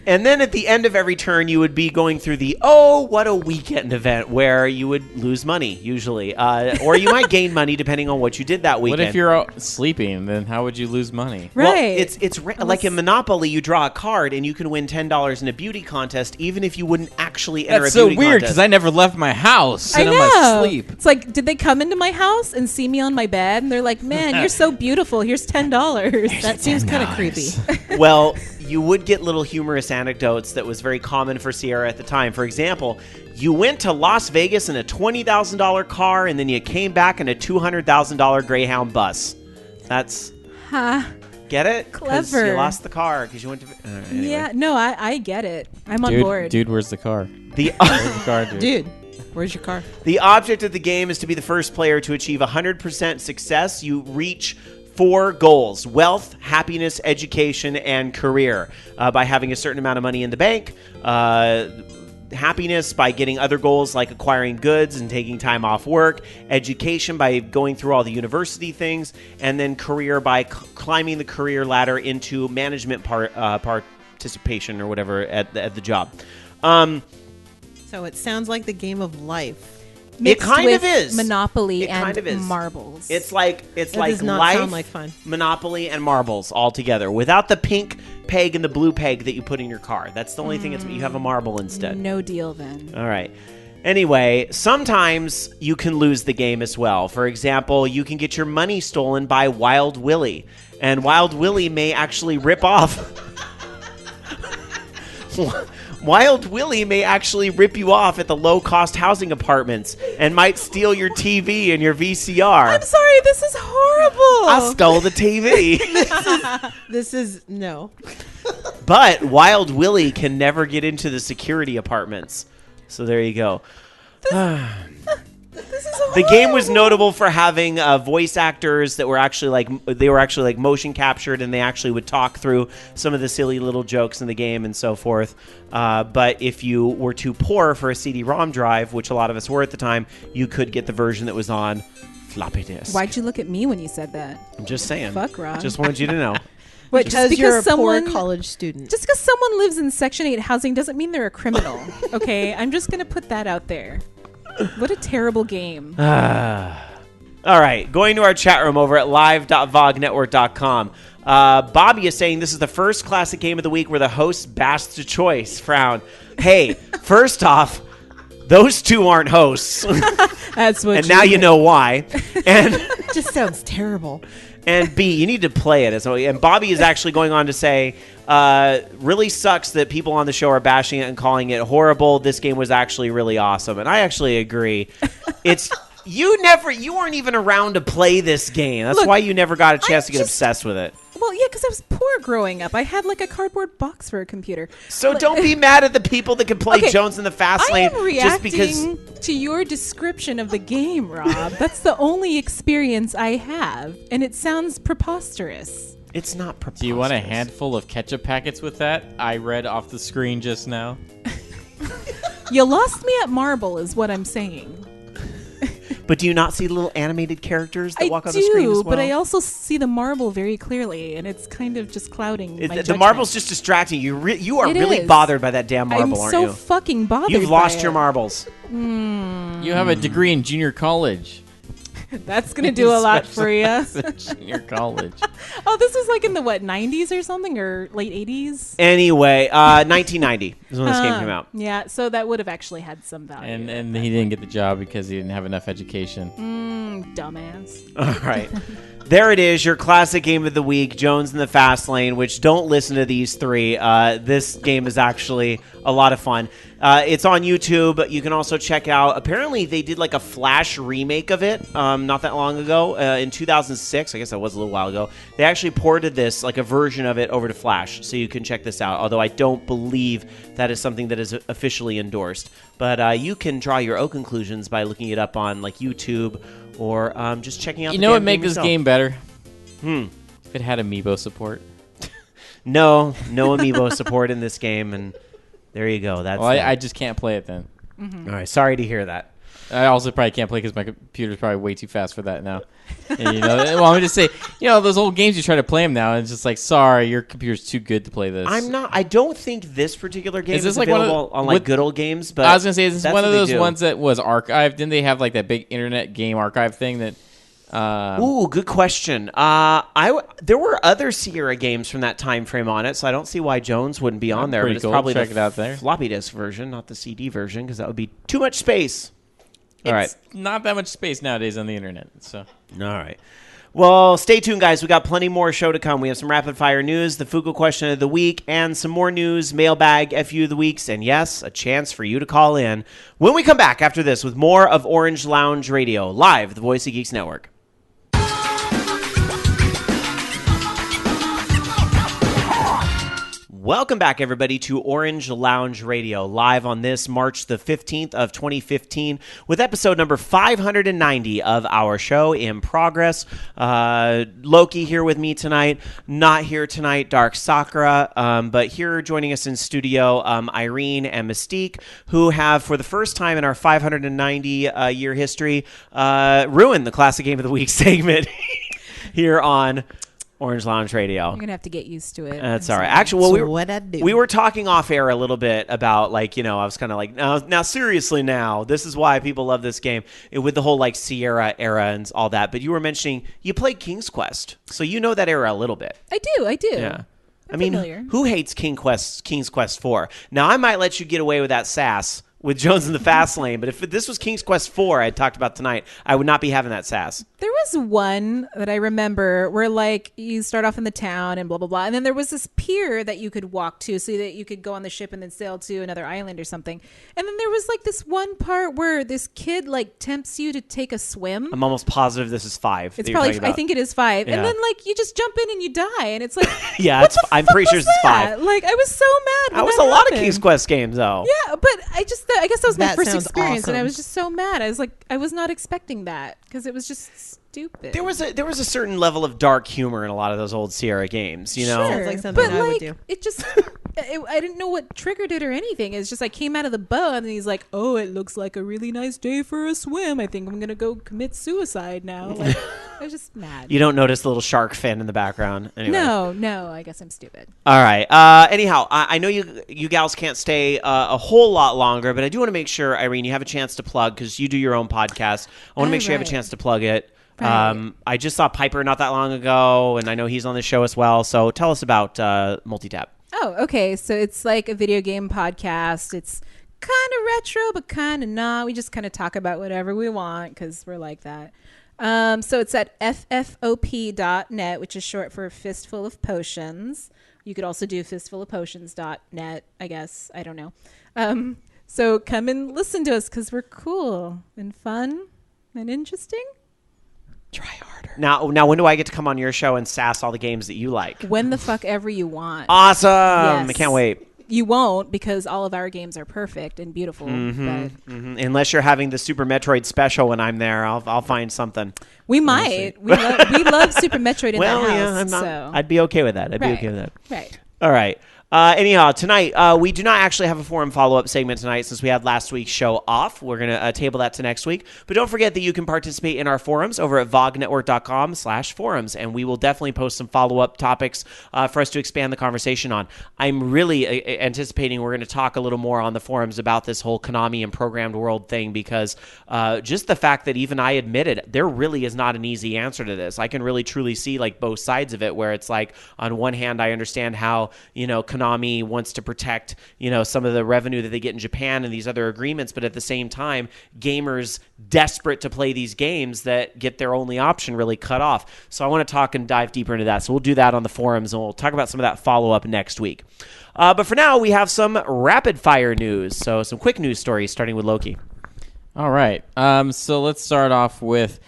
And then at the end of every turn, you would be going through the, oh, what a weekend event where you would lose money, usually. Or you might gain money depending on what you did that What weekend. if you're out sleeping? Then how would you lose money? Well, Right. it's like in Monopoly, you draw a card and you can win $10 in a beauty contest, even if you wouldn't actually enter That's a so beauty weird because contest. I never left my house I and know. I'm asleep. It's like, did they come into my house and see me on my bed? And they're like, man, you're so beautiful. Here's $10. that seems kind of creepy. Well, you would get little humorous anecdotes that was very common for Sierra at the time. For example, you went to Las Vegas in a $20,000 car, and then you came back in a $200,000 Greyhound bus. That's... Get it? 'Cause Clever. you lost the car because you went to... anyway. Yeah, no, I get it. I'm on board. Dude, where's the car? The... Where's the car, dude? Dude, where's your car? The object of the game is to be the first player to achieve 100% success. You reach 4 goals: wealth, happiness, education, and career by having a certain amount of money in the bank. Happiness by getting other goals like acquiring goods and taking time off work. Education by going through all the university things. And then career by climbing the career ladder into management participation or whatever at the job. So it sounds like the game of life. Mixed kind with of is. Monopoly It and kind of is. marbles. It's like does not life, sound like fun. Monopoly, and marbles all together without the pink peg and the blue peg that you put in your car. That's the only thing. You have a marble instead. No deal then. All right. Anyway, sometimes you can lose the game as well. For example, you can get your money stolen by Wild Willie, and Wild Willie may actually rip off. Wild Willie may actually rip you off at the low-cost housing apartments and might steal your TV and your VCR. I'm sorry, this is horrible. I stole the TV. This is no. But Wild Willie can never get into the security apartments. So there you go. This is horrible. The game was notable for having voice actors that were actually motion captured, and they actually would talk through some of the silly little jokes in the game and so forth. But if you were too poor for a CD-ROM drive, which a lot of us were at the time, you could get the version that was on floppy disk. Why'd you look at me when you said that? I'm just saying. Fuck, Rob. Just wanted you to know. What, Because just you're a someone, poor college student. Just because someone lives in Section 8 housing doesn't mean they're a criminal. Okay, I'm just going to put that out there. What a terrible game. All right, going to our chat room over at live.vognetwork.com. Bobby is saying this is the first classic game of the week where the host bashed the choice. Frown. Hey, first off, those two aren't hosts. That's what. And now you know why. And It just sounds terrible. and B, you need to play it. And Bobby is actually going on to say, really sucks that people on the show are bashing it and calling it horrible. This game was actually really awesome. And I actually agree. You weren't even around to play this game. That's Look, why you never got a chance to get just- obsessed with it. Well, yeah, because I was poor growing up. I had like a cardboard box for a computer. So don't be mad at the people that can play Okay, Jones in the Fast I Lane am just because. reacting to your description of the game, Rob. That's the only experience I have, and it sounds preposterous. It's not preposterous. Do you want a handful of ketchup packets with that? I read off the screen just now. You lost me at Marble, is what I'm saying. But do you not see the little animated characters that I walk on the screen as well? but I also see the marble very clearly, and it's kind of just clouding my The judgment. marble's just distracting you. You are It really is. bothered by that damn marble, I'm aren't so you? fucking bothered. You've lost by your it. marbles. You have a degree in junior college. That's gonna do a lot for you. Junior college. Oh, this was like in the 90s or something, or late 80s. Anyway, 1990 is when this game came out. Yeah, so that would have actually had some value. And he didn't get the job because he didn't have enough education. Dumbass. All right. There it is, your classic game of the week, Jones in the Fast Lane, which don't listen to these three. This game is actually a lot of fun. It's on YouTube. You can also check out, apparently they did like a Flash remake of it not that long ago, in 2006. I guess that was a little while ago. They actually ported this, like a version of it, over to Flash, so you can check this out, although I don't believe that is something that is officially endorsed. But you can draw your own conclusions by looking it up on like YouTube or just checking out You the know damn what make this yourself. game better? If it had amiibo support. No amiibo support in this game, and there you go. That's Well, that. I just can't play it then. All right. Sorry to hear that. I also probably can't play because my computer's probably way too fast for that now. And, well, I'm just say, those old games you try to play them now, and it's just like, sorry, your computer's too good to play this. I don't think this particular game Is this is like one of available the- on like with- good old games. But I was gonna say, is this that's one of what they those do. ones that was archived? Didn't they have like that big internet game archive thing that? Ooh, good question. There were other Sierra games from that time frame on it, so I don't see why Jones wouldn't be on there. pretty But it's cool. probably Check the it out there. floppy disk version, not the CD version, because that would be too much space. All right. It's not that much space nowadays on the internet. So All right. Well, stay tuned, guys. We got plenty more show to come. We have some rapid-fire news, the Fuku question of the week, and some more news, mailbag, FU of the weeks, and yes, a chance for you to call in when we come back after this with more of Orange Lounge Radio, live, the Voice of Geeks Network. Welcome back, everybody, to Orange Lounge Radio, live on this March the 15th of 2015 with episode number 590 of our show in progress. Loki here with me tonight. Not here tonight, Dark Sakura, but here joining us in studio, Irene and Mystique, who have, for the first time in our 590-year history, ruined the Classic Game of the Week segment here on Orange Lounge Radio. You're gonna have to get used to it. That's I'm all right. sorry. Actually, well, So what I do. we were talking off air a little bit about I was kind of like, now seriously, now this is why people love this game with the whole like Sierra era and all that. But you were mentioning you played King's Quest, so you know that era a little bit. I do. Yeah. I'm familiar. Who hates King's Quest 4? Now, I might let you get away with that sass with Jones in the Fast Lane, but if this was King's Quest 4 I talked about tonight, I would not be having that sass. There was one that I remember where like you start off in the town and blah blah blah, and then there was this pier that you could walk to so that you could go on the ship and then sail to another island or something. And then there was like this one part where this kid like tempts you to take a swim. I'm almost positive this is 5. It's that you're probably talking about. I think it is 5, Yeah. and then like you just jump in and you die, and it's like Yeah, what the I'm fuck pretty sure was this is that? 5. Like I was so mad. That when was a lot of happened. King's Quest games, though. Yeah, but I guess that was my That first sounds experience, and I awesome. was just so mad. I was like, I was not expecting that because it was just stupid. There was a certain level of dark humor in a lot of those old Sierra games, you know. Sure, like something but I would like do. it just, I didn't know what triggered it or anything. It's just I came out of the boat and he's like, "Oh, it looks like a really nice day for a swim. I think I'm gonna go commit suicide now." Like, I was just mad. You don't notice the little shark fin in the background. Anyway. No, I guess I'm stupid. All right. Anyhow, I know you gals can't stay a whole lot longer, but I do want to make sure, Irene, you have a chance to plug because you do your own podcast. I want to make sure you have a right. chance to plug it. Right. I just saw Piper not that long ago, and I know he's on the show as well. So tell us about Multitap. Oh, okay. So it's like a video game podcast. It's kind of retro, but kind of not. We just kind of talk about whatever we want because we're like that. So it's at ffop.net, which is short for Fistful of Potions. You could also do fistfulofpotions.net, I guess. I don't know. So come and listen to us because we're cool and fun and interesting. Try harder. Now, when do I get to come on your show and sass all the games that you like? When the fuck ever you want. Awesome! Yes. I can't wait. You won't because all of our games are perfect and beautiful. But Unless you're having the Super Metroid special when I'm there, I'll find something. we might. We love Super Metroid in Well, the yeah, house. I'm not, so. I'd be okay with that. I'd be Right. okay with that. Right. All right. Anyhow, tonight, we do not actually have a forum follow-up segment tonight since we had last week's show off. We're going to table that to next week. But don't forget that you can participate in our forums over at vognetwork.com/forums, and we will definitely post some follow-up topics for us to expand the conversation on. I'm really anticipating we're going to talk a little more on the forums about this whole Konami and Programmed World thing because just the fact that even I admitted there really is not an easy answer to this. I can really truly see like both sides of it where it's like on one hand I understand how, Konami wants to protect, some of the revenue that they get in Japan and these other agreements, but at the same time, gamers desperate to play these games that get their only option really cut off. So I want to talk and dive deeper into that. So we'll do that on the forums, and we'll talk about some of that follow-up next week. But for now, we have some rapid-fire news. So some quick news stories, starting with Loki. All right. So let's start off with,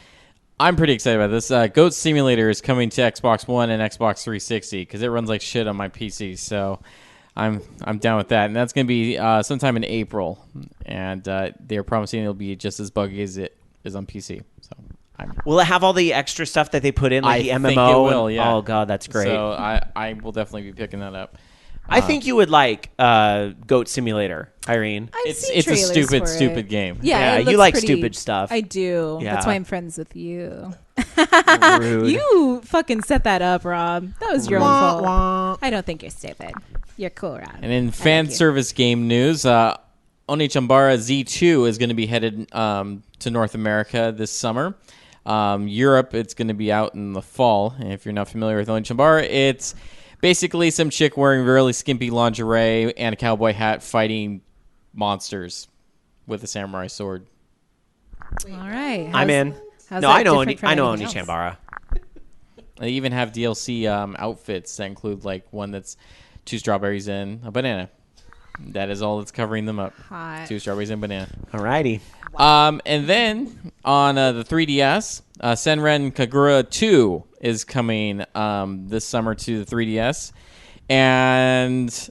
I'm pretty excited about this. Goat Simulator is coming to Xbox One and Xbox 360 because it runs like shit on my PC. So I'm down with that. And that's going to be sometime in April. And they're promising it'll be just as buggy as it is on PC. So Will it have all the extra stuff that they put in, like the MMO? think it will, and- yeah. Oh, God, that's great. So I will definitely be picking that up. I think you would like Goat Simulator, Irene. I've It's seen a trailers stupid, for stupid it. game. Yeah, it you looks like pretty- stupid stuff. I do. Yeah. That's why I'm friends with you. Rude. You fucking set that up, Rob. That was your own Wah, fault. wah. I don't think you're stupid. You're cool, Rob. And in I fan like you. service game news, Onichambara Z2 is going to be headed to North America this summer. Europe, it's going to be out in the fall. And if you're not familiar with Onichambara, it's basically some chick wearing really skimpy lingerie and a cowboy hat fighting monsters with a samurai sword. All right. I'm in. how's No, that I know. different from I know anything else? Onichambara. They even have DLC outfits that include like one that's 2 strawberries and a banana. That is all that's covering them up. Hot. 2 strawberries and a banana. Alrighty. And then on the 3DS, Senran Kagura 2 is coming this summer to the 3DS. And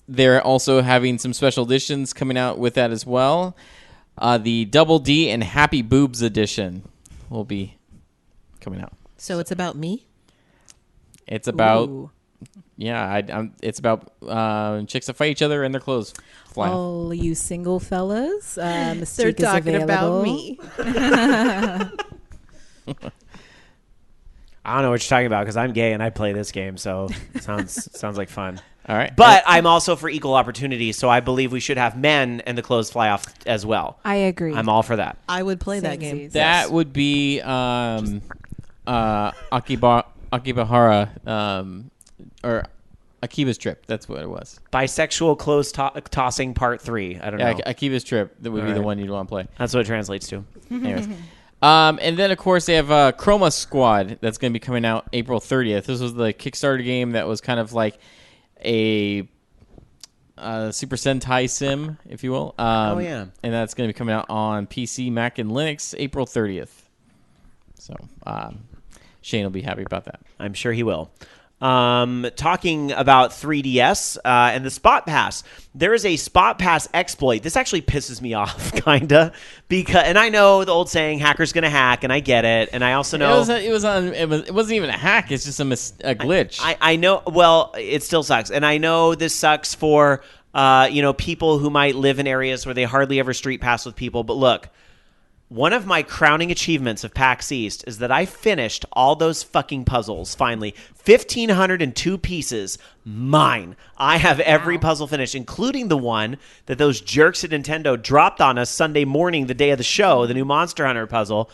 they're also having some special editions coming out with that as well. The Double D and Happy Boobs edition will be coming out. So it's about me? It's about... Ooh. Yeah, it's about chicks that fight each other and their clothes fly off. All you single fellas, They're Mystique is talking about available. me. I don't know what you're talking about because I'm gay and I play this game, so it sounds like fun. All right. But I'm also for equal opportunity, so I believe we should have men and the clothes fly off as well. I agree. I'm all for that. I would play that game. Samesies. That would be Akibahara or Akiba's Trip. That's what it was. Bisexual clothes tossing part 3. I don't know. Akiba's Trip. That would be the right. one you'd want to play. That's what it translates to. Anyways. And then, of course, they have Chroma Squad that's going to be coming out April 30th. This was the Kickstarter game that was kind of like a Super Sentai sim, if you will. yeah. And that's going to be coming out on PC, Mac, and Linux April 30th. So Shane will be happy about that. I'm sure he will. Talking about 3DS and the Spot Pass. There is a Spot Pass exploit. This actually pisses me off, kinda, and I know the old saying, "Hacker's gonna hack," and I get it. And I also know it wasn't even a hack. It's just a glitch. I know. Well, it still sucks, and I know this sucks for people who might live in areas where they hardly ever street pass with people. But look. One of my crowning achievements of PAX East is that I finished all those fucking puzzles, finally. 1,502 pieces, mine. I have every puzzle finished, including the one that those jerks at Nintendo dropped on us Sunday morning, the day of the show, the new Monster Hunter puzzle.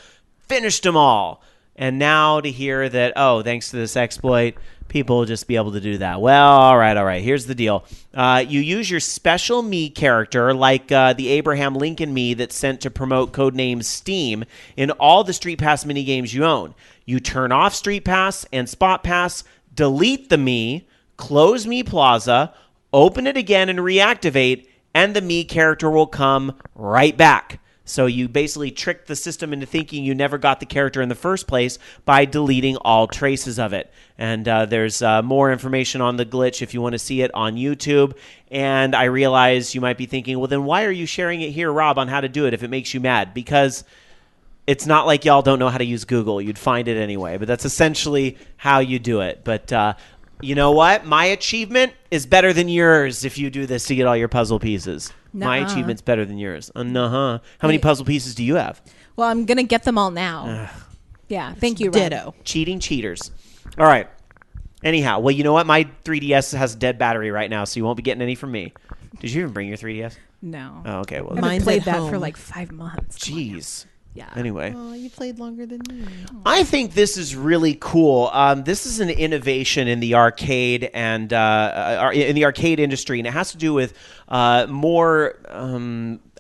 Finished them all. And now to hear that, thanks to this exploit, people will just be able to do that. Well, all right. Here's the deal. You use your special Mii character, like the Abraham Lincoln Mii that's sent to promote codename Steam, in all the Street Pass minigames you own. You turn off Street Pass and Spot Pass, delete the Mii, close Mii Plaza, open it again and reactivate, and the Mii character will come right back. So you basically tricked the system into thinking you never got the character in the first place by deleting all traces of it. And there's more information on the glitch if you want to see it on YouTube. And I realize you might be thinking, well, then why are you sharing it here, Rob, on how to do it if it makes you mad? Because it's not like y'all don't know how to use Google. You'd find it anyway. But that's essentially how you do it. But you know what? My achievement is better than yours if you do this to get all your puzzle pieces. My achievement's better than yours. How many puzzle pieces do you have? Well, I'm going to get them all now. Yeah. Thank you, Rob. Ditto. Cheating cheaters. All right. Anyhow, well, you know what? My 3DS has a dead battery right now, so you won't be getting any from me. Did you even bring your 3DS? No. Oh, okay. Well, I haven't Mine's played at that home. for like 5 months. jeez. Yeah. Anyway. Oh, you played longer than me. I think this is really cool. This is an innovation in the arcade and in the arcade industry, and it has to do with more,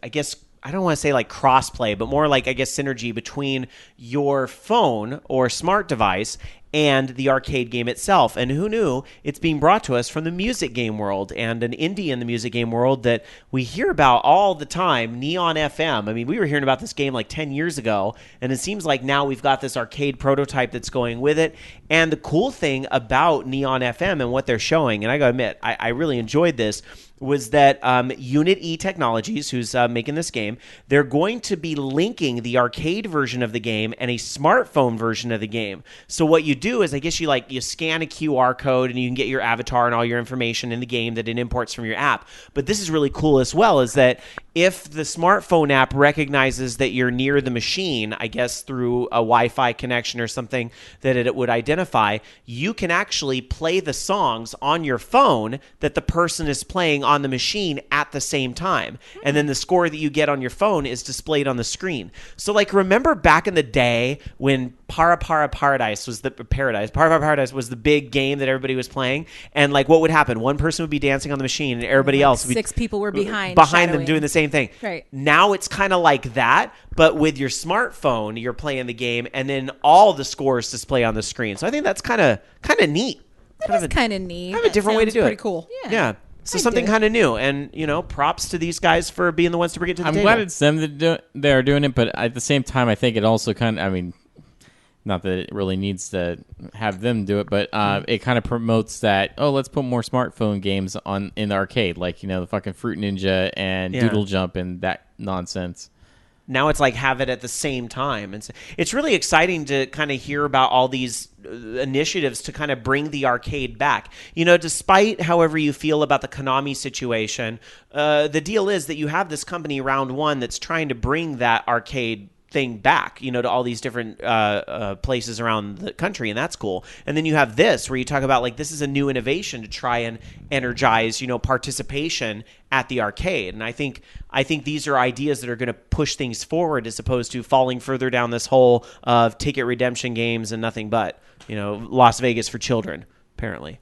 I guess, I don't want to say like crossplay, but more like, I guess, synergy between your phone or smart device and the arcade game itself. And who knew? It's being brought to us from the music game world, and an indie in the music game world that we hear about all the time, Neon FM. I mean, we were hearing about this game like 10 years ago, and it seems like now we've got this arcade prototype that's going with it. And the cool thing about Neon FM and what they're showing, and I gotta admit, I really enjoyed this, was that Unit E Technologies, who's making this game, they're going to be linking the arcade version of the game and a smartphone version of the game. So what you do is, I guess you scan a QR code and you can get your avatar and all your information in the game that it imports from your app. But this is really cool as well, is that if the smartphone app recognizes that you're near the machine, I guess through a Wi-Fi connection or something that it would identify, you can actually play the songs on your phone that the person is playing on the machine at the same time. And then the score that you get on your phone is displayed on the screen. So like, remember back in the day when Paradise was the big game that everybody was playing, and like what would happen? One person would be dancing on the machine and everybody else would be 6 people were behind them shadowing. doing the same thing. Right. Now it's kind of like that, but with your smartphone, you're playing the game and then all the scores display on the screen. So I think that's kind of neat. That is kind of neat. Kind of a different way to do it. Pretty cool. Yeah. So I something dig it. kind of new, and props to these guys for being the ones to bring it to the I'm table. glad it's them that they're doing it, but at the same time, I think it also kind of, I mean, not that it really needs to have them do it, but it kind of promotes that, let's put more smartphone games in the arcade, like, the fucking Fruit Ninja and Doodle Jump and that nonsense. Now it's like have it at the same time. It's really exciting to kind of hear about all these initiatives to kind of bring the arcade back. Despite however you feel about the Konami situation, the deal is that you have this company, Round One, that's trying to bring that arcade thing back, to all these different places around the country, and that's cool. And then you have this where you talk about like this is a new innovation to try and energize participation at the arcade. And I think these are ideas that are going to push things forward as opposed to falling further down this hole of ticket redemption games and nothing but Las Vegas for children apparently.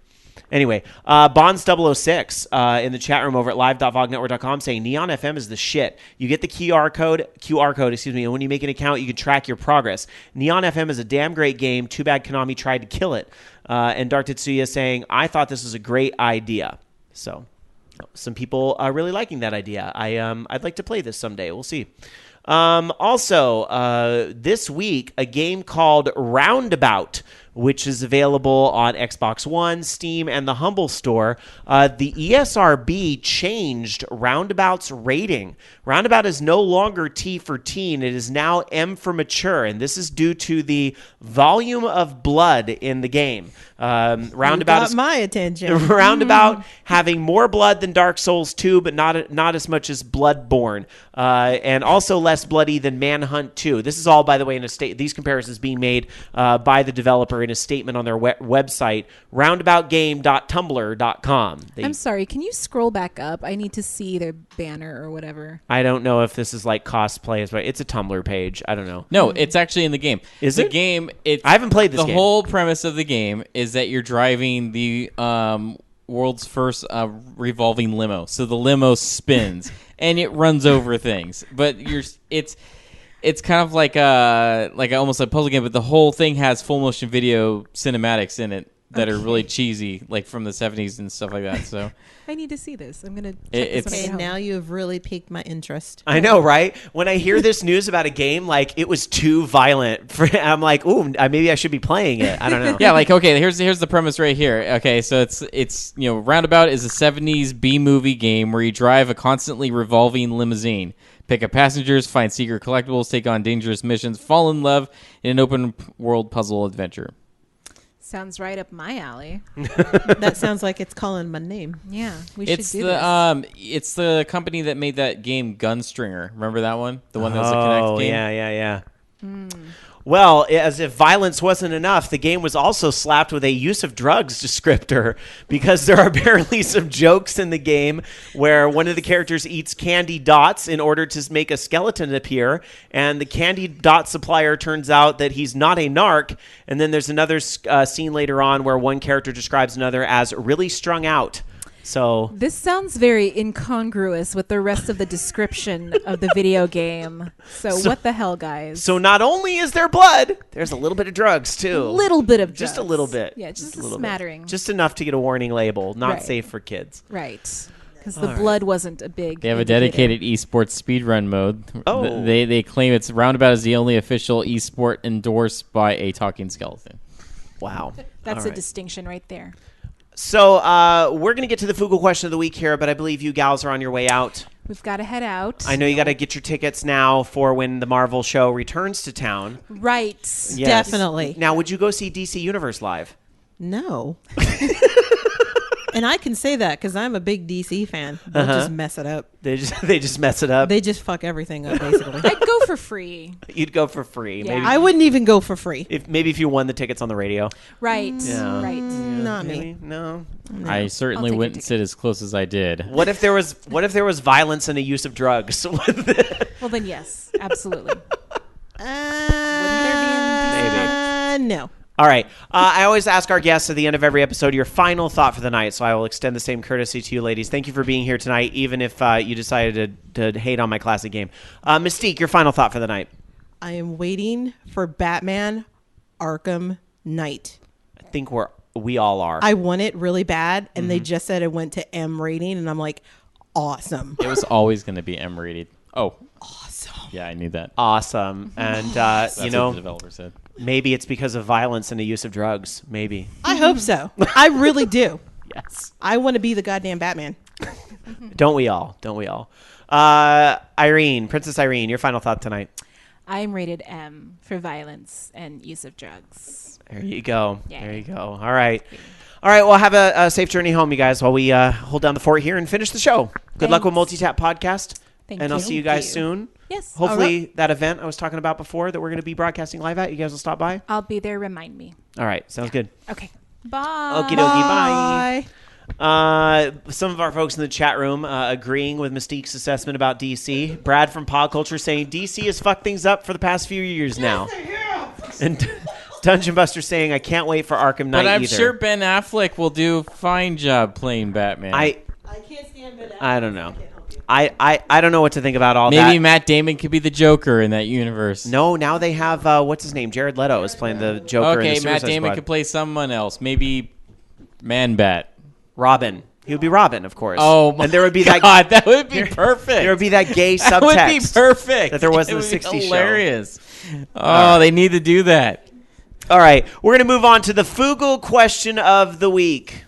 Anyway, Bonds006 in the chat room over at live.vognetwork.com saying Neon FM is the shit. You get the QR code, and when you make an account, you can track your progress. Neon FM is a damn great game. Too bad Konami tried to kill it. And Dark Tetsuya saying, I thought this was a great idea. So, some people are really liking that idea. I'd like to play this someday. We'll see. Also, this week, a game called Roundabout, which is available on Xbox One, Steam, and the Humble Store. The ESRB changed Roundabout's rating. Roundabout is no longer T for teen. It is now M for mature, and this is due to the volume of blood in the game. Roundabout got my attention. Roundabout having more blood than Dark Souls 2, but not as much as Bloodborne, and also less bloody than Manhunt 2. This is all, by the way, in a state. These comparisons being made by the developer in a statement on their website, roundaboutgame.tumblr.com. I'm sorry, can you scroll back up? I need to see their banner or whatever. I don't know if this is like cosplay, but it's a Tumblr page. I don't know. No, it's actually in the game. Is the it? Game? I haven't played this game. The whole premise of the game is that you're driving the world's first revolving limo. So the limo spins and it runs over things, but it's kind of like almost a puzzle game, but the whole thing has full motion video cinematics in it that are really cheesy, like from the 70s and stuff like that. So I need to see this. I'm gonna check this when I get Okay, home. now you have really piqued my interest. I know, right? When I hear this news about a game, like it was too violent, I'm like, ooh, maybe I should be playing it. I don't know. yeah, like okay, here's the premise right here. Okay, so it's Roundabout is a 70s B movie game where you drive a constantly revolving limousine. Pick up passengers, find secret collectibles, take on dangerous missions, fall in love in an open world puzzle adventure. Sounds right up my alley. That sounds like it's calling my name. Yeah, we It's should do this. it's the company that made that game Gunstringer. Remember that one? The one that was a Kinect game? Yeah. Well, as if violence wasn't enough, the game was also slapped with a use of drugs descriptor because there are apparently some jokes in the game where one of the characters eats candy dots in order to make a skeleton appear, and the candy dot supplier turns out that he's not a narc, and then there's another scene later on where one character describes another as really strung out. So This sounds very incongruous with the rest of the description of the video game. So what the hell, guys? So not only is there blood, there's a little bit of drugs too. a little bit of Just a drugs. little bit. Yeah, just a little smattering. bit. Just enough to get a warning label. Not Right. safe for kids. Right. Because the blood wasn't a big They have a indicator. dedicated esports speedrun mode. Oh. They claim it's Roundabout is the only official esport endorsed by a talking skeleton. Wow. That's All a right. distinction right there. So we're going to get to the Fugle question of the week here, but I believe you gals are on your way out. We've got to head out. I know you got to get your tickets now for when the Marvel show returns to town. Right. Yes. Definitely. Now, would you go see DC Universe live? No. And I can say that because I'm a big DC fan. They'll just mess it up. They just mess it up. They just fuck everything up, basically. I'd go for free. You'd go for free. Yeah. Maybe I wouldn't even go for free. if you won the tickets on the radio. Right. Yeah. Right. Not me. Maybe? No. I certainly I'll take a wouldn't ticket. sit as close as I did. What if there was violence and a use of drugs? Well, then yes, absolutely. No. All right. I always ask our guests at the end of every episode your final thought for the night, so I will extend the same courtesy to you ladies. Thank you for being here tonight, even if you decided to hate on my classic game. Mystique, your final thought for the night. I am waiting for Batman Arkham Knight. I think we all are. I want it really bad, and they just said it went to M rating, and I'm like, awesome. It was always going to be M rated. Oh, Awesome. yeah, I knew that. Awesome. And, That's you what know, the developer said. maybe it's because of violence and the use of drugs. Maybe. I hope so. I really do. Yes. I want to be the goddamn Batman. Don't we all? Don't we all? Irene, Princess Irene, your final thought tonight. I'm rated M for violence and use of drugs. There you go. Yeah. There you go. All right. All right. Well, have a safe journey home, you guys, while we hold down the fort here and finish the show. Good luck with Thanks. Multitap Podcast. Thank and I'll you. see you guys soon. Yes. Hopefully that event I was talking about before that we're going to be broadcasting live at, you guys will stop by. I'll be there. Remind me. All right. Sounds good. Okay. Bye. Okie dokie. Bye. Some of our folks in the chat room agreeing with Mystique's assessment about DC. Brad from Pod Culture saying DC has fucked things up for the past few years now. And Dungeon Buster saying, I can't wait for Arkham Knight But I'm either. sure Ben Affleck will do a fine job playing Batman. I can't stand Ben Affleck. I don't know. I don't know what to think about all that. Maybe Matt Damon could be the Joker in that universe. No, now they have, what's his name? Jared Leto is playing the Joker in the Okay, Suicide Matt Damon Squad. could play someone else. Maybe Man-Bat. Robin. He would be Robin, of course. Oh, my and there would be God, that would be perfect. There would be that gay subtext. That would be perfect. That there was in It the would be 60s show. hilarious. Oh, they need to do that. All right, we're going to move on to the Fugle question of the week.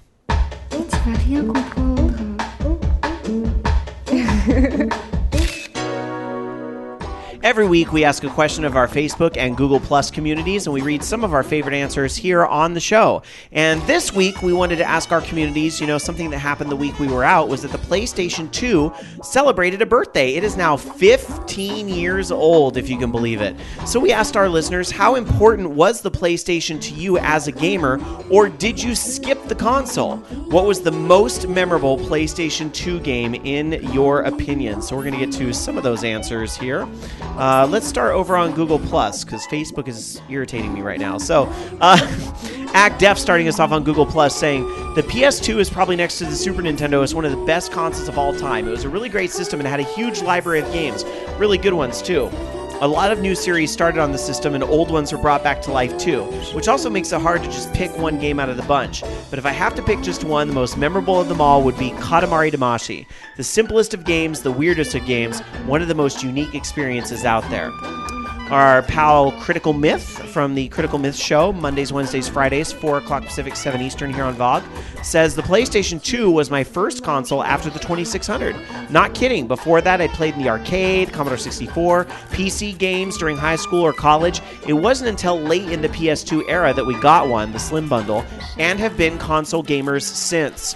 Every week, we ask a question of our Facebook and Google Plus communities, and we read some of our favorite answers here on the show. And this week, we wanted to ask our communities, something that happened the week we were out was that the PlayStation 2 celebrated a birthday. It is now 15 years old, if you can believe it. So we asked our listeners, how important was the PlayStation to you as a gamer, or did you skip the console? What was the most memorable PlayStation 2 game in your opinion? So we're going to get to some of those answers here. Let's start over on Google Plus because Facebook is irritating me right now. So, Act Def starting us off on Google Plus saying the PS2 is probably next to the Super Nintendo as one of the best consoles of all time. It was a really great system and had a huge library of games, really good ones too. A lot of new series started on the system and old ones were brought back to life too, which also makes it hard to just pick one game out of the bunch. But if I have to pick just one, the most memorable of them all would be Katamari Damacy. The simplest of games, the weirdest of games, one of the most unique experiences out there. Our pal Critical Myth from the Critical Myth Show, Mondays, Wednesdays, Fridays, 4 o'clock Pacific, 7 Eastern here on VOG, says the PlayStation 2 was my first console after the 2600. Not kidding. Before that, I played in the arcade, Commodore 64, PC games during high school or college. It wasn't until late in the PS2 era that we got one, the Slim Bundle, and have been console gamers since.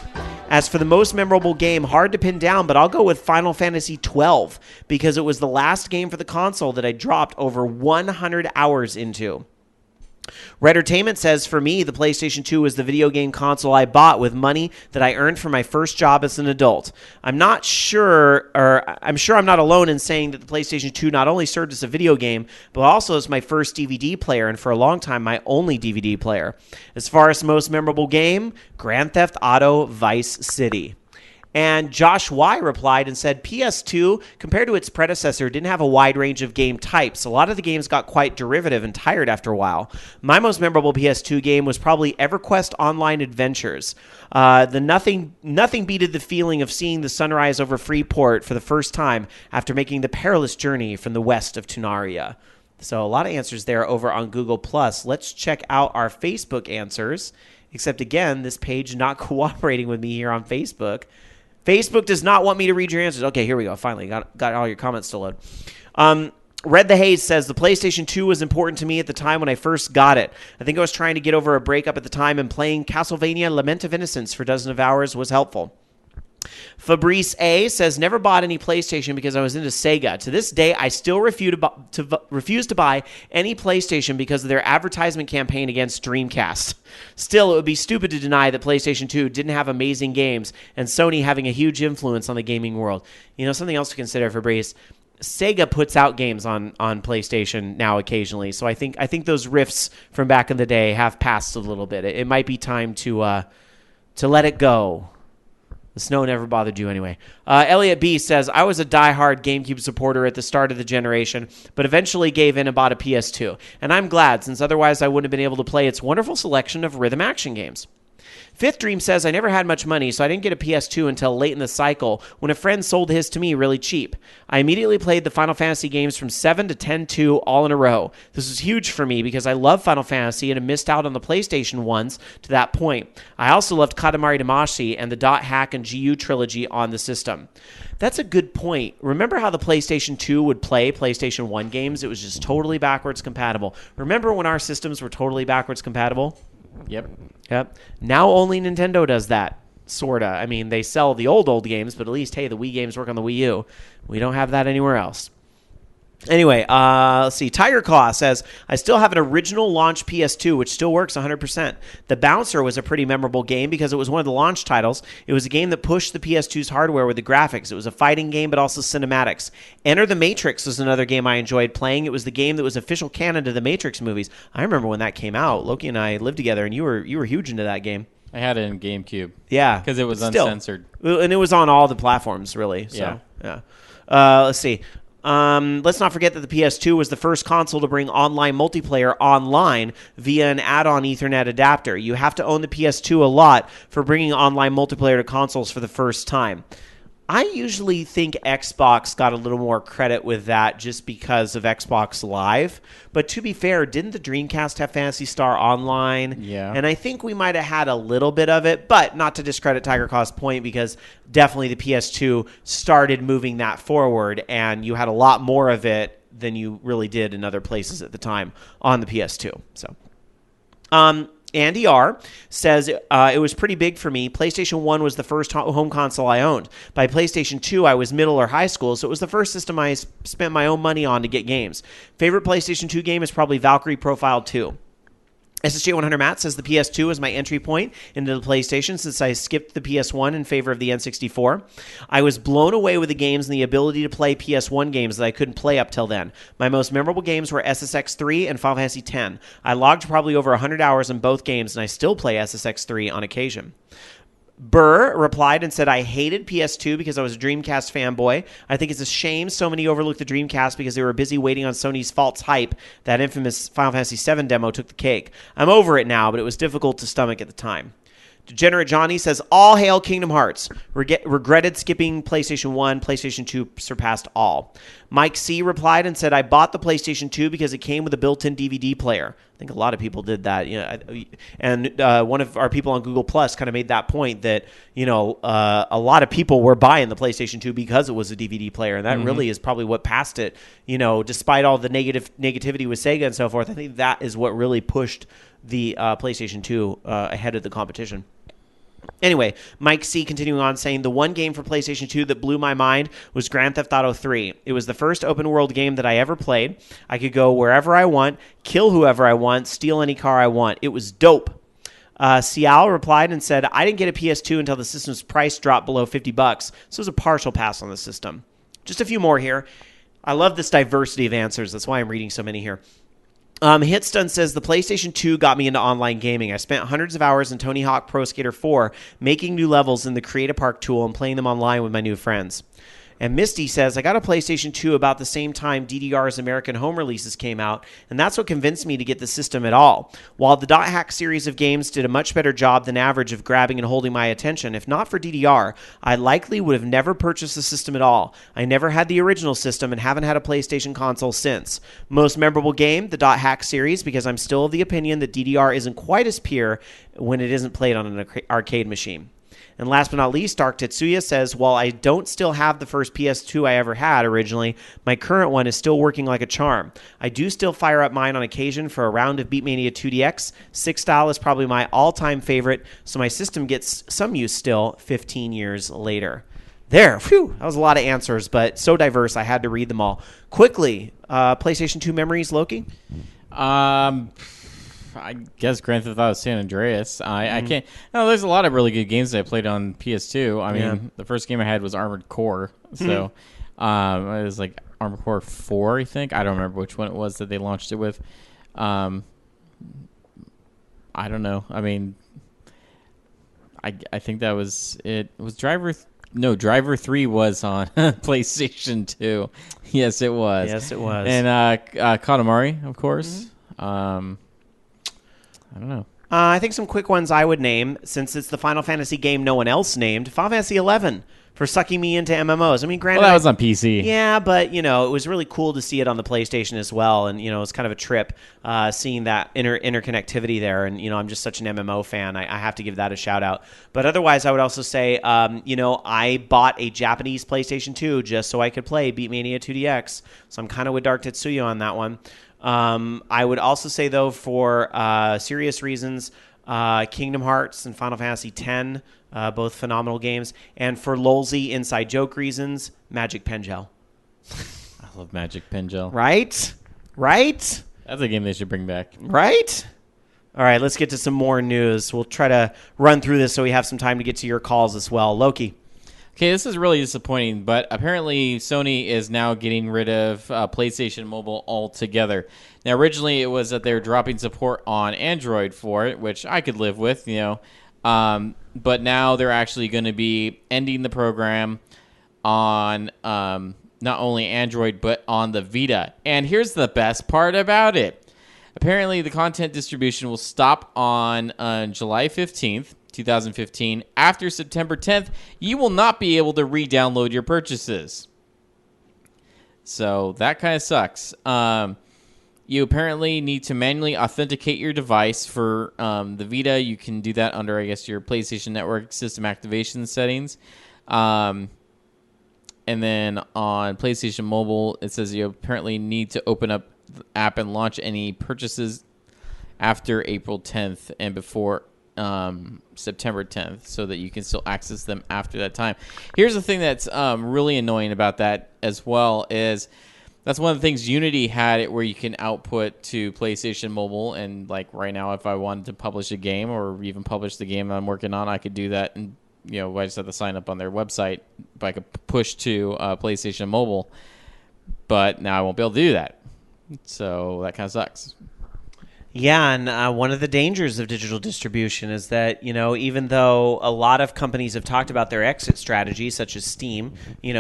As for the most memorable game, hard to pin down, but I'll go with Final Fantasy XII because it was the last game for the console that I dropped over 100 hours into. Reddertainment says, for me, the PlayStation 2 was the video game console I bought with money that I earned from my first job as an adult. I'm sure I'm not alone in saying that the PlayStation 2 not only served as a video game, but also as my first DVD player, and for a long time, my only DVD player. As far as the most memorable game, Grand Theft Auto Vice City. And Josh Y replied and said, PS2, compared to its predecessor, didn't have a wide range of game types. A lot of the games got quite derivative and tired after a while. My most memorable PS2 game was probably EverQuest Online Adventures. Nothing beated the feeling of seeing the sunrise over Freeport for the first time after making the perilous journey from the west of Tunaria. So a lot of answers there over on Google+. Let's check out our Facebook answers. Except, again, this page not cooperating with me here on Facebook. Facebook does not want me to read your answers. Okay, here we go. Finally, got all your comments to load. Red the Haze says, the PlayStation 2 was important to me at the time when I first got it. I think I was trying to get over a breakup at the time, and playing Castlevania Lament of Innocence for dozens of hours was helpful. Fabrice A says, never bought any PlayStation because I was into Sega. To this day, I still refuse to buy any PlayStation because of their advertisement campaign against Dreamcast. Still, it would be stupid to deny that PlayStation 2 didn't have amazing games and Sony having a huge influence on the gaming world. Something else to consider, Fabrice. Sega puts out games on PlayStation now occasionally, so I think those riffs from back in the day have passed a little bit. It might be time to let it go. The snow never bothered you anyway. Elliot B says, I was a diehard GameCube supporter at the start of the generation, but eventually gave in and bought a PS2. And I'm glad, since otherwise I wouldn't have been able to play its wonderful selection of rhythm action games. Fifth Dream says, I never had much money, so I didn't get a PS2 until late in the cycle when a friend sold his to me really cheap. I immediately played the Final Fantasy games from 7 to 10-2 all in a row. This was huge for me because I love Final Fantasy and had missed out on the PlayStation ones to that point. I also loved Katamari Damacy and the Dot Hack and GU trilogy on the system. That's a good point. Remember how the PlayStation 2 would play PlayStation 1 games? It was just totally backwards compatible. Remember when our systems were totally backwards compatible? Yep. Now only Nintendo does that, sorta. I mean, they sell the old games, but at least, hey, the Wii games work on the Wii U. We don't have that anywhere else. Anyway, let's see. Tiger Claw says, I still have an original launch PS2, which still works 100%. The Bouncer was a pretty memorable game because it was one of the launch titles. It was a game that pushed the PS2's hardware with the graphics. It was a fighting game, but also cinematics. Enter the Matrix was another game I enjoyed playing. It was the game that was official canon to the Matrix movies. I remember when that came out. Loki and I lived together, and you were huge into that game. I had it in GameCube. Yeah. Because it was Still. uncensored. And it was on all the platforms, really. So, yeah. Let's see. Let's not forget that the PS2 was the first console to bring online multiplayer online via an add-on Ethernet adapter. You have to own the PS2 a lot for bringing online multiplayer to consoles for the first time. I usually think Xbox got a little more credit with that just because of Xbox Live. But to be fair, didn't the Dreamcast have Phantasy Star Online? Yeah. And I think we might have had a little bit of it, but not to discredit Tiger Claw's point, because definitely the PS2 started moving that forward, and you had a lot more of it than you really did in other places at the time on the PS2. So, Andy R. says, it was pretty big for me. PlayStation 1 was the first home console I owned. By PlayStation 2, I was middle or high school, so it was the first system I spent my own money on to get games. Favorite PlayStation 2 game is probably Valkyrie Profile 2. SSJ 100 Matt says the PS2 is my entry point into the PlayStation since I skipped the PS1 in favor of the N64. I was blown away with the games and the ability to play PS1 games that I couldn't play up till then. My most memorable games were SSX 3 and Final Fantasy X. I logged probably over 100 hours in both games, and I still play SSX 3 on occasion. Burr replied and said, I hated PS2 because I was a Dreamcast fanboy. I think it's a shame so many overlooked the Dreamcast because they were busy waiting on Sony's false hype. That infamous Final Fantasy VII demo took the cake. I'm over it now, but it was difficult to stomach at the time. Degenerate Johnny says, all hail Kingdom Hearts. Regretted skipping PlayStation 1. PlayStation 2 surpassed all. Mike C. replied and said, I bought the PlayStation 2 because it came with a built-in DVD player. I think a lot of people did that. And one of our people on Google Plus kind of made that point that, a lot of people were buying the PlayStation 2 because it was a DVD player. And that really is probably what passed it. Despite all the negativity with Sega and so forth, I think that is what really pushed the PlayStation 2 ahead of the competition. Anyway, Mike C. continuing on saying, the one game for PlayStation 2 that blew my mind was Grand Theft Auto 3. It was the first open world game that I ever played. I could go wherever I want, kill whoever I want, steal any car I want. It was dope. Cial replied and said, I didn't get a PS2 until the system's price dropped below $50, so it was a partial pass on the system. Just a few more here. I love this diversity of answers. That's why I'm reading so many here. Hitstun says, the PlayStation 2 got me into online gaming. I spent hundreds of hours in Tony Hawk Pro Skater 4 making new levels in the Create-A-Park tool and playing them online with my new friends. And Misty says, I got a PlayStation 2 about the same time DDR's American home releases came out, and that's what convinced me to get the system at all. While the Dot Hack series of games did a much better job than average of grabbing and holding my attention, if not for DDR, I likely would have never purchased the system at all. I never had the original system and haven't had a PlayStation console since. Most memorable game, the Dot Hack series, because I'm still of the opinion that DDR isn't quite as pure when it isn't played on an arcade machine. And last but not least, Dark Tetsuya says, while I don't still have the first PS2 I ever had originally, my current one is still working like a charm. I do still fire up mine on occasion for a round of Beatmania IIDX. 6 style is probably my all-time favorite, so my system gets some use still 15 years later. There, phew, that was a lot of answers, but so diverse I had to read them all. Quickly, PlayStation 2 memories, Loki? I guess Grand Theft Auto San Andreas. I can't. No, there's a lot of really good games that I played on PS2. I mean, the first game I had was Armored Core. So it was like Armored Core 4, I think. I don't remember which one it was that they launched it with. I don't know. I mean, I think that was it. Was Driver 3 was on PlayStation 2. Yes, it was. Yes, it was. And Katamari, of course. I don't know. I think some quick ones I would name, since it's the Final Fantasy game no one else named, Final Fantasy 11 for sucking me into MMOs. I mean, granted, that was on PC. Yeah, but, it was really cool to see it on the PlayStation as well, and, it's kind of a trip seeing that interconnectivity there, and, I'm just such an MMO fan. I have to give that a shout-out. But otherwise, I would also say, I bought a Japanese PlayStation 2 just so I could play Beatmania IIDX, so I'm kind of with Dark Tetsuya on that one. I would also say, though, for serious reasons, Kingdom Hearts and Final Fantasy X, both phenomenal games. And for lolsy inside joke reasons, Magic Pen Gel. I I love Magic Pen Gel. Right? That's a game they should bring back. Right? All right, let's get to some more news. We'll try to run through this so we have some time to get to your calls as well. Loki. Okay, this is really disappointing, but apparently Sony is now getting rid of PlayStation Mobile altogether. Now, originally it was that they were dropping support on Android for it, which I could live with, but now they're actually going to be ending the program on not only Android, but on the Vita. And here's the best part about it. Apparently, the content distribution will stop on July 15th, 2015. After September 10th, you will not be able to re-download your purchases. So that kind of sucks. You apparently need to manually authenticate your device for the Vita. You can do that under, I guess, your PlayStation Network system activation settings. And then on PlayStation Mobile, it says you apparently need to open up the app and launch any purchases after April 10th and before September 10th so that you can still access them after that time. Here's the thing that's really annoying about that as well is that's one of the things Unity had it where you can output to PlayStation Mobile, and like right now if I wanted to publish a game or even publish the game I'm working on, I could do that, and I just have to sign up on their website, but I could push to PlayStation Mobile, but now I won't be able to do that. So that kind of sucks. Yeah, and one of the dangers of digital distribution is that, even though a lot of companies have talked about their exit strategy, such as Steam,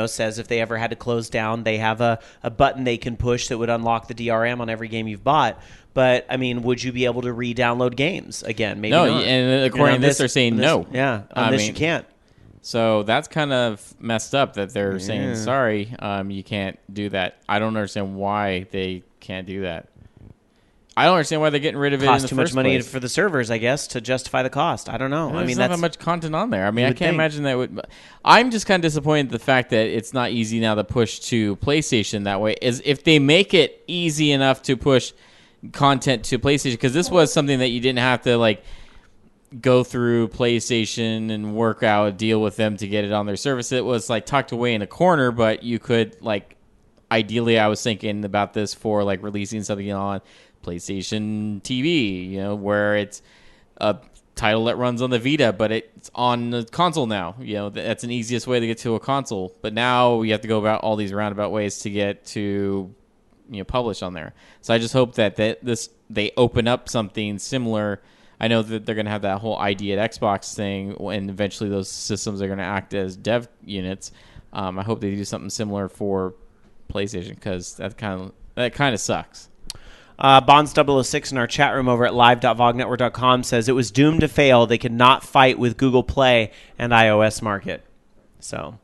says if they ever had to close down, they have a button they can push that would unlock the DRM on every game you've bought. But, would you be able to re-download games again? Maybe no, not. and according to this, they're saying no. Yeah, you can't. So that's kind of messed up that they're saying, sorry, you can't do that. I don't understand why they can't do that. I don't understand why they're getting rid of it in the first place. Costs too much money for the servers, I guess, to justify the cost. I don't know. There's not that much content on there. I can't imagine that would. I'm just kind of disappointed the fact that it's not easy now to push to PlayStation that way. Is if they make it easy enough to push content to PlayStation, because this was something that you didn't have to go through PlayStation and work out a deal with them to get it on their service. It was tucked away in a corner, but you could ideally, I was thinking about this for releasing something on PlayStation TV, where it's a title that runs on the Vita, but it's on the console now. That's an easiest way to get to a console. But now you have to go about all these roundabout ways to get to publish on there. So I just hope that they open up something similar. I know that they're going to have that whole ID at Xbox thing, and eventually those systems are going to act as dev units. I hope they do something similar for PlayStation, because that kind of sucks. Bonds006 in our chat room over at live.vognetwork.com says it was doomed to fail. They could not fight with Google Play and iOS market. So,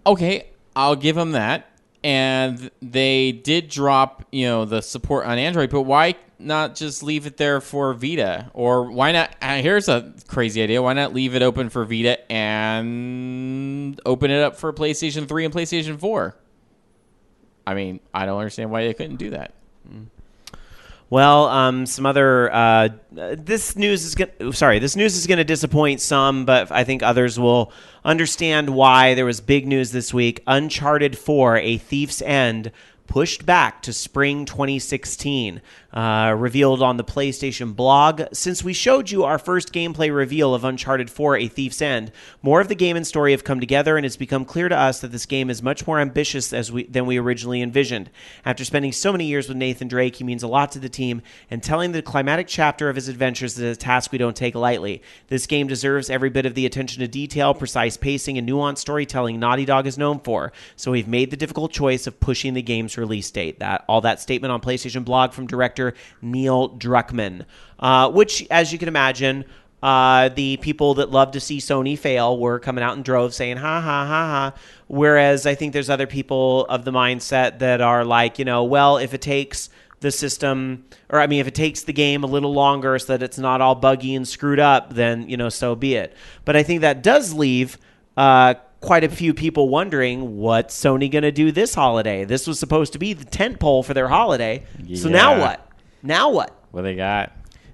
okay, I'll give them that. And they did drop, the support on Android, but why not just leave it there for Vita? Or why not? Here's a crazy idea. Why not leave it open for Vita and open it up for PlayStation 3 and PlayStation 4? I don't understand why they couldn't do that. Well, some other this news is going to disappoint some, but I think others will understand why. There was big news this week. Uncharted 4: A Thief's End pushed back to spring 2016, revealed on the PlayStation blog. Since we showed you our first gameplay reveal of Uncharted 4: A Thief's End, more of the game and story have come together, and it's become clear to us that this game is much more ambitious than we originally envisioned. After spending so many years with Nathan Drake, he means a lot to the team, and telling the climatic chapter of his adventures is a task we don't take lightly. This game deserves every bit of the attention to detail, precise pacing, and nuanced storytelling Naughty Dog is known for, so we've made the difficult choice of pushing the game's release date. That statement on PlayStation blog from director Neil Druckmann, which, as you can imagine, the people that love to see Sony fail were coming out in droves saying, ha, ha, ha, ha. Whereas I think there's other people of the mindset that are like, well, if it takes the system, if it takes the game a little longer so that it's not all buggy and screwed up, then, so be it. But I think that does leave quite a few people wondering what's Sony going to do this holiday. This was supposed to be the tentpole for their holiday. Yeah. So now what? What they got?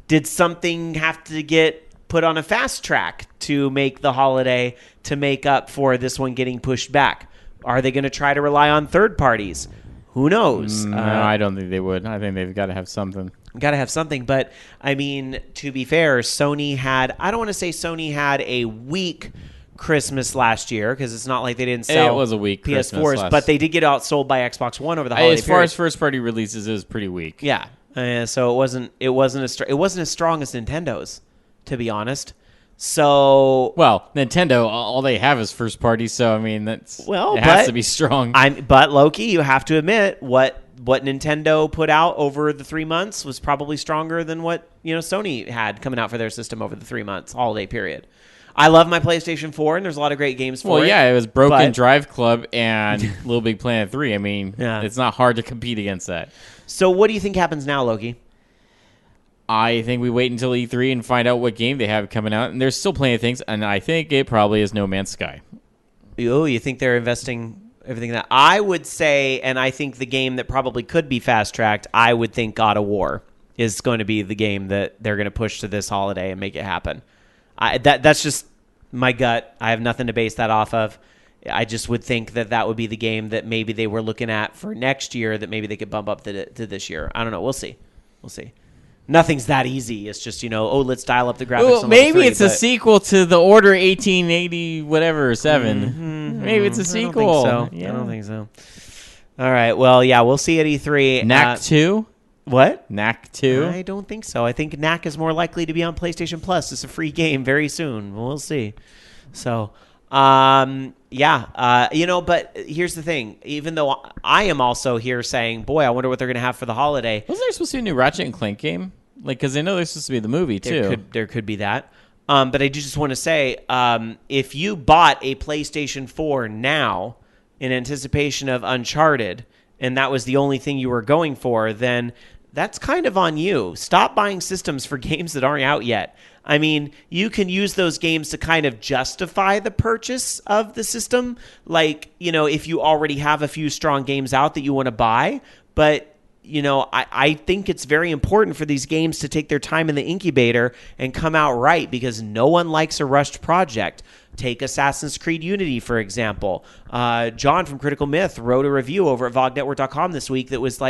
Did something have to get put on a fast track to make the holiday to make up for this one getting pushed back? Are they going to try to rely on third parties? Who knows? No, I don't think they would. I think they've got to have something. Got to have something. But, I mean, to be fair, Sony had... I don't want to say Sony had a weak Christmas last year, because it's not like they didn't sell It was a weak PS4s, but they did get outsold by Xbox One over the holiday As far period. as first-party releases, it was pretty weak. Yeah. So it wasn't as strong as Nintendo's, to be honest. So... Well, Nintendo, all they have is first party, so, I mean, it has to be strong. But, Loki, you have to admit, what Nintendo put out over the 3 months was probably stronger than what Sony had coming out for their system over the 3 months holiday period. I love my PlayStation 4, and there's a lot of great games for it. Well, yeah, it was Broken Drive Club and Little Big Planet 3. I mean, It's not hard to compete against that. So what do you think happens now, Loki? I think we wait until E3 and find out what game they have coming out, and there's still plenty of things, and I think it probably is No Man's Sky. Oh, you think they're investing everything in that? I would say, and I think the game that probably could be fast-tracked, I would think God of War is going to be the game that they're going to push to this holiday and make it happen. That's just my gut. I have nothing to base that off of. I just would think that would be the game that maybe they were looking at for next year that maybe they could bump up to this year. I don't know. We'll see. Nothing's that easy. It's just, let's dial up the graphics. Well, maybe it's a sequel to the Order 1880 whatever 7. Maybe it's a sequel. I don't think so. All right. Well, yeah, we'll see at E3. Knack 2? What? Knack 2? I don't think so. I think Knack is more likely to be on PlayStation Plus. It's a free game very soon. We'll see. So, but here's the thing. Even though I am also here saying, boy, I wonder what they're going to have for the holiday. Wasn't there supposed to be a new Ratchet and Clank game? Because I know there's supposed to be the movie, too. There could be that. But I do just want to say, if you bought a PlayStation 4 now in anticipation of Uncharted, and that was the only thing you were going for, then that's kind of on you. Stop buying systems for games that aren't out yet. I mean, you can use those games to kind of justify the purchase of the system. Like, if you already have a few strong games out that you want to buy. But, I think it's very important for these games to take their time in the incubator and come out right, because no one likes a rushed project. Take Assassin's Creed Unity, for example. John from Critical Myth wrote a review over at vognetwork.com this week that was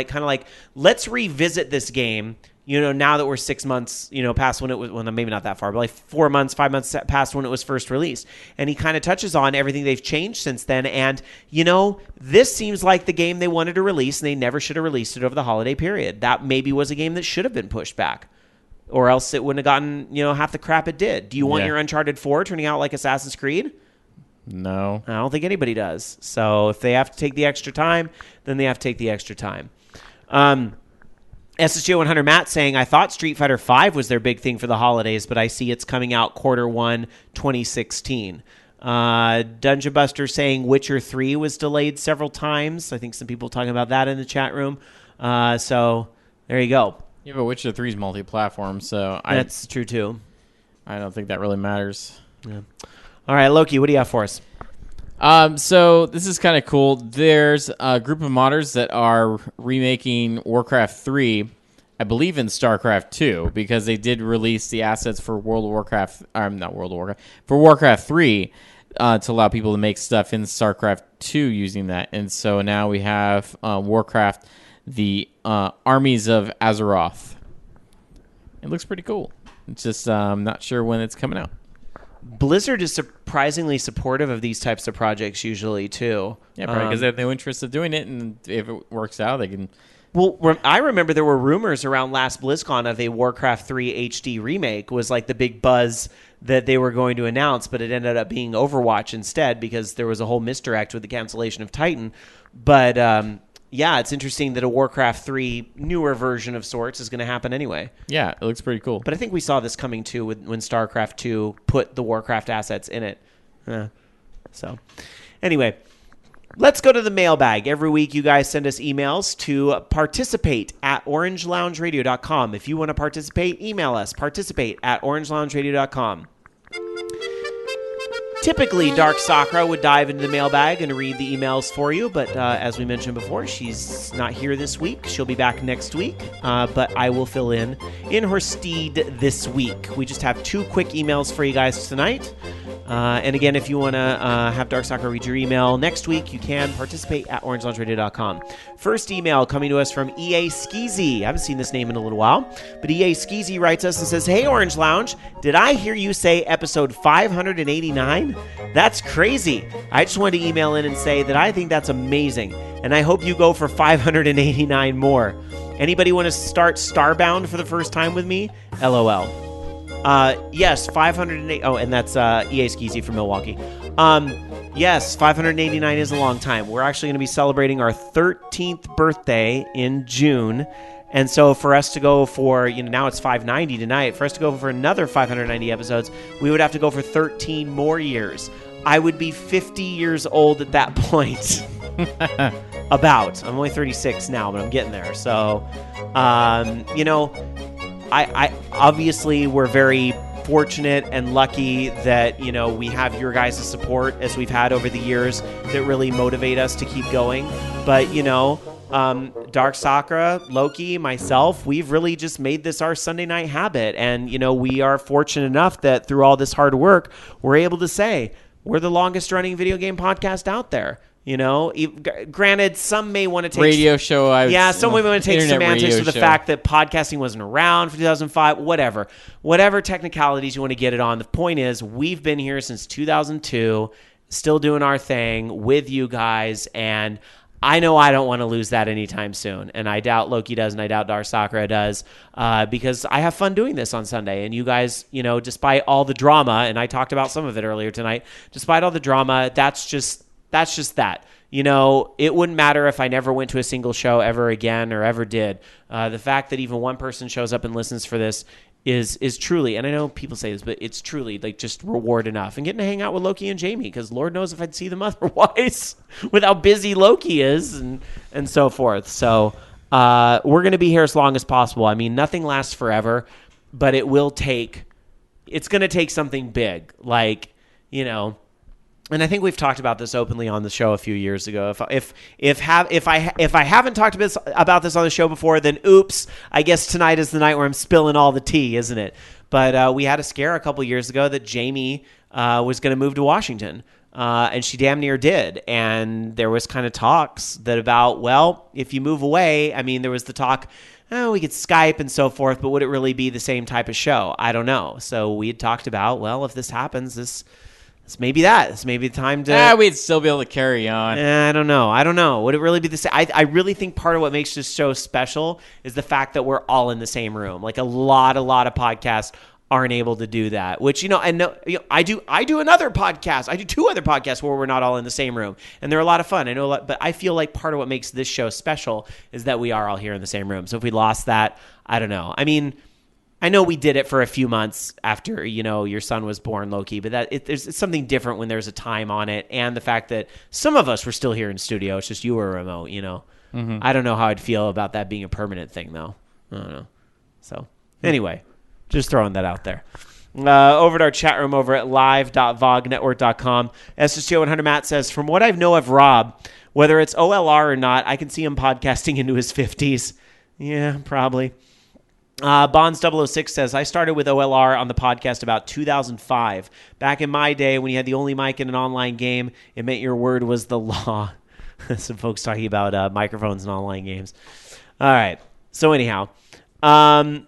let's revisit this game, now that we're 6 months, past when it was, well, maybe not that far, but 4 months, 5 months past when it was first released. And he kind of touches on everything they've changed since then. And, this seems like the game they wanted to release, and they never should have released it over the holiday period. That maybe was a game that should have been pushed back, or else it wouldn't have gotten, half the crap it did. Do you want your Uncharted 4 turning out like Assassin's Creed? No. I don't think anybody does. So if they have to take the extra time, then they have to take the extra time. SSJ 100 Matt saying, I thought Street Fighter V was their big thing for the holidays, but I see it's coming out Q1 2016. Dungeon Buster saying Witcher 3 was delayed several times. I think some people talking about that in the chat room. So there you go. Yeah, but Witcher 3 is multi-platform, so that's true too. I don't think that really matters. Yeah. All right, Loki, what do you have for us? So this is kind of cool. There's a group of modders that are remaking Warcraft 3, I believe in StarCraft 2, because they did release the assets for Warcraft 3 to allow people to make stuff in StarCraft 2 using that. And so now we have Warcraft, the Armies of Azeroth. It looks pretty cool. It's just I'm not sure when it's coming out. Blizzard is surprisingly supportive of these types of projects usually, too. Yeah, probably because they have no interest of doing it, and if it works out, they can... Well, I remember there were rumors around last BlizzCon of a Warcraft 3 HD remake was like the big buzz that they were going to announce, but it ended up being Overwatch instead because there was a whole misdirect with the cancellation of Titan. But... yeah, it's interesting that a Warcraft 3 newer version of sorts is going to happen anyway. Yeah, it looks pretty cool. But I think we saw this coming too when StarCraft 2 put the Warcraft assets in it. So, anyway, let's go to the mailbag. Every week you guys send us emails to participate@orangeloungeradio.com. If you want to participate, email us, participate@orangeloungeradio.com. Typically, Dark Sakura would dive into the mailbag and read the emails for you, but as we mentioned before, she's not here this week. She'll be back next week, but I will fill in her stead this week. We just have 2 quick emails for you guys tonight. And again, if you want to have Dark Soccer read your email next week, you can participate at orangeloungeradio.com. First email coming to us from EA Skeezy. I haven't seen this name in a little while, but EA Skeezy writes us and says, "Hey, Orange Lounge, did I hear you say episode 589? That's crazy. I just wanted to email in and say that I think that's amazing, and I hope you go for 589 more. Anybody want to start Starbound for the first time with me? LOL." Yes, 508. Oh, and that's EA Skeezy from Milwaukee. Yes, 589 is a long time. We're actually going to be celebrating our 13th birthday in June. And so for us to go for, now it's 590 tonight. For us to go for another 590 episodes, we would have to go for 13 more years. I would be 50 years old at that point. About. I'm only 36 now, but I'm getting there. So, I obviously we're very fortunate and lucky that we have your guys' support as we've had over the years that really motivate us to keep going. But Dark Sakura, Loki, myself, we've really just made this our Sunday night habit, and we are fortunate enough that through all this hard work, we're able to say we're the longest running video game podcast out there. Granted, some may want to take radio show. Some may want to take semantics to the fact that podcasting wasn't around for 2005. Whatever technicalities you want to get it on. The point is, we've been here since 2002, still doing our thing with you guys, and I know I don't want to lose that anytime soon, and I doubt Loki does, and I doubt Dark Sakura does, because I have fun doing this on Sunday, and you guys, despite all the drama, and I talked about some of it earlier tonight, despite all the drama, that's just that. It wouldn't matter if I never went to a single show ever again or ever did. The fact that even one person shows up and listens for this is truly, and I know people say this, but it's truly just reward enough. And getting to hang out with Loki and Jamie, because Lord knows if I'd see them otherwise with how busy Loki is and so forth. So we're going to be here as long as possible. I mean, nothing lasts forever, but it's going to take something big, and I think we've talked about this openly on the show a few years ago. If I haven't talked about this on the show before, then oops, I guess tonight is the night where I'm spilling all the tea, isn't it? But we had a scare a couple years ago that Jamie was going to move to Washington, and she damn near did. And there was kind of talks that about, well, if you move away, I mean, there was the talk, we could Skype and so forth, but would it really be the same type of show? I don't know. So we had talked about, well, if this happens, It's maybe the time to... we'd still be able to carry on. I don't know. Would it really be the same? I really think part of what makes this show special is the fact that we're all in the same room. Like a lot of podcasts aren't able to do that, which, I do another podcast. I do two other podcasts where we're not all in the same room, and they're a lot of fun. I know a lot, but I feel like part of what makes this show special is that we are all here in the same room. So if we lost that, I don't know. I mean, I know we did it for a few months after, your son was born, Loki, but it's something different when there's a time on it, and the fact that some of us were still here in studio. It's just you were remote, Mm-hmm. I don't know how I'd feel about that being a permanent thing, though. I don't know. So, anyway, just throwing that out there. Over at our chat room over at live.vognetwork.com, SSGO100 Matt says, from what I know of Rob, whether it's OLR or not, I can see him podcasting into his 50s. Yeah, probably. Bonds006 says, I started with OLR on the podcast about 2005. Back in my day, when you had the only mic in an online game, it meant your word was the law. Some folks talking about microphones in online games. All right. So anyhow, and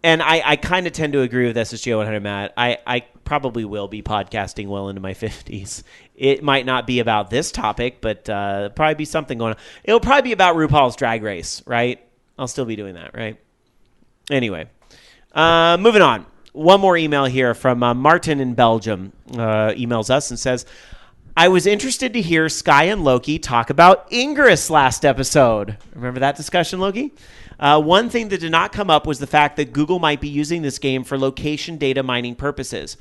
I kind of tend to agree with SSGO 100 Matt. I probably will be podcasting well into my 50s. It might not be about this topic, but probably be something going on. It'll probably be about RuPaul's Drag Race, right? I'll still be doing that, right? Anyway, moving on. One more email here from Martin in Belgium. Emails us and says, I was interested to hear Sky and Loki talk about Ingress last episode. Remember that discussion, Loki? One thing that did not come up was the fact that Google might be using this game for location data mining purposes.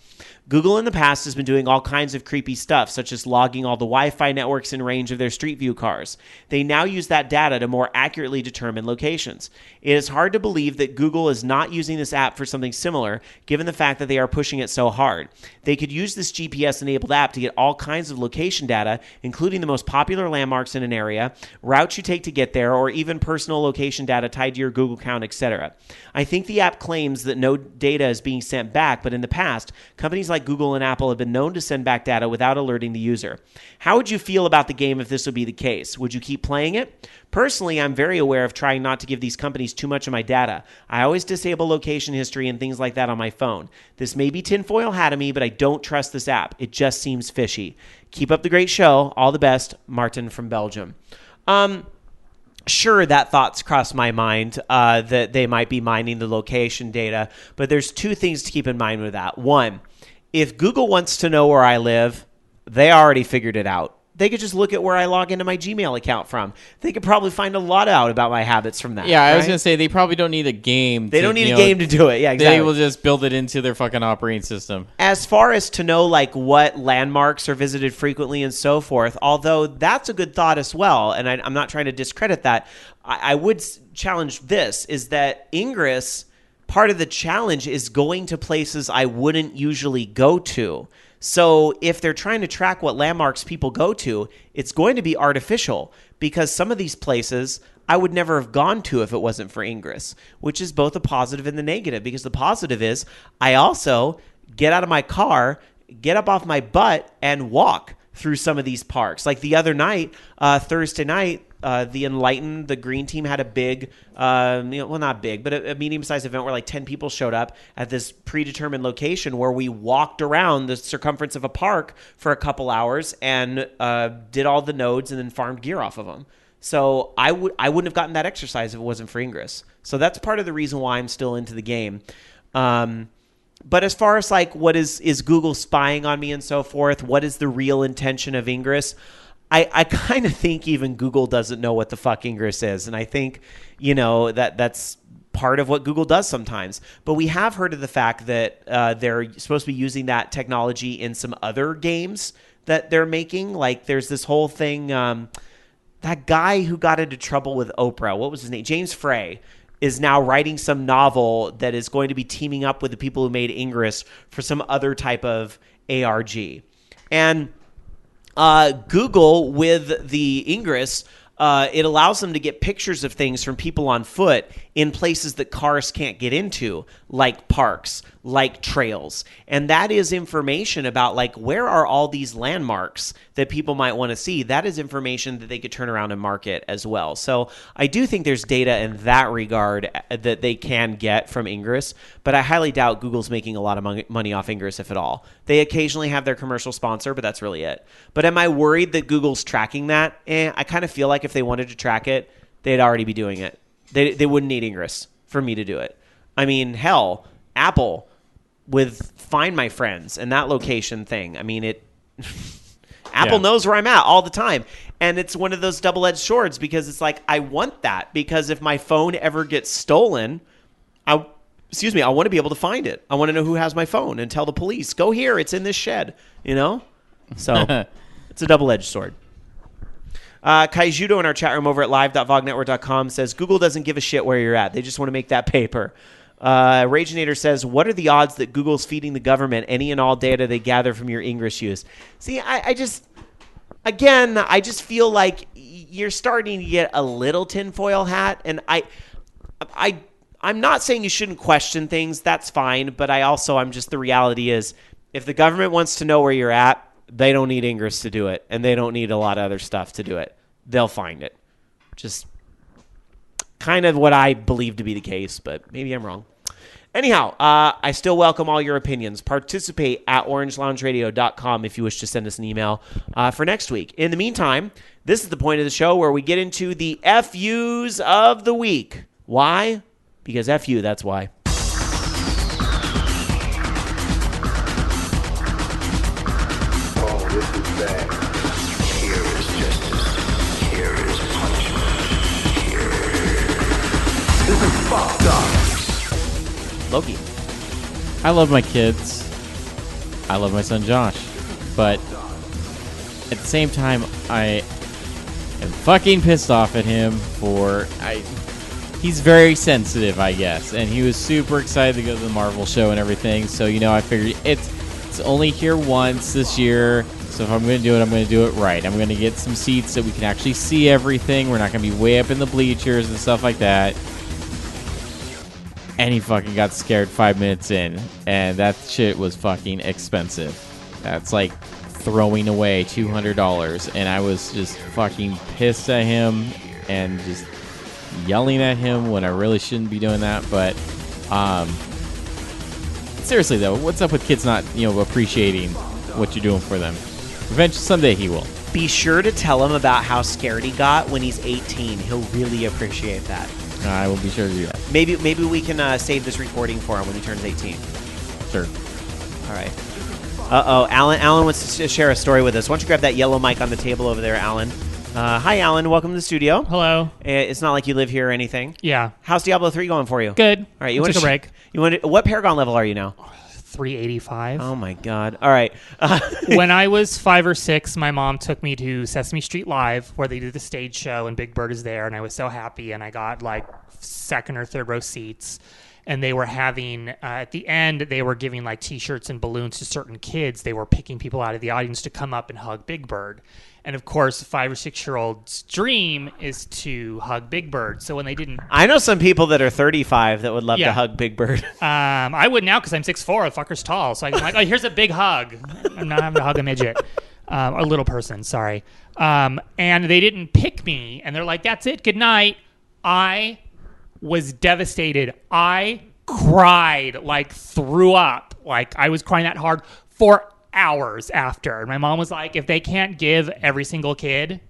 Google in the past has been doing all kinds of creepy stuff, such as logging all the Wi-Fi networks in range of their Street View cars. They now use that data to more accurately determine locations. It is hard to believe that Google is not using this app for something similar, given the fact that they are pushing it so hard. They could use this GPS-enabled app to get all kinds of location data, including the most popular landmarks in an area, routes you take to get there, or even personal location data types tied to your Google account, etc. I think the app claims that no data is being sent back, but in the past, companies like Google and Apple have been known to send back data without alerting the user. How would you feel about the game if this would be the case? Would you keep playing it? Personally, I'm very aware of trying not to give these companies too much of my data. I always disable location history and things like that on my phone. This may be tinfoil hat of me, but I don't trust this app. It just seems fishy. Keep up the great show. All the best, Martin from Belgium. Sure, that thought's crossed my mind that they might be mining the location data, but there's two things to keep in mind with that. One, if Google wants to know where I live, they already figured it out. They could just look at where I log into my Gmail account from. They could probably find a lot out about my habits from that. Yeah, I was right? going to say they probably don't need a game. They don't need a game to do it. Yeah, exactly. They will just build it into their fucking operating system. As far as to know like what landmarks are visited frequently and so forth, although that's a good thought as well, and I'm not trying to discredit that, I would challenge this, is that Ingress, part of the challenge is going to places I wouldn't usually go to. So if they're trying to track what landmarks people go to, it's going to be artificial because some of these places I would never have gone to if it wasn't for Ingress, which is both a positive and the negative, because the positive is I also get out of my car, get up off my butt, and walk through some of these parks. Like the other night, Thursday night, the Enlightened, the green team had a big, well, not big, but a medium-sized event where like 10 people showed up at this predetermined location where we walked around the circumference of a park for a couple hours and did all the nodes and then farmed gear off of them. So I wouldn't have gotten that exercise if it wasn't for Ingress. So that's part of the reason why I'm still into the game. But as far as like what is Google spying on me and so forth, what is the real intention of Ingress? I kind of think even Google doesn't know what the fuck Ingress is. And I think, that's part of what Google does sometimes. But we have heard of the fact that they're supposed to be using that technology in some other games that they're making. Like there's this whole thing, that guy who got into trouble with Oprah, what was his name? James Frey is now writing some novel that is going to be teaming up with the people who made Ingress for some other type of ARG. And Google with the Ingress, it allows them to get pictures of things from people on foot in places that cars can't get into, like parks, like trails. And that is information about like where are all these landmarks that people might want to see. That is information that they could turn around and market as well. So I do think there's data in that regard that they can get from Ingress, but I highly doubt Google's making a lot of money off Ingress, if at all. They occasionally have their commercial sponsor, but that's really it. But am I worried that Google's tracking that? I kind of feel like if they wanted to track it, they'd already be doing it. They wouldn't need Ingress for me to do it. I mean, hell, Apple with Find My Friends and that location thing. I mean, Apple knows where I'm at all the time. And it's one of those double-edged swords because it's like, I want that because if my phone ever gets stolen, I want to be able to find it. I want to know who has my phone and tell the police, go here, it's in this shed, So it's a double-edged sword. Kaijudo in our chat room over at live.vognetwork.com says, Google doesn't give a shit where you're at. They just want to make that paper. Raginator says, what are the odds that Google's feeding the government any and all data they gather from your Ingress use? See, I just feel like you're starting to get a little tinfoil hat. And I'm not saying you shouldn't question things. That's fine. But the reality is if the government wants to know where you're at, they don't need Ingress to do it, and they don't need a lot of other stuff to do it. They'll find it. Just kind of what I believe to be the case, but maybe I'm wrong. Anyhow, I still welcome all your opinions. Participate at orangeloungeradio.com if you wish to send us an email for next week. In the meantime, this is the point of the show where we get into the FUs of the week. Why? Because FU, that's why. Loki. I love my kids. I love my son Josh. But at the same time, I am fucking pissed off at him he's very sensitive, I guess. And he was super excited to go to the Marvel show and everything. So, I figured it's only here once this year. So if I'm going to do it, I'm going to do it right. I'm going to get some seats that we can actually see everything. We're not going to be way up in the bleachers and stuff like that. and he fucking got scared 5 minutes in, and that shit was fucking expensive. That's like throwing away $200, and I was just fucking pissed at him and just yelling at him when I really shouldn't be doing that. But seriously though, what's up with kids not appreciating what you're doing for them? Eventually, someday he will. Be sure to tell him about how scared he got when he's 18. He'll really appreciate that. I will be sure to do that. Maybe we can save this recording for him when he turns 18. Sure. All right. Alan wants to share a story with us. Why don't you grab that yellow mic on the table over there, Alan? Hi, Alan. Welcome to the studio. Hello. It's not like you live here or anything. Yeah. How's Diablo 3 going for you? Good. All right. You want to take a break? What Paragon level are you now? 385. Oh my God. All right. When I was 5 or 6, my mom took me to Sesame Street Live, where they do the stage show, and Big Bird is there, and I was so happy, and I got like second or third row seats. And they were having, at the end, they were giving like T-shirts and balloons to certain kids. They were picking people out of the audience to come up and hug Big Bird. And of course, a 5 or 6 year old's dream is to hug Big Bird. So when they didn't, I know some people that are 35 that would love to hug Big Bird. I would now because I'm 6'4". The fucker's tall, so I'm like, oh, here's a big hug. I'm not having to hug a midget, a little person. Sorry. And they didn't pick me, and they're like, that's it. Good night. I was devastated. I cried, like threw up. Like I was crying that hard for hours after. And my mom was like, if they can't give every single kid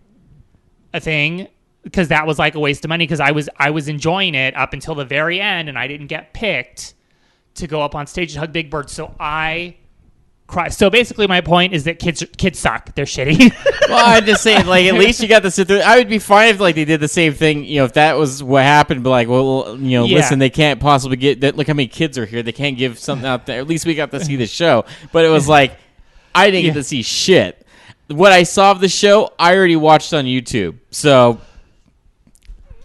a thing, because that was like a waste of money, because I was enjoying it up until the very end, and I didn't get picked to go up on stage and hug Big Bird, so I cried. So basically my point is that kids suck. They're shitty. Well, I'm just saying, like, at least you got to sit through. I would be fine if, like, they did the same thing, if that was what happened, but, like, well, listen, they can't possibly get that. Look how many kids are here. They can't give something out there. At least we got to see the show. But it was like, I didn't get to see shit. What I saw of the show, I already watched on YouTube. So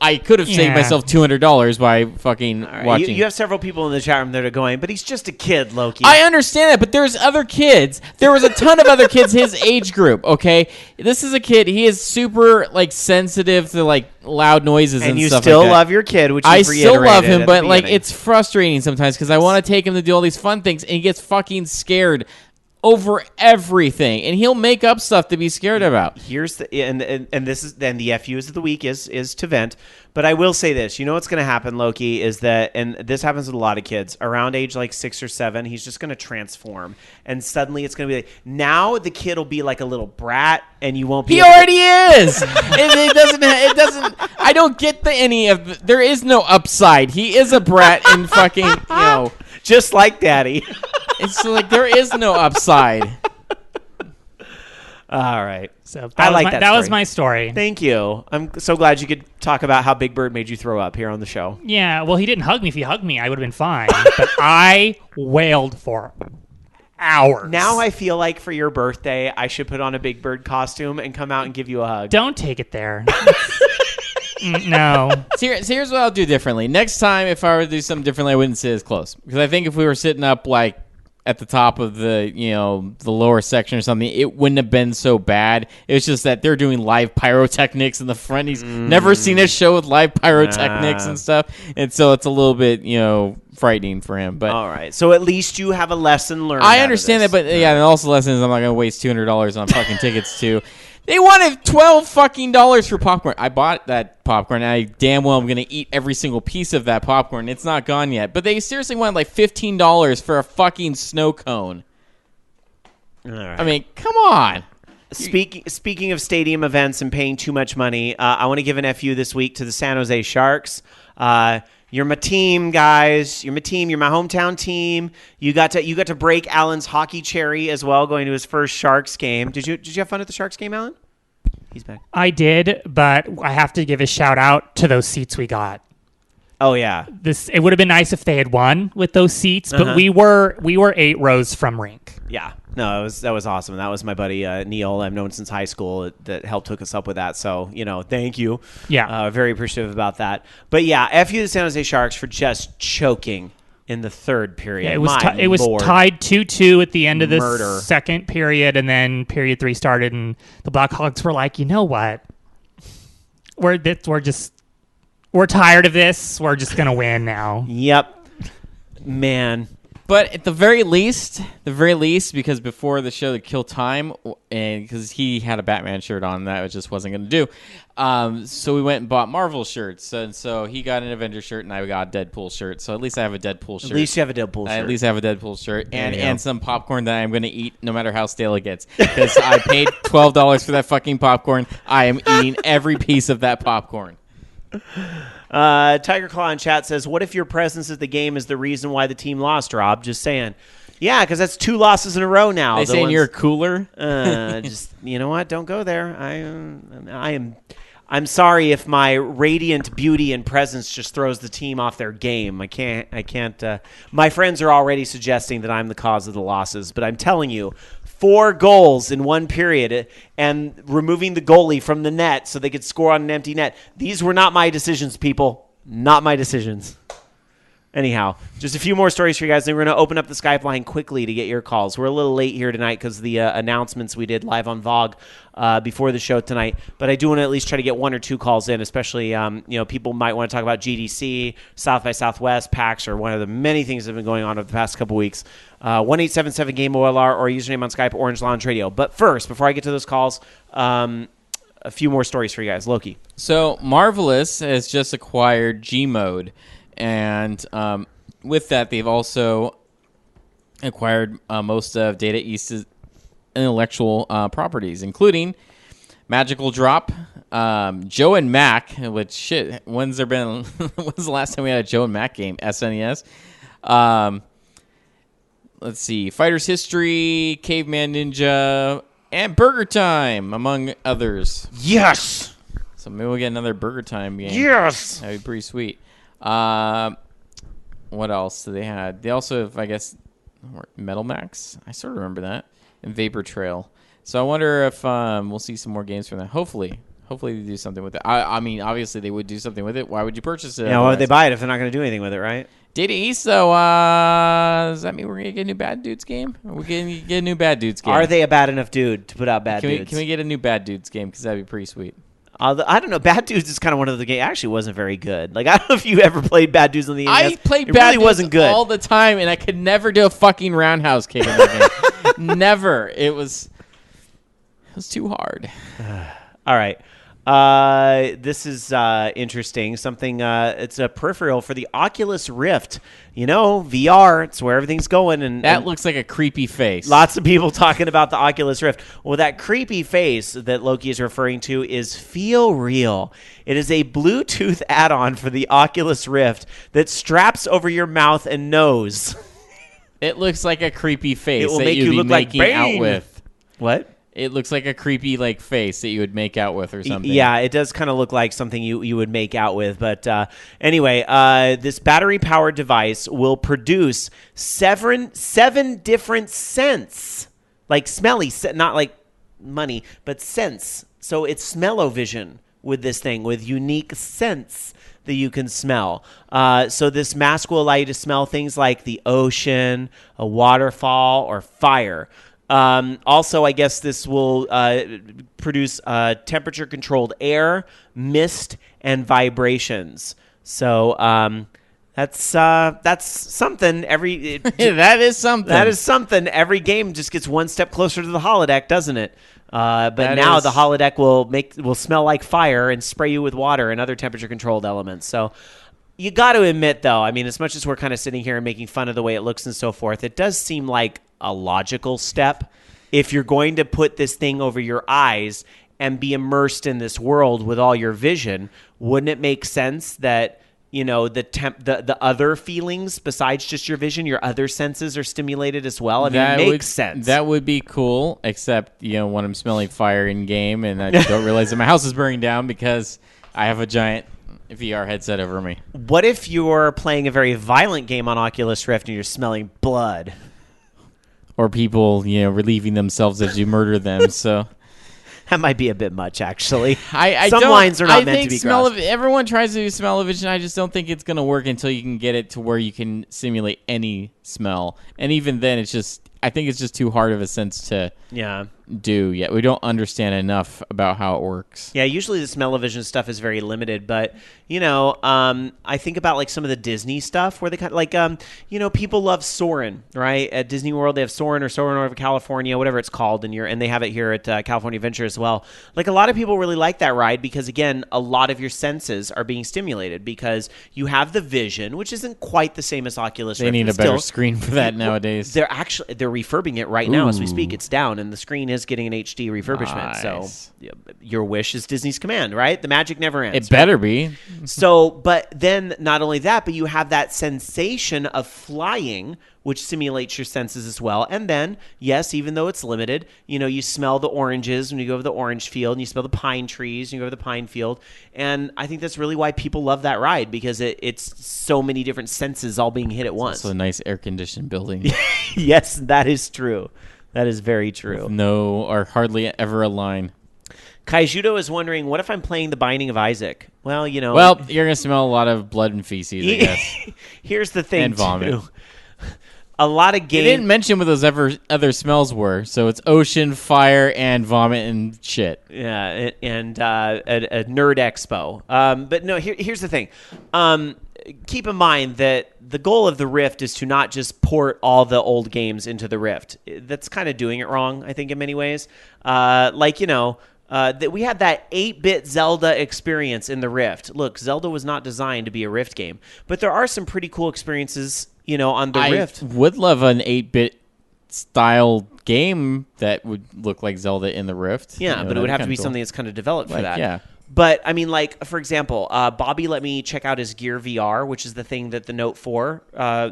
I could have saved myself $200 by fucking watching. You have several people in the chat room that are going, but he's just a kid, Loki. I understand that, but there's other kids. There was a ton of other kids his age group, okay? This is a kid. He is super, like, sensitive to, like, loud noises and stuff like that. And you still love your kid, which I you've still love him, at but, the like, beginning. it's frustrating sometimes because I want to take him to do all these fun things, and he gets fucking scared over everything, and he'll make up stuff to be scared about. Here's the and this is then the FUs of the week is to vent. But I will say this: you know what's going to happen, Loki, is that, and this happens with a lot of kids around age like 6 or 7. He's just going to transform, and suddenly it's going to be like, now the kid will be like a little brat, and you won't be. He already is. It doesn't. It doesn't. I don't get any of. There is no upside. He is a brat, and fucking just like Daddy. It's like there is no upside. All right. So that was my story. Thank you. I'm so glad you could talk about how Big Bird made you throw up here on the show. Yeah, well, he didn't hug me. If he hugged me, I would have been fine. But I wailed for hours. Now I feel like for your birthday, I should put on a Big Bird costume and come out and give you a hug. Don't take it there. No. So here's what I'll do differently. Next time, if I were to do something differently, I wouldn't sit as close. Because I think if we were sitting up, like, at the top of the the lower section or something, it wouldn't have been so bad. It was just that they're doing live pyrotechnics in the front. He's never seen a show with live pyrotechnics and stuff, and so it's a little bit frightening for him. But all right, so at least you have a lesson learned. I understand that, but yeah, and also the lesson is I'm not going to waste $200 on fucking tickets to. They wanted $12 fucking for popcorn. I bought that popcorn, and I damn well am going to eat every single piece of that popcorn. It's not gone yet. But they seriously wanted like $15 for a fucking snow cone. All right. I mean, come on. Speaking of stadium events and paying too much money, I want to give an FU this week to the San Jose Sharks. You're my team, guys. You're my team. You're my hometown team. You got to break Alan's hockey cherry as well, going to his first Sharks game. Did you have fun at the Sharks game, Alan? He's back. I did, but I have to give a shout out to those seats we got. Oh yeah. It would have been nice if they had won with those seats, but we were 8 rows from rink. Yeah. No, that was awesome. That was my buddy Neil. I've known since high school that helped hook us up with that. So, thank you. Yeah. Very appreciative about that. But yeah, FU the San Jose Sharks for just choking in the third period. Yeah, it was tied 2-2 at the end of the second period, and then period 3 started, and the Blackhawks were like, you know what? We're tired of this. We're just gonna win now. Yep. Man. But at the very least, because before the show to kill time, and because he had a Batman shirt on, that just wasn't going to do. So we went and bought Marvel shirts, and so he got an Avenger shirt, and I got a Deadpool shirt. So at least I have a Deadpool shirt. At least you have a Deadpool shirt. I at least have a Deadpool shirt, and some popcorn that I'm going to eat no matter how stale it gets. Because I paid $12 for that fucking popcorn. I am eating every piece of that popcorn. Tiger Claw in chat says, what if your presence at the game is the reason why the team lost, Rob? Just saying. Yeah, because that's 2 losses in a row now. They saying you're cooler? Just, you know what? Don't go there. I'm sorry if my radiant beauty and presence just throws the team off their game. I can't. My friends are already suggesting that I'm the cause of the losses, but I'm telling you, 4 goals in one period and removing the goalie from the net so they could score on an empty net. These were not my decisions, people. Not my decisions. Anyhow, just a few more stories for you guys. Then we're going to open up the Skype line quickly to get your calls. We're a little late here tonight because of the announcements we did live on VOG before the show tonight. But I do want to at least try to get 1 or 2 calls in, especially people might want to talk about GDC, South by Southwest, PAX, or one of the many things that have been going on over the past couple weeks. 1-877-GAME-OLR or username on Skype, Orange Lounge Radio. But first, before I get to those calls, a few more stories for you guys. Loki. So Marvelous has just acquired Gmode. And with that, they've also acquired most of Data East's intellectual properties, including Magical Drop, Joe and Mac, which, shit, when's the last time we had a Joe and Mac game? SNES. Let's see, Fighter's History, Caveman Ninja, and Burger Time, among others. Yes! So maybe we'll get another Burger Time game. Yes! That'd be pretty sweet. What else do they have? They also have, I guess, Metal Max. I sort of remember that. And Vapor Trail. So I wonder if we'll see some more games from that. Hopefully they do something with it. I mean, obviously they would do something with it. Why would you purchase it? Yeah, why would they buy it if they're not going to do anything with it, right? Data East, though, does that mean we're going to get a new Bad Dudes game? Or we're going to get a new Bad Dudes game? Are they a bad enough dude to put out Bad Dudes? Can we get a new Bad Dudes game? Because that'd be pretty sweet. I don't know. Bad Dudes is kind of one of the games. Actually, wasn't very good. Like, I don't know if you ever played Bad Dudes on the NES. I played it Bad really Dudes wasn't good. all the time, and I could never do a fucking roundhouse kick in that game. Never. It was too hard. All right. This is interesting. Something. It's a peripheral for the Oculus Rift. You know, VR. It's where everything's going. And that looks like a creepy face. Lots of people talking about the Oculus Rift. Well, that creepy face that Loki is referring to is Feel Real. It is a Bluetooth add-on for the Oculus Rift that straps over your mouth and nose. It looks like a creepy face it will that make you'd you be look making like out with. What? It looks like a creepy face that you would make out with or something. Yeah, it does kind of look like something you would make out with. But anyway, this battery-powered device will produce seven different scents. Like smelly, not like money, but scents. So it's smell-o-vision with this thing, with unique scents that you can smell. So this mask will allow you to smell things like the ocean, a waterfall, or fire. Also, I guess this will produce temperature-controlled air, mist, and vibrations. So that's something. That is something. That is something. Every game just gets one step closer to the holodeck, doesn't it? But now the holodeck will smell like fire and spray you with water and other temperature-controlled elements. So. You got to admit, though, I mean, as much as we're kind of sitting here and making fun of the way it looks and so forth, it does seem like a logical step. If you're going to put this thing over your eyes and be immersed in this world with all your vision, wouldn't it make sense that, you know, the other feelings besides just your vision, your other senses are stimulated as well? I mean, it makes sense. That would be cool, except, you know, when I'm smelling fire in game and I don't realize that my house is burning down because I have a giant VR headset over me. What if you're playing a very violent game on Oculus Rift and you're smelling blood? Or people, you know, relieving themselves as you murder them, so... That might be a bit much, actually. Some lines are not meant to be gross. Everyone tries to do smell-o-vision. I just don't think it's going to work until you can get it to where you can simulate any smell. And even then, I think it's just too hard of a sense to do yet. We don't understand enough about how it works. Yeah, usually the smell-o-vision stuff is very limited, but I think about like some of the Disney stuff where they kind of like people love Soarin', right? At Disney World they have Soarin' or Soarin' over California, whatever it's called, and they have it here at California Adventure as well. Like a lot of people really like that ride because again, a lot of your senses are being stimulated because you have the vision, which isn't quite the same as Oculus Rift. They need a better screen for that nowadays. They're refurbing it right now as we speak. It's down and the screen is getting an HD refurbishment. Nice. So your wish is Disney's command, right? The magic never ends. It better be. So, but then not only that, but you have that sensation of flying, which simulates your senses as well. And then, yes, even though it's limited, you smell the oranges when you go over the orange field, and you smell the pine trees when you go over the pine field. And I think that's really why people love that ride, because it's so many different senses all being hit at once. It's also a nice air-conditioned building. Yes, that is true. That is very true. No, or hardly ever a line. Kaijudo is wondering, what if I'm playing The Binding of Isaac? Well, Well, you're going to smell a lot of blood and feces, I guess. Here's the thing, and vomit. too. A lot of games... They didn't mention what those other smells were, so it's ocean, fire, and vomit and shit. Yeah, and a nerd expo. But no, here's the thing. Keep in mind that the goal of the Rift is to not just port all the old games into the Rift. That's kind of doing it wrong, I think, in many ways. That we had that 8-bit Zelda experience in the Rift. Look, Zelda was not designed to be a Rift game, but there are some pretty cool experiences, on the Rift. I would love an 8-bit style game that would look like Zelda in the Rift. Yeah, but it would have to be something that's kind of developed for that. Yeah. But, I mean, like, for example, Bobby let me check out his Gear VR, which is the thing that the Note 4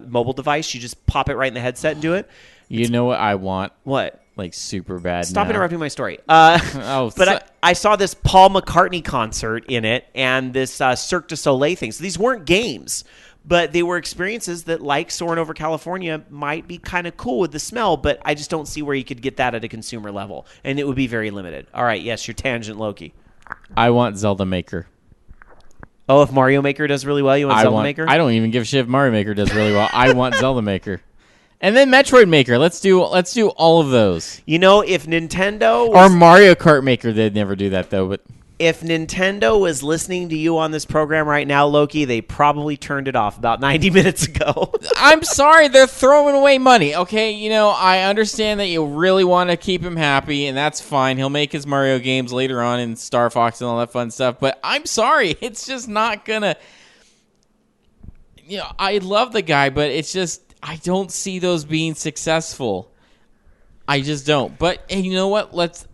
mobile device, you just pop it right in the headset and do it. You know what I want? What? Like, super bad Stop now. interrupting my story. I saw this Paul McCartney concert in it and this Cirque du Soleil thing. So these weren't games, but they were experiences that, like Soarin' over California, might be kind of cool with the smell, but I just don't see where you could get that at a consumer level, and it would be very limited. All right, yes, your tangent, Loki. I want Zelda Maker. Oh, if Mario Maker does really well, you want Zelda Maker? I don't even give a shit if Mario Maker does really well. I want Zelda Maker. And then Metroid Maker. Let's do all of those. If Nintendo or Mario Kart Maker, they'd never do that though, but if Nintendo was listening to you on this program right now, Loki, they probably turned it off about 90 minutes ago. I'm sorry, they're throwing away money. Okay, I understand that you really want to keep him happy, and that's fine. He'll make his Mario games later on in Star Fox and all that fun stuff, but I'm sorry, it's just not gonna... I love the guy, but it's just... I don't see those being successful. I just don't. But hey, you know what? Let's...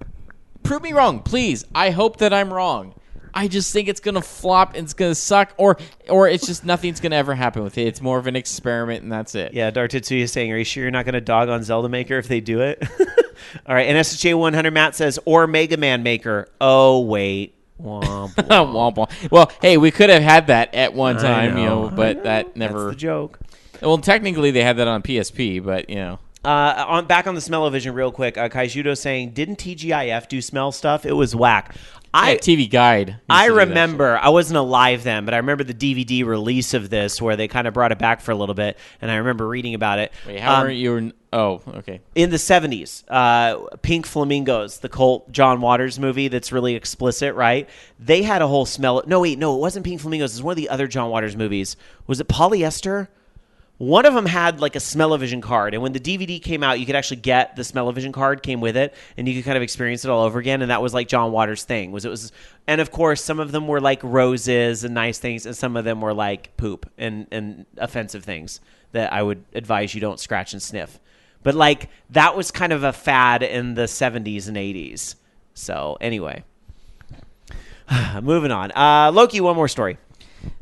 Prove me wrong, please. I hope that I'm wrong. I just think it's going to flop and it's going to suck, or it's just nothing's going to ever happen with it. It's more of an experiment, and that's it. Yeah, Dartetsuya is saying, are you sure you're not going to dog on Zelda Maker if they do it? All right, and SHA 100 Matt says, or Mega Man Maker. Oh, wait. Womp, womp. Womp, womp. Well, hey, we could have had that at one time, but that never... That's the joke. Well, technically they had that on PSP, but, back on the smell-o-vision real quick, Kaijudo saying, didn't TGIF do smell stuff? It was whack. TV Guide. I remember, I wasn't alive then, but I remember the DVD release of this where they kind of brought it back for a little bit, and I remember reading about it. Wait, how are you? Oh, okay. In the 70s, Pink Flamingos, the Colt John Waters movie that's really explicit, right? They had a whole smell. No, it wasn't Pink Flamingos. It was one of the other John Waters movies. Was it Polyester? One of them had like a smell-o-vision card, and when the DVD came out, you could actually get the smell-o-vision card came with it, and you could kind of experience it all over again. And that was like John Waters' thing. And of course, some of them were like roses and nice things, and some of them were like poop and offensive things that I would advise you don't scratch and sniff. But like that was kind of a fad in the 70s and 80s. So anyway, moving on. Loki, one more story.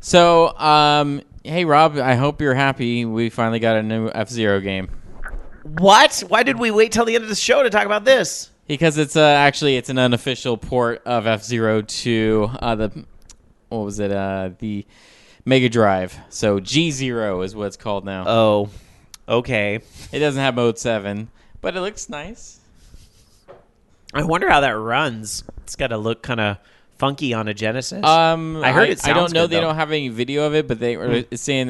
So, hey, Rob, I hope you're happy. We finally got a new F-Zero game. What? Why did we wait till the end of the show to talk about this? Because it's it's an unofficial port of F-Zero to the Mega Drive. So G-Zero is what it's called now. Oh, okay. It doesn't have Mode 7, but it looks nice. I wonder how that runs. It's got to look kind of funky on a Genesis. I heard it sounds I don't know. good, they though. don't have any video of it, but they were saying,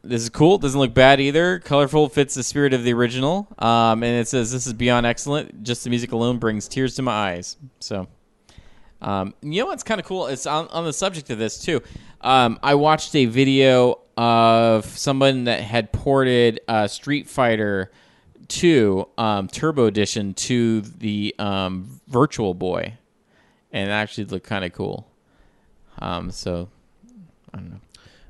This is cool. Doesn't look bad either. Colorful, fits the spirit of the original. And it says, "This is beyond excellent. Just the music alone brings tears to my eyes." So, you know what's kind of cool? It's on the subject of this, too. I watched a video of someone that had ported Street Fighter 2 Turbo Edition to the Virtual Boy. And it actually looked kind of cool. So, I don't know.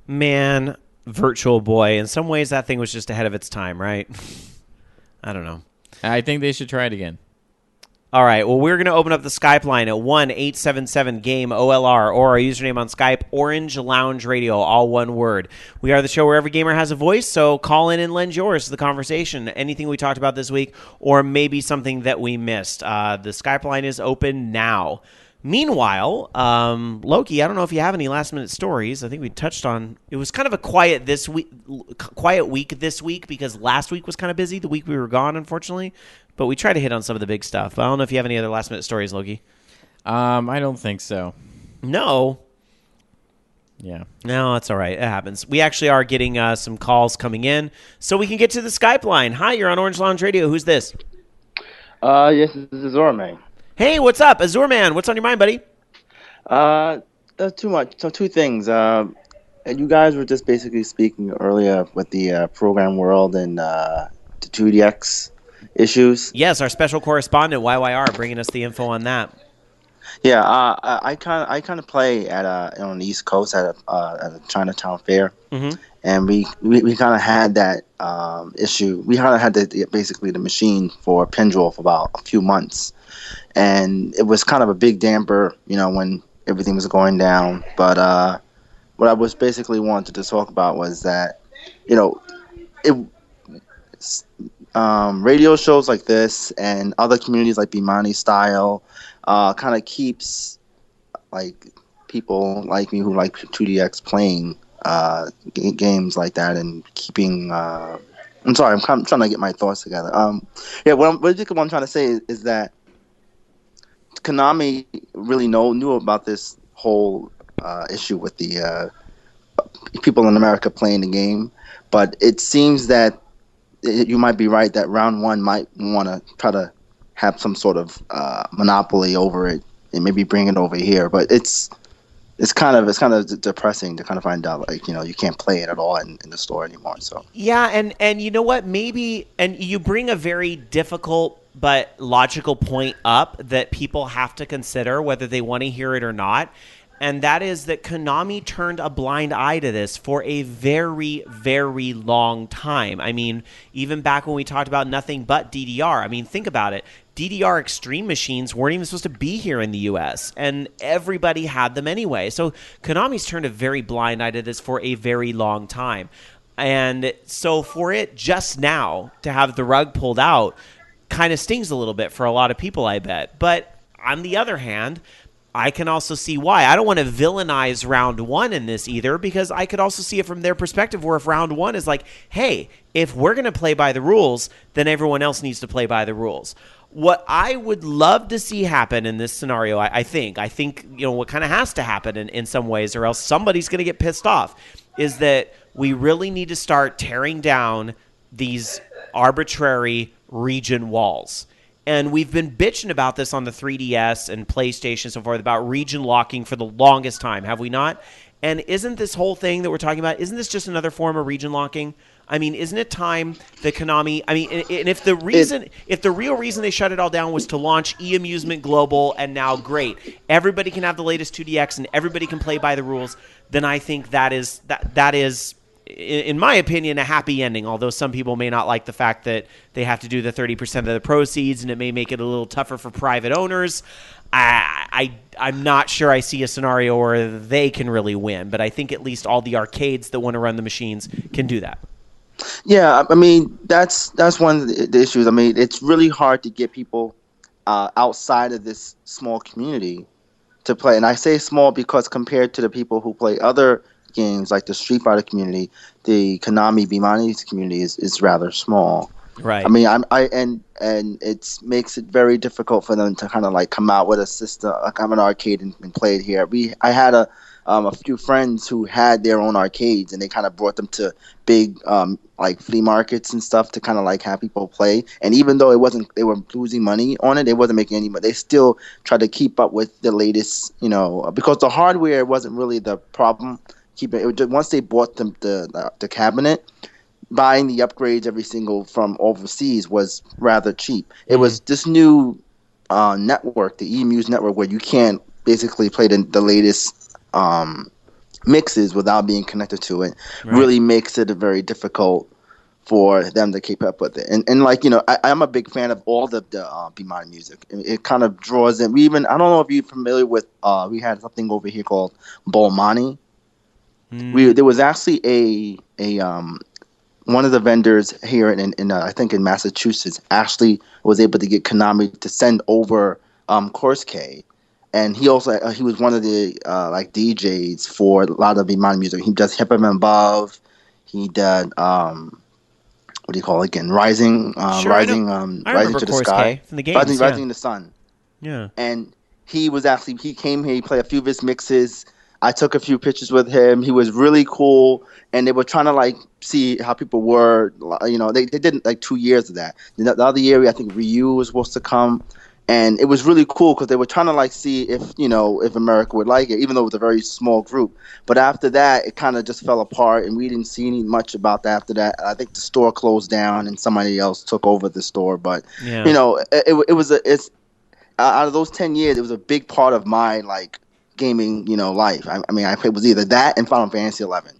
Man, Virtual Boy. In some ways, that thing was just ahead of its time, right? I don't know. I think they should try it again. All right. Well, we're going to open up the Skype line at 1-877-GAME-OLR or our username on Skype, Orange Lounge Radio, all one word. We are the show where every gamer has a voice, so call in and lend yours to the conversation. Anything we talked about this week or maybe something that we missed. The Skype line is open now. Meanwhile, Loki, I don't know if you have any last-minute stories. I think we touched on it. Was kind of a quiet week this week because last week was kind of busy. The week we were gone, unfortunately, but we tried to hit on some of the big stuff. But I don't know if you have any other last-minute stories, Loki. I don't think so. No. Yeah. No, that's all right. It happens. We actually are getting some calls coming in, so we can get to the Skype line. Hi, you're on Orange Lounge Radio. Who's this? Yes, this is Zorman. Hey, what's up? Azure Man, what's on your mind, buddy? Too much. So two things. And you guys were just basically speaking earlier with the Programmed World and the 2DX issues. Yes, our special correspondent, YYR, bringing us the info on that. Yeah, I kind of play at on the East Coast at a Chinatown fair, and we kind of had that issue. We kind of had basically the machine for Pendrel for about a few months. And it was kind of a big damper, when everything was going down. But what I was basically wanted to talk about was that, radio shows like this and other communities like Bemani style kind of keeps like people like me who like 2DX playing games like that and keeping. I'm sorry, I'm trying to get my thoughts together. What I'm trying to say is that Konami really knew about this whole issue with the people in America playing the game, but it seems that you might be right that round one might want to try to have some sort of monopoly over it and maybe bring it over here. But it's kind of depressing to kind of find out you can't play it at all in the store anymore. So yeah, and you know what? Maybe you bring a very difficult but logical point up that people have to consider whether they want to hear it or not. And that is that Konami turned a blind eye to this for a very, very long time. I mean, even back when we talked about nothing but DDR. I mean, think about it. DDR Extreme machines weren't even supposed to be here in the U.S., and everybody had them anyway. So Konami's turned a very blind eye to this for a very long time. And so for it just now to have the rug pulled out kind of stings a little bit for a lot of people, I bet. But on the other hand, I can also see why. I don't want to villainize round one in this either, because I could also see it from their perspective where if round one is like, hey, if we're going to play by the rules, then everyone else needs to play by the rules. What I would love to see happen in this scenario, I think what kind of has to happen in some ways, or else somebody's going to get pissed off, is that we really need to start tearing down these arbitrary region walls. And we've been bitching about this on the 3DS and PlayStation and so forth about region locking for the longest time, have we not? And isn't this whole thing that we're talking about, isn't this just another form of region locking? I mean, isn't it time that Konami, and if the real reason they shut it all down was to launch eAmusement Global and now great, everybody can have the latest 2DX and everybody can play by the rules, then I think that is in my opinion, a happy ending, although some people may not like the fact that they have to do the 30% of the proceeds and it may make it a little tougher for private owners. I'm not sure I see a scenario where they can really win, but I think at least all the arcades that want to run the machines can do that. Yeah, I mean, that's one of the issues. I mean, it's really hard to get people outside of this small community to play. And I say small because compared to the people who play other games like the Street Fighter community, the Konami Bemani community is rather small. Right. I mean, and it makes it very difficult for them to kind of like come out with a system, like have an arcade and play it here. I had a few friends who had their own arcades, and they kind of brought them to big like flea markets and stuff to kind of like have people play. And even though they were losing money on it, they wasn't making any money. They still tried to keep up with the latest, because the hardware wasn't really the problem. Once they bought the cabinet, buying the upgrades every single from overseas was rather cheap. It was this new network, the eMuse network, where you can't basically play the latest mixes without being connected to it. Right. Really makes it very difficult for them to keep up with it. And like, I'm a big fan of all the Bemani music. It kind of draws in. I don't know if you're familiar with, we had something over here called Bemani. There was actually a one of the vendors here in I think in Massachusetts actually was able to get Konami to send over Course K, and he also he was one of the like DJs for a lot of Bemani music. He does Hip Hop and Above. He did what do you call it again? Rising Rising to the Sky from the games, Rising in the Sun. Yeah, and he came here. He played a few of his mixes. I took a few pictures with him. He was really cool, and they were trying to like see how people were. They did like 2 years of that. The other year, I think Ryu was supposed to come, and it was really cool because they were trying to like see if America would like it, even though it was a very small group. But after that, it kind of just fell apart, and we didn't see any much about that after that. I think the store closed down, and somebody else took over the store. But it's out of those 10 years, it was a big part of my like gaming, life. I mean, I played was either that and Final Fantasy 11,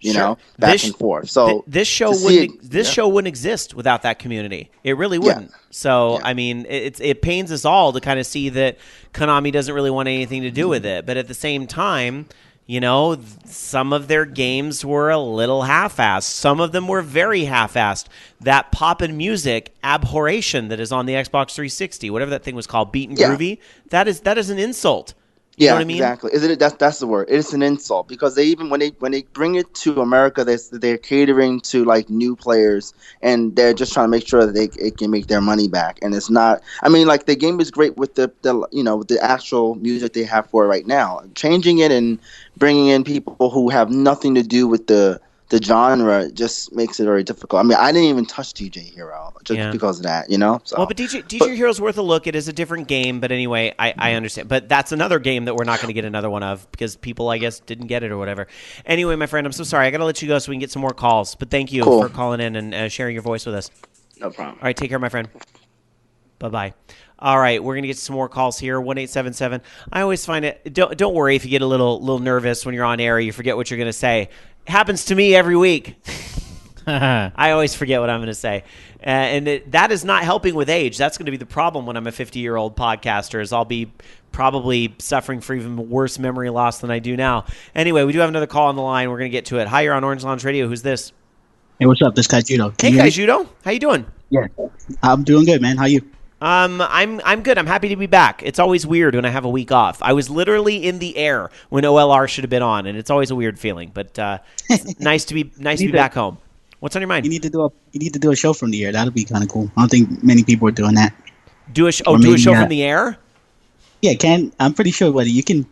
back and forth. So this show wouldn't exist without that community. It really wouldn't. Yeah. So I mean, it pains us all to kind of see that Konami doesn't really want anything to do with it. But at the same time, some of their games were a little half-assed. Some of them were very half-assed. That poppin' music abhorration that is on the Xbox 360, whatever that thing was called, Beat and Groovy, that is an insult. You know what I mean? Exactly. That's the word. It's an insult because when they bring it to America, they're catering to like new players, and they're just trying to make sure that they can make their money back. And it's not. I mean, like the game is great with the actual music they have for it right now. Changing it and bringing in people who have nothing to do with the genre just makes it very difficult. I mean, I didn't even touch DJ Hero just because of that, So. Well, but DJ Hero's worth a look. It is a different game, but anyway, I understand. But that's another game that we're not going to get another one of because people, I guess, didn't get it or whatever. Anyway, my friend, I'm so sorry. I got to let you go so we can get some more calls. But thank you for calling in and sharing your voice with us. No problem. All right, take care, my friend. Bye-bye. All right, we're going to get some more calls here. 1-877. I always find it. Don't worry if you get a little nervous when you're on air. You forget what you're going to say. Happens to me every week. I always forget what I'm going to say. And that is not helping with age. That's going to be the problem when I'm a 50-year-old podcaster, is I'll be probably suffering from even worse memory loss than I do now. Anyway, we do have another call on the line. We're going to get to it. Hi, you're on Orange Lounge Radio. Who's this? Hey, what's up? This guy's Judo. Hey, guys, Judo. How you doing? Yeah, I'm doing good, man. How you? I'm good. I'm happy to be back. It's always weird when I have a week off. I was literally in the air when OLR should have been on, and it's always a weird feeling. But it's nice to be back home. What's on your mind? You need to do a show from the air. That'll be kind of cool. I don't think many people are doing that. Do a show from the air? Yeah, I'm pretty sure whether you can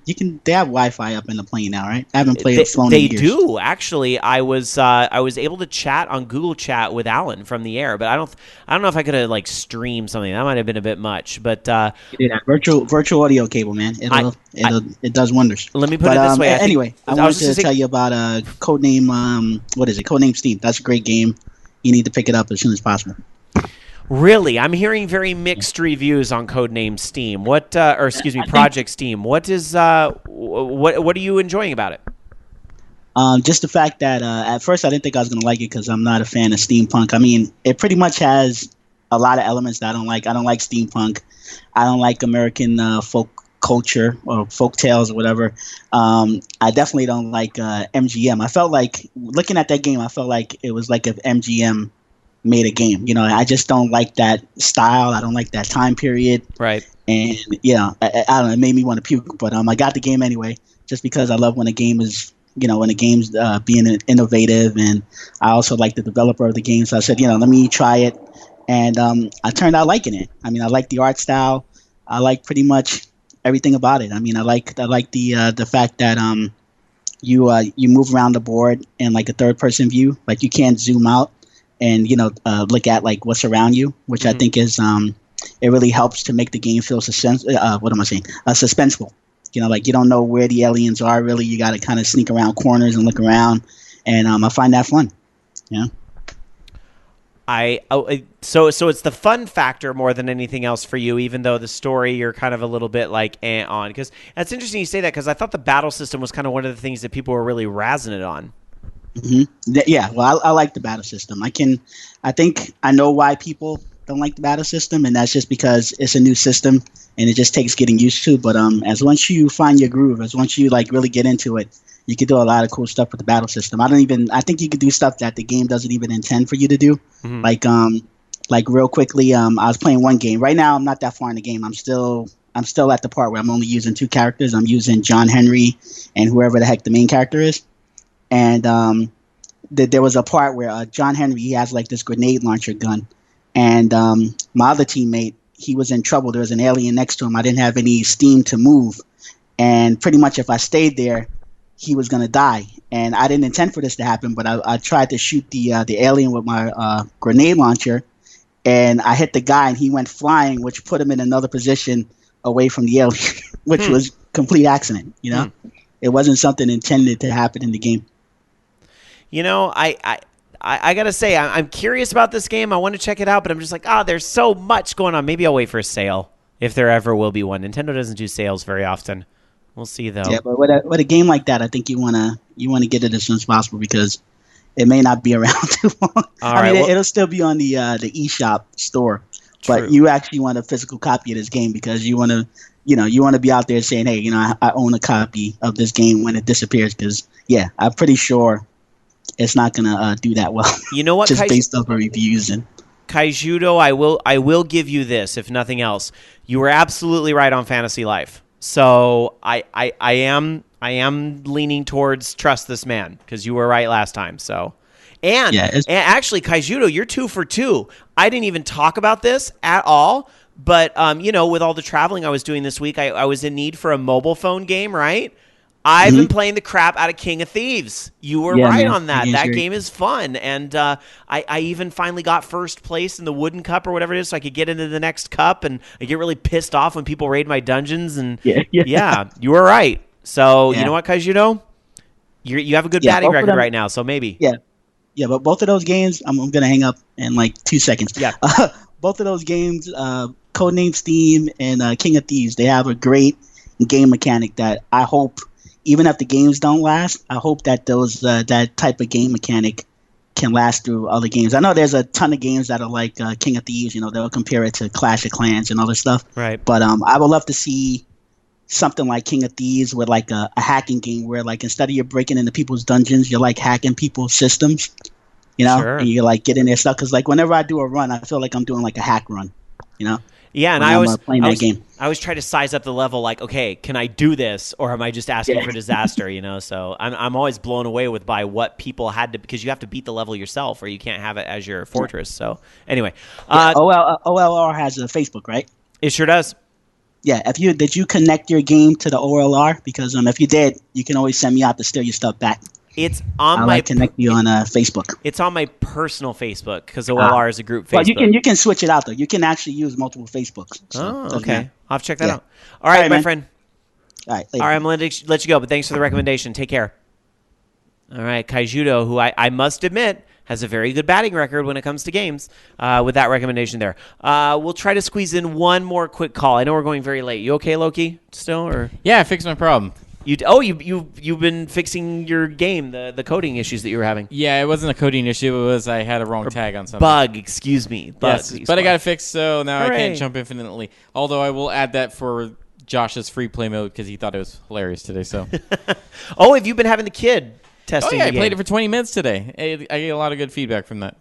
they have Wi-Fi up in the plane now, right? I haven't played it flown in years. They do actually. I was able to chat on Google Chat with Alan from the air, but I don't know if I could have like streamed something. That might have been a bit much, but you do that virtual audio cable, man. It does wonders. Let me put it this way. Anyway, I wanted to tell you about Codename. What is it? Codename Steam. That's a great game. You need to pick it up as soon as possible. Really? I'm hearing very mixed reviews on Codename Steam. Project Steam. What is what are you enjoying about it? Just the fact that at first I didn't think I was going to like it because I'm not a fan of steampunk. I mean, it pretty much has a lot of elements that I don't like. I don't like steampunk. I don't like American folk culture or folk tales or whatever. I definitely don't like MGM. I felt like looking at that game, I felt like it was like if MGM made a game. I just don't like that style. I don't like that time period. Right. And I don't know, it made me want to puke, but I got the game anyway, just because I love when a game is, when a game's being innovative, and I also like the developer of the game. So I said, let me try it, and I turned out liking it. I mean, I like the art style. I like pretty much everything about it. I mean, I like the fact that you move around the board in like a third person view. Like you can't zoom out and look at like what's around you, which I think is it really helps to make the game feel suspenseful. Like you don't know where the aliens are really. You got to kind of sneak around corners and look around, and I find that fun. So it's the fun factor more than anything else for you, even though the story you're kind of a little bit like on. Because that's interesting you say that, because I thought the battle system was kind of one of the things that people were really razzing it on. Yeah, well, I like the battle system. I think I know why people don't like the battle system, and that's just because it's a new system and it just takes getting used to. But as once you find your groove, as once you like really get into it, you can do a lot of cool stuff with the battle system. I think you could do stuff that the game doesn't even intend for you to do. Like real quickly, I was playing one game. Right now, I'm not that far in the game. I'm still at the part where I'm only using 2 characters. I'm using John Henry and whoever the heck the main character is. And there was a part where John Henry, he has like this grenade launcher gun. And my other teammate, he was in trouble. There was an alien next to him. I didn't have any steam to move. And pretty much if I stayed there, he was going to die. And I didn't intend for this to happen, but I tried to shoot the alien with my grenade launcher. And I hit the guy, and he went flying, which put him in another position away from the alien, which was complete accident. It wasn't something intended to happen in the game. I gotta say, I'm curious about this game. I want to check it out, but I'm just like, there's so much going on. Maybe I'll wait for a sale, if there ever will be one. Nintendo doesn't do sales very often. We'll see, though. Yeah, but with a game like that, I think you wanna get it as soon as possible, because it may not be around too long. It'll still be on the eShop store, but you actually want a physical copy of this game, because you want to be out there saying, hey, I own a copy of this game when it disappears, because I'm pretty sure it's not gonna do that well. You know what? Just based off of reviews and Kaijudo, I will give you this, if nothing else. You were absolutely right on Fantasy Life. So I am leaning towards trust this man, because you were right last time. So, and actually, Kaijudo, you're 2 for 2. I didn't even talk about this at all, but with all the traveling I was doing this week, I was in need for a mobile phone game, right? I've been playing the crap out of King of Thieves. You were right on that. That game is fun. And I even finally got first place in the Wooden Cup or whatever it is, so I could get into the next cup. And I get really pissed off when people raid my dungeons. And yeah, you were right. So you know what, Kaijudo? You have a good batting record right now, so maybe. Yeah, but both of those games, I'm going to hang up in like 2 seconds. Yeah. Both of those games, Codename Steam and King of Thieves, they have a great game mechanic that I hope, even if the games don't last, I hope that that type of game mechanic can last through other games. I know there's a ton of games that are like King of Thieves. They'll compare it to Clash of Clans and other stuff. Right. But I would love to see something like King of Thieves with like a hacking game where like instead of you breaking into people's dungeons, you're like hacking people's systems. And you like get in their stuff. Because like whenever I do a run, I feel like I'm doing like a hack run. Yeah, and I was trying to size up the level, like, okay, can I do this, or am I just asking for disaster? So I'm always blown away by what people had to, because you have to beat the level yourself, or you can't have it as your fortress. So anyway, OLR has a Facebook, right? It sure does. Yeah, did you connect your game to the OLR? Because if you did, you can always send me out to steal your stuff back. It's on connect you on Facebook. It's on my personal Facebook, because OLR is a group Facebook. Well, you can switch it out though. You can actually use multiple Facebooks. So okay. I'll have to check that out. All right, my friend. All right. All right, I'm going to let you go, but thanks for the recommendation. Take care. All right, Kaijudo, who I must admit has a very good batting record when it comes to games, with that recommendation there. We'll try to squeeze in one more quick call. I know we're going very late. You okay, Loki? Still, or yeah, I fixed my problem. You've been fixing your game, the coding issues that you were having. Yeah, it wasn't a coding issue. It was I had a wrong tag on something. Bug, excuse me. Yes, but I got it fixed, so now I can't jump infinitely. Although I will add that for Josh's free play mode, because he thought it was hilarious today. So, have you been having the kid testing? I played it for 20 minutes today. I get a lot of good feedback from that.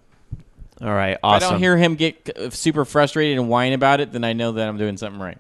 All right, awesome. If I don't hear him get super frustrated and whine about it, then I know that I'm doing something right.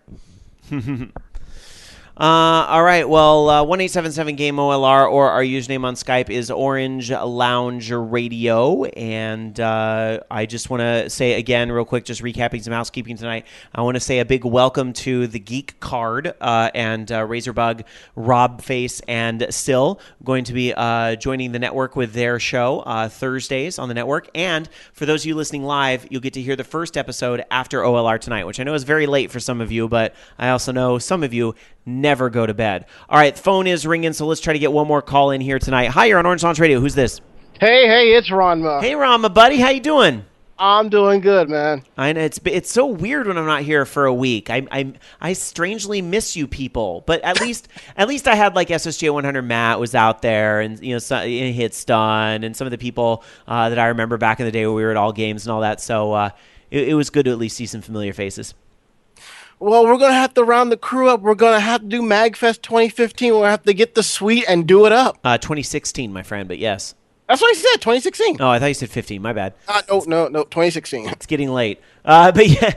All right. Well, 1877-GAME-OLR or our username on Skype is orangeloungeradio. And I just want to say again, real quick, just recapping some housekeeping tonight. I want to say a big welcome to the Geek Card and Razorbug, Rob Face, and Still going to be joining the network with their show Thursdays on the network. And for those of you listening live, you'll get to hear the first episode after OLR tonight, which I know is very late for some of you, but I also know some of you never go to bed. All right, the phone is ringing, so let's try to get one more call in here tonight. Hi, you're on Orange Lounge Radio. Who's this? Hey, it's Ronma. Hey, Ronma, buddy. How you doing? I'm doing good, man. I know it's so weird when I'm not here for a week. I strangely miss you people, but at least I had like SSJ 100 Matt was out there, and Hit Stun, and some of the people that I remember back in the day when we were at all games and all that. So it was good to at least see some familiar faces. Well, we're going to have to round the crew up. We're going to have to do MagFest 2015. We're going to have to get the suite and do it up. 2016, my friend, but yes. That's what I said, 2016. Oh, I thought you said 15. My bad. No, 2016. It's getting late. But I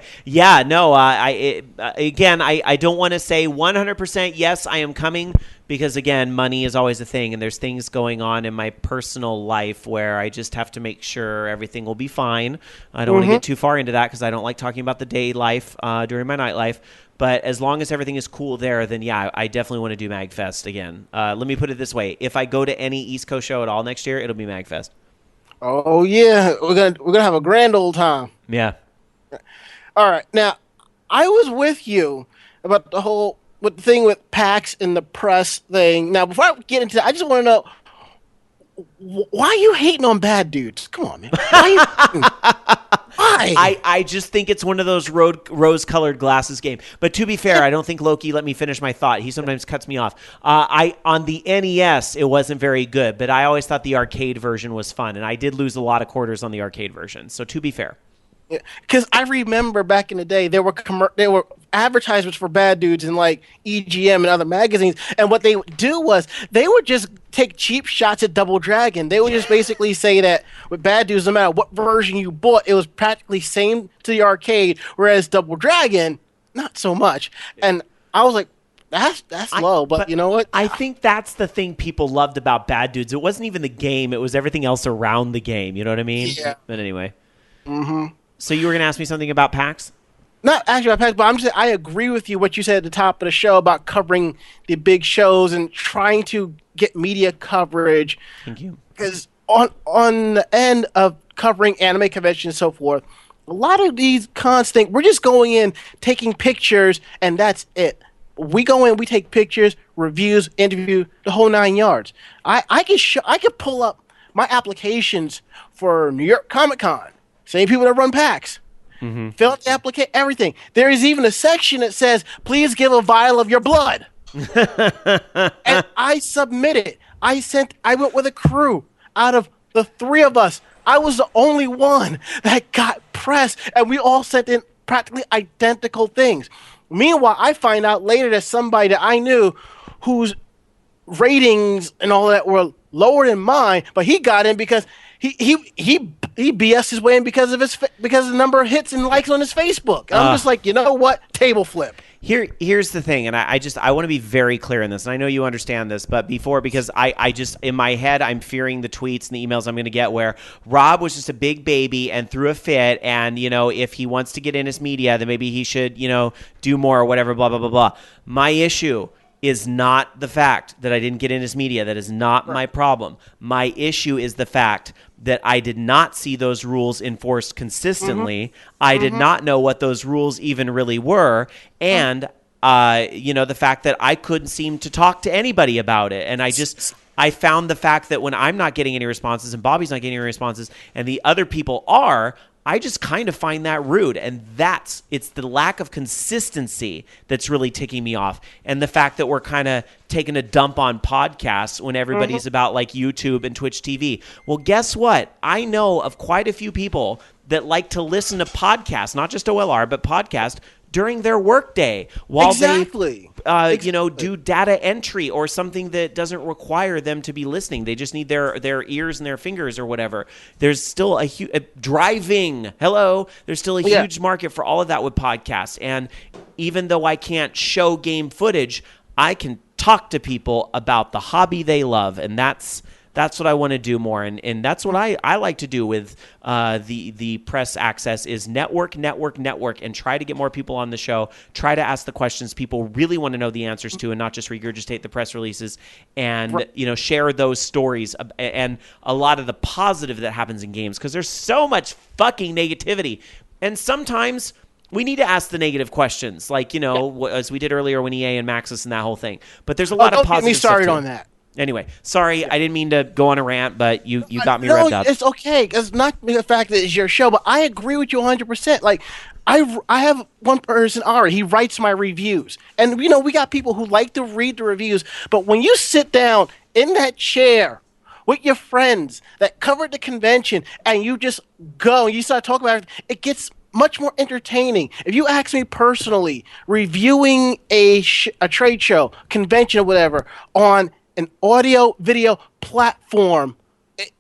don't want to say 100% yes, I am coming, because, again, money is always a thing, and there's things going on in my personal life where I just have to make sure everything will be fine. I don't want to get too far into that because I don't like talking about the day life during my nightlife. But as long as everything is cool there, then yeah, I definitely want to do MagFest again. Let me put it this way: if I go to any East Coast show at all next year, it'll be MagFest. Oh yeah, we're gonna have a grand old time. Yeah. All right, now I was with you about the whole thing with PAX and the press thing. Now, before I get into that, I just want to know why are you hating on bad dudes? Come on, man. Why? I just think it's one of those rose-colored glasses game. But to be fair, I don't think Loki let me finish my thought. He sometimes cuts me off. On the NES, it wasn't very good, but I always thought the arcade version was fun, and I did lose a lot of quarters on the arcade version. So to be fair. Because I remember back in the day, there were advertisements for bad dudes in like EGM and other magazines, and what they would do was they would just take cheap shots at Double Dragon. They would just basically say that with bad dudes, no matter what version you bought, it was practically same to the arcade, whereas Double Dragon, not so much. And I was like, that's low, but you know what? I think that's the thing people loved about Bad Dudes. It wasn't even the game; it was everything else around the game. You know what I mean? Yeah. But anyway. So you were going to ask me something about PAX? Not actually about PAX, but I'm just I agree with you what you said at the top of the show about covering the big shows and trying to get media coverage. Thank you. Because on the end of covering anime conventions and so forth, a lot of these cons think we're just going in, taking pictures, and that's it. We go in, we take pictures, reviews, interview, the whole 9 yards. I could pull up my applications for New York Comic Con. Same people that run PAX. Fill out the application, everything. There is even a section that says, please give a vial of your blood. And I submitted. I went with a crew. Out of the three of us, I was the only one that got pressed, and we all sent in practically identical things. Meanwhile, I find out later that somebody that I knew whose ratings and all that were lower than mine, but he got in because he BS his way in because of the number of hits and likes on his Facebook. And I'm just like, you know what? Table flip. Here's the thing, and I want to be very clear in this, and I know you understand this, but because I just, in my head, I'm fearing the tweets and the emails I'm going to get where Rob was just a big baby and threw a fit, and, if he wants to get in his media, then maybe he should, do more or whatever, blah, blah, blah, blah. My issue is not the fact that I didn't get in his media. That is not my problem. My issue is the fact that I did not see those rules enforced consistently. I did not know what those rules even really were. And, the fact that I couldn't seem to talk to anybody about it. And I found the fact that when I'm not getting any responses and Bobby's not getting any responses and the other people are, I just kind of find that rude, and it's the lack of consistency that's really ticking me off, and the fact that we're kind of taking a dump on podcasts when everybody's about like YouTube and Twitch TV. Well, guess what? I know of quite a few people that like to listen to podcasts, not just OLR, but podcasts during their workday while they do data entry or something that doesn't require them to be listening. They just need their ears and their fingers or whatever. There's still a driving. Hello. There's still a huge market for all of that with podcasts. And even though I can't show game footage, I can talk to people about the hobby they love, and that's what I want to do more, and that's what I like to do with the press access is network, and try to get more people on the show, try to ask the questions people really want to know the answers to, and not just regurgitate the press releases, and share those stories and a lot of the positive that happens in games, because there's so much fucking negativity, and sometimes we need to ask the negative questions, like as we did earlier when EA and Maxis and that whole thing. But there's a lot of positive. Don't get me started stuff on that. Anyway, sorry, I didn't mean to go on a rant, but you got me revved up. It's okay. It's not the fact that it's your show, but I agree with you 100%. Like, I have one person, Ari, he writes my reviews. And, we got people who like to read the reviews, but when you sit down in that chair with your friends that covered the convention and you just go and you start talking about it, it gets much more entertaining. If you ask me personally, reviewing a trade show, convention or whatever, on an audio video platform,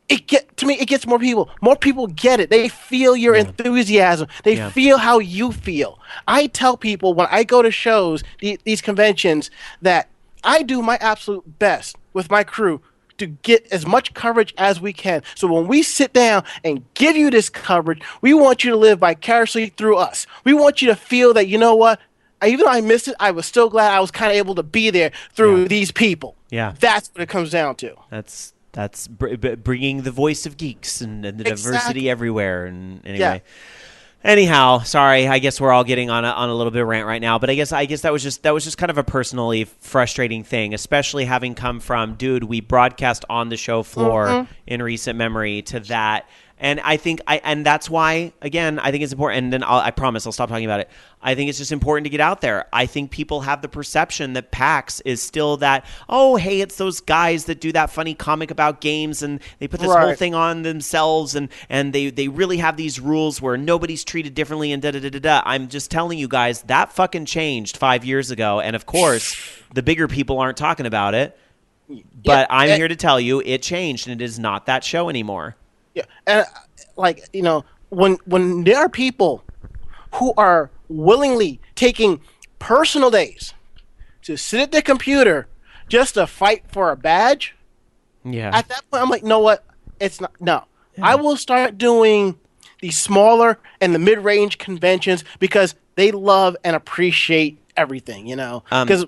it gets more people. More people get it. They feel your enthusiasm. They feel how you feel. I tell people when I go to shows, these conventions, that I do my absolute best with my crew to get as much coverage as we can. So when we sit down and give you this coverage, we want you to live vicariously through us. We want you to feel that, even though I missed it, I was still glad I was kind of able to be there through these people. Yeah. That's what it comes down to. That's bringing the voice of geeks and the diversity everywhere. And anyway. Anyhow, sorry. I guess we're all getting on a little bit of rant right now, but I guess that was just kind of a personally frustrating thing, especially having come from, dude, we broadcast on the show floor in recent memory to that. And I think and that's why, again, I think it's important. And then I promise I'll stop talking about it. I think it's just important to get out there. I think people have the perception that PAX is still that, oh, hey, it's those guys that do that funny comic about games and they put this whole thing on themselves and they really have these rules where nobody's treated differently and da-da-da-da-da. I'm just telling you guys, that fucking changed 5 years ago. And of course, the bigger people aren't talking about it. But I'm here to tell you it changed and it is not that show anymore. Yeah, and when there are people who are willingly taking personal days to sit at their computer just to fight for a badge, at that point I'm like, know what? It's not. No, I will start doing the smaller and the mid-range conventions because they love and appreciate everything. Because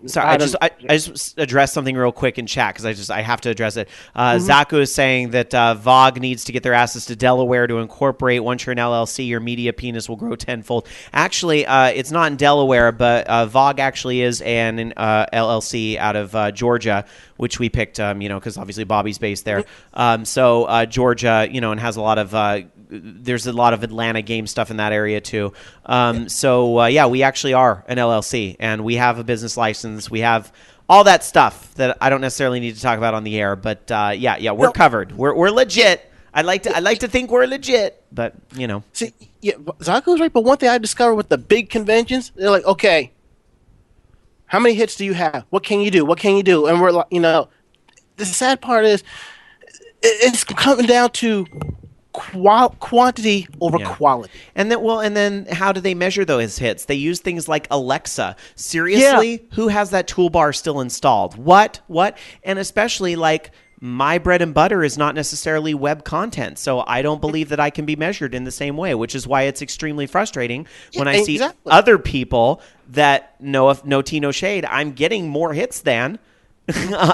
sorry, I just addressed something real quick in chat because I have to address it. Zaku is saying that VOG needs to get their asses to Delaware to incorporate. Once you're an LLC, your media penis will grow tenfold. Actually, it's not in Delaware, but VOG actually is an LLC out of Georgia, which we picked, because obviously Bobby's based there. So Georgia, and has a lot of there's a lot of Atlanta game stuff in that area too. We actually are an LLC and we have a business license. We have all that stuff that I don't necessarily need to talk about on the air, but we're covered. We're legit. I like to think we're legit, but See, Zaku's right. But one thing I discovered with the big conventions, they're like, okay, how many hits do you have? What can you do? What can you do? And we're like, the sad part is it's coming down to quantity over quality. And then how do they measure those hits? They use things like Alexa. Seriously? Who has that toolbar still installed? What? And especially like my bread and butter is not necessarily web content. So I don't believe that I can be measured in the same way, which is why it's extremely frustrating when I see other people that no tea, no shade. I'm getting more hits than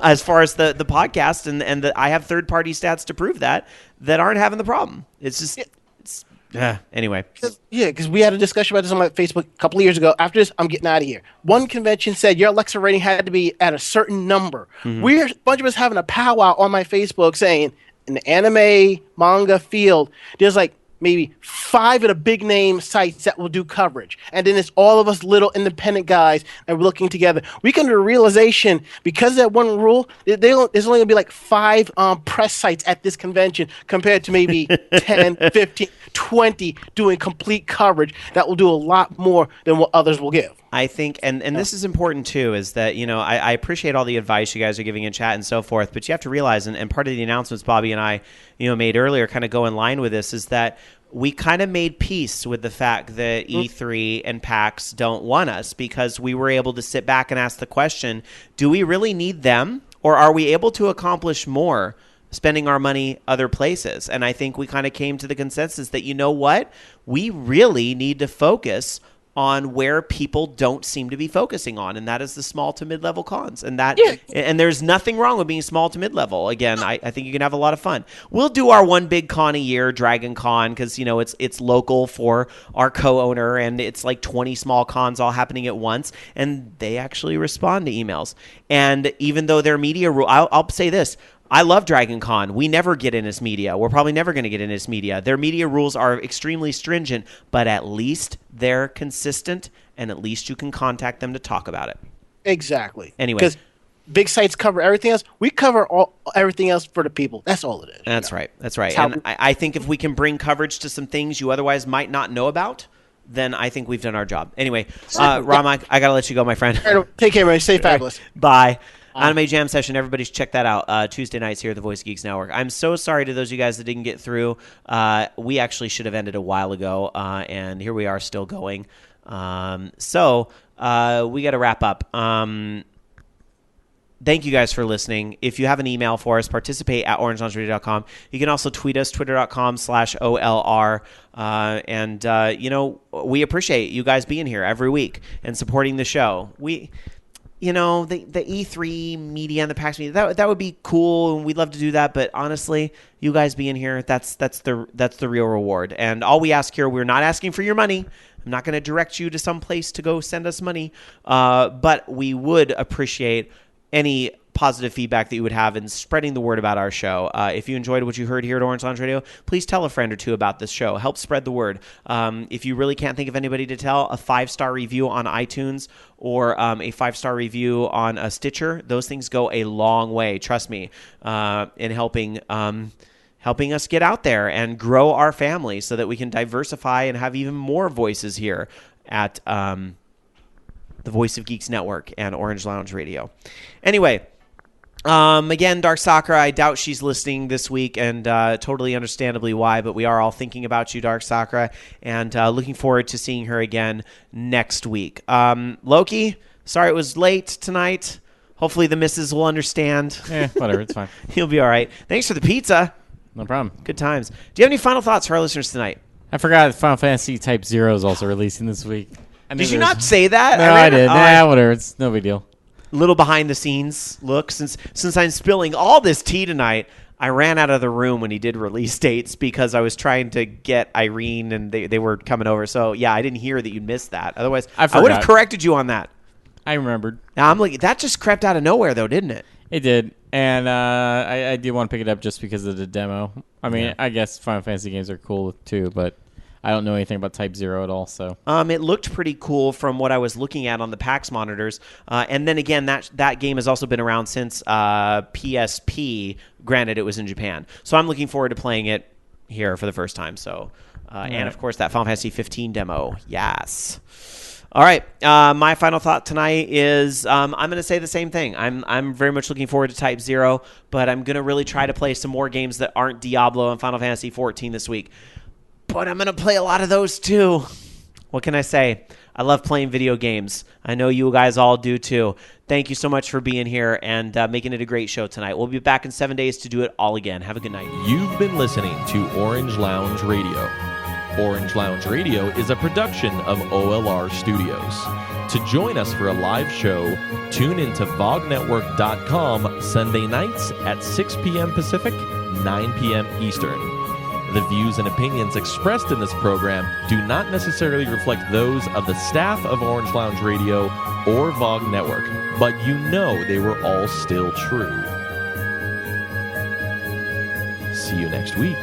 as far as the podcast and I have third-party stats to prove that aren't having the problem. It's just anyway. Because we had a discussion about this on my Facebook a couple of years ago. After this, I'm getting out of here. One convention said your Alexa rating had to be at a certain number. We're a bunch of us having a powwow on my Facebook saying in the anime manga field, there's like maybe 5 of the big name sites that will do coverage. And then it's all of us little independent guys that we're looking together. We come to the realization, because of that one rule, there's only going to be like 5 press sites at this convention compared to maybe 10, 15, 20 doing complete coverage that will do a lot more than what others will give. I think, and this is important too, is that, I appreciate all the advice you guys are giving in chat and so forth, but you have to realize, and part of the announcements Bobby and I, made earlier kind of go in line with this, is that we kind of made peace with the fact that E3 and PAX don't want us, because we were able to sit back and ask the question, do we really need them, or are we able to accomplish more spending our money other places? And I think we kind of came to the consensus that, you know what, we really need to focus on where people don't seem to be focusing on, and that is the small to mid-level cons. And and there's nothing wrong with being small to mid-level. Again, I think you can have a lot of fun. We'll do our one big con a year, Dragon Con, because it's local for our co-owner, and it's like 20 small cons all happening at once, and they actually respond to emails. And even though their media rule, I'll say this. I love Dragon Con. We never get in its media. We're probably never going to get in its media. Their media rules are extremely stringent, but at least they're consistent, and at least you can contact them to talk about it. Exactly. Anyway. Because big sites cover everything else. We cover everything else for the people. That's all it is. That's right. That's right. And I think if we can bring coverage to some things you otherwise might not know about, then I think we've done our job. Anyway, Ram, I got to let you go, my friend. Take care, man. Stay fabulous. Bye. Anime Jam Session. Everybody should check that out. Tuesday nights here at the Voice of Geeks Network. I'm so sorry to those of you guys that didn't get through. We actually should have ended a while ago, and here we are still going. So we got to wrap up. Thank you guys for listening. If you have an email for us, participate at orangeloungeradio.com. You can also tweet us, twitter.com/OLR. And we appreciate you guys being here every week and supporting the show. The E3 media and the PAX media, that would be cool, and we'd love to do that. But honestly, you guys being here, that's the real reward. And all we ask here, we're not asking for your money. I'm not going to direct you to some place to go send us money. But we would appreciate any positive feedback that you would have in spreading the word about our show. If you enjoyed what you heard here at Orange Lounge Radio, please tell a friend or two about this show. Help spread the word. If you really can't think of anybody to tell, a 5-star review on iTunes or a 5-star review on a Stitcher, those things go a long way, trust me, in helping us get out there and grow our family so that we can diversify and have even more voices here at the Voice of Geeks Network and Orange Lounge Radio. Anyway, again, Dark Sakura, I doubt she's listening this week, and totally understandably why, but we are all thinking about you, Dark Sakura, and looking forward to seeing her again next week. Loki, sorry it was late tonight. Hopefully the missus will understand. Whatever, it's fine. He'll be all right. Thanks for the pizza. No problem. Good times. Do you have any final thoughts for our listeners tonight? I forgot Final Fantasy Type 0 is also releasing this week. Did you not say that? No, I did. Whatever. It's no big deal. Little behind the scenes look. Since I'm spilling all this tea tonight, I ran out of the room when he did release dates because I was trying to get Irene and they were coming over. So yeah, I didn't hear that you missed that. Otherwise, I would have corrected you on that. I remembered. Now I'm like, that just crept out of nowhere though, didn't it? It did, and I did want to pick it up just because of the demo. I mean, I guess Final Fantasy games are cool too, but I don't know anything about Type 0 at all, so. It looked pretty cool from what I was looking at on the PAX monitors. And then again, that game has also been around since PSP. Granted, it was in Japan. So I'm looking forward to playing it here for the first time. So, and of course, that Final Fantasy 15 demo. Yes. All right. My final thought tonight is I'm going to say the same thing. I'm very much looking forward to Type 0, but I'm going to really try to play some more games that aren't Diablo and Final Fantasy 14 this week. But I'm going to play a lot of those too. What can I say? I love playing video games. I know you guys all do too. Thank you so much for being here and making it a great show tonight. We'll be back in 7 days to do it all again. Have a good night. You've been listening to Orange Lounge Radio. Orange Lounge Radio is a production of OLR Studios. To join us for a live show, tune into vognetwork.com Sunday nights at 6 p.m. Pacific, 9 p.m. Eastern. The views and opinions expressed in this program do not necessarily reflect those of the staff of Orange Lounge Radio or VOG Network, but you know they were all still true. See you next week.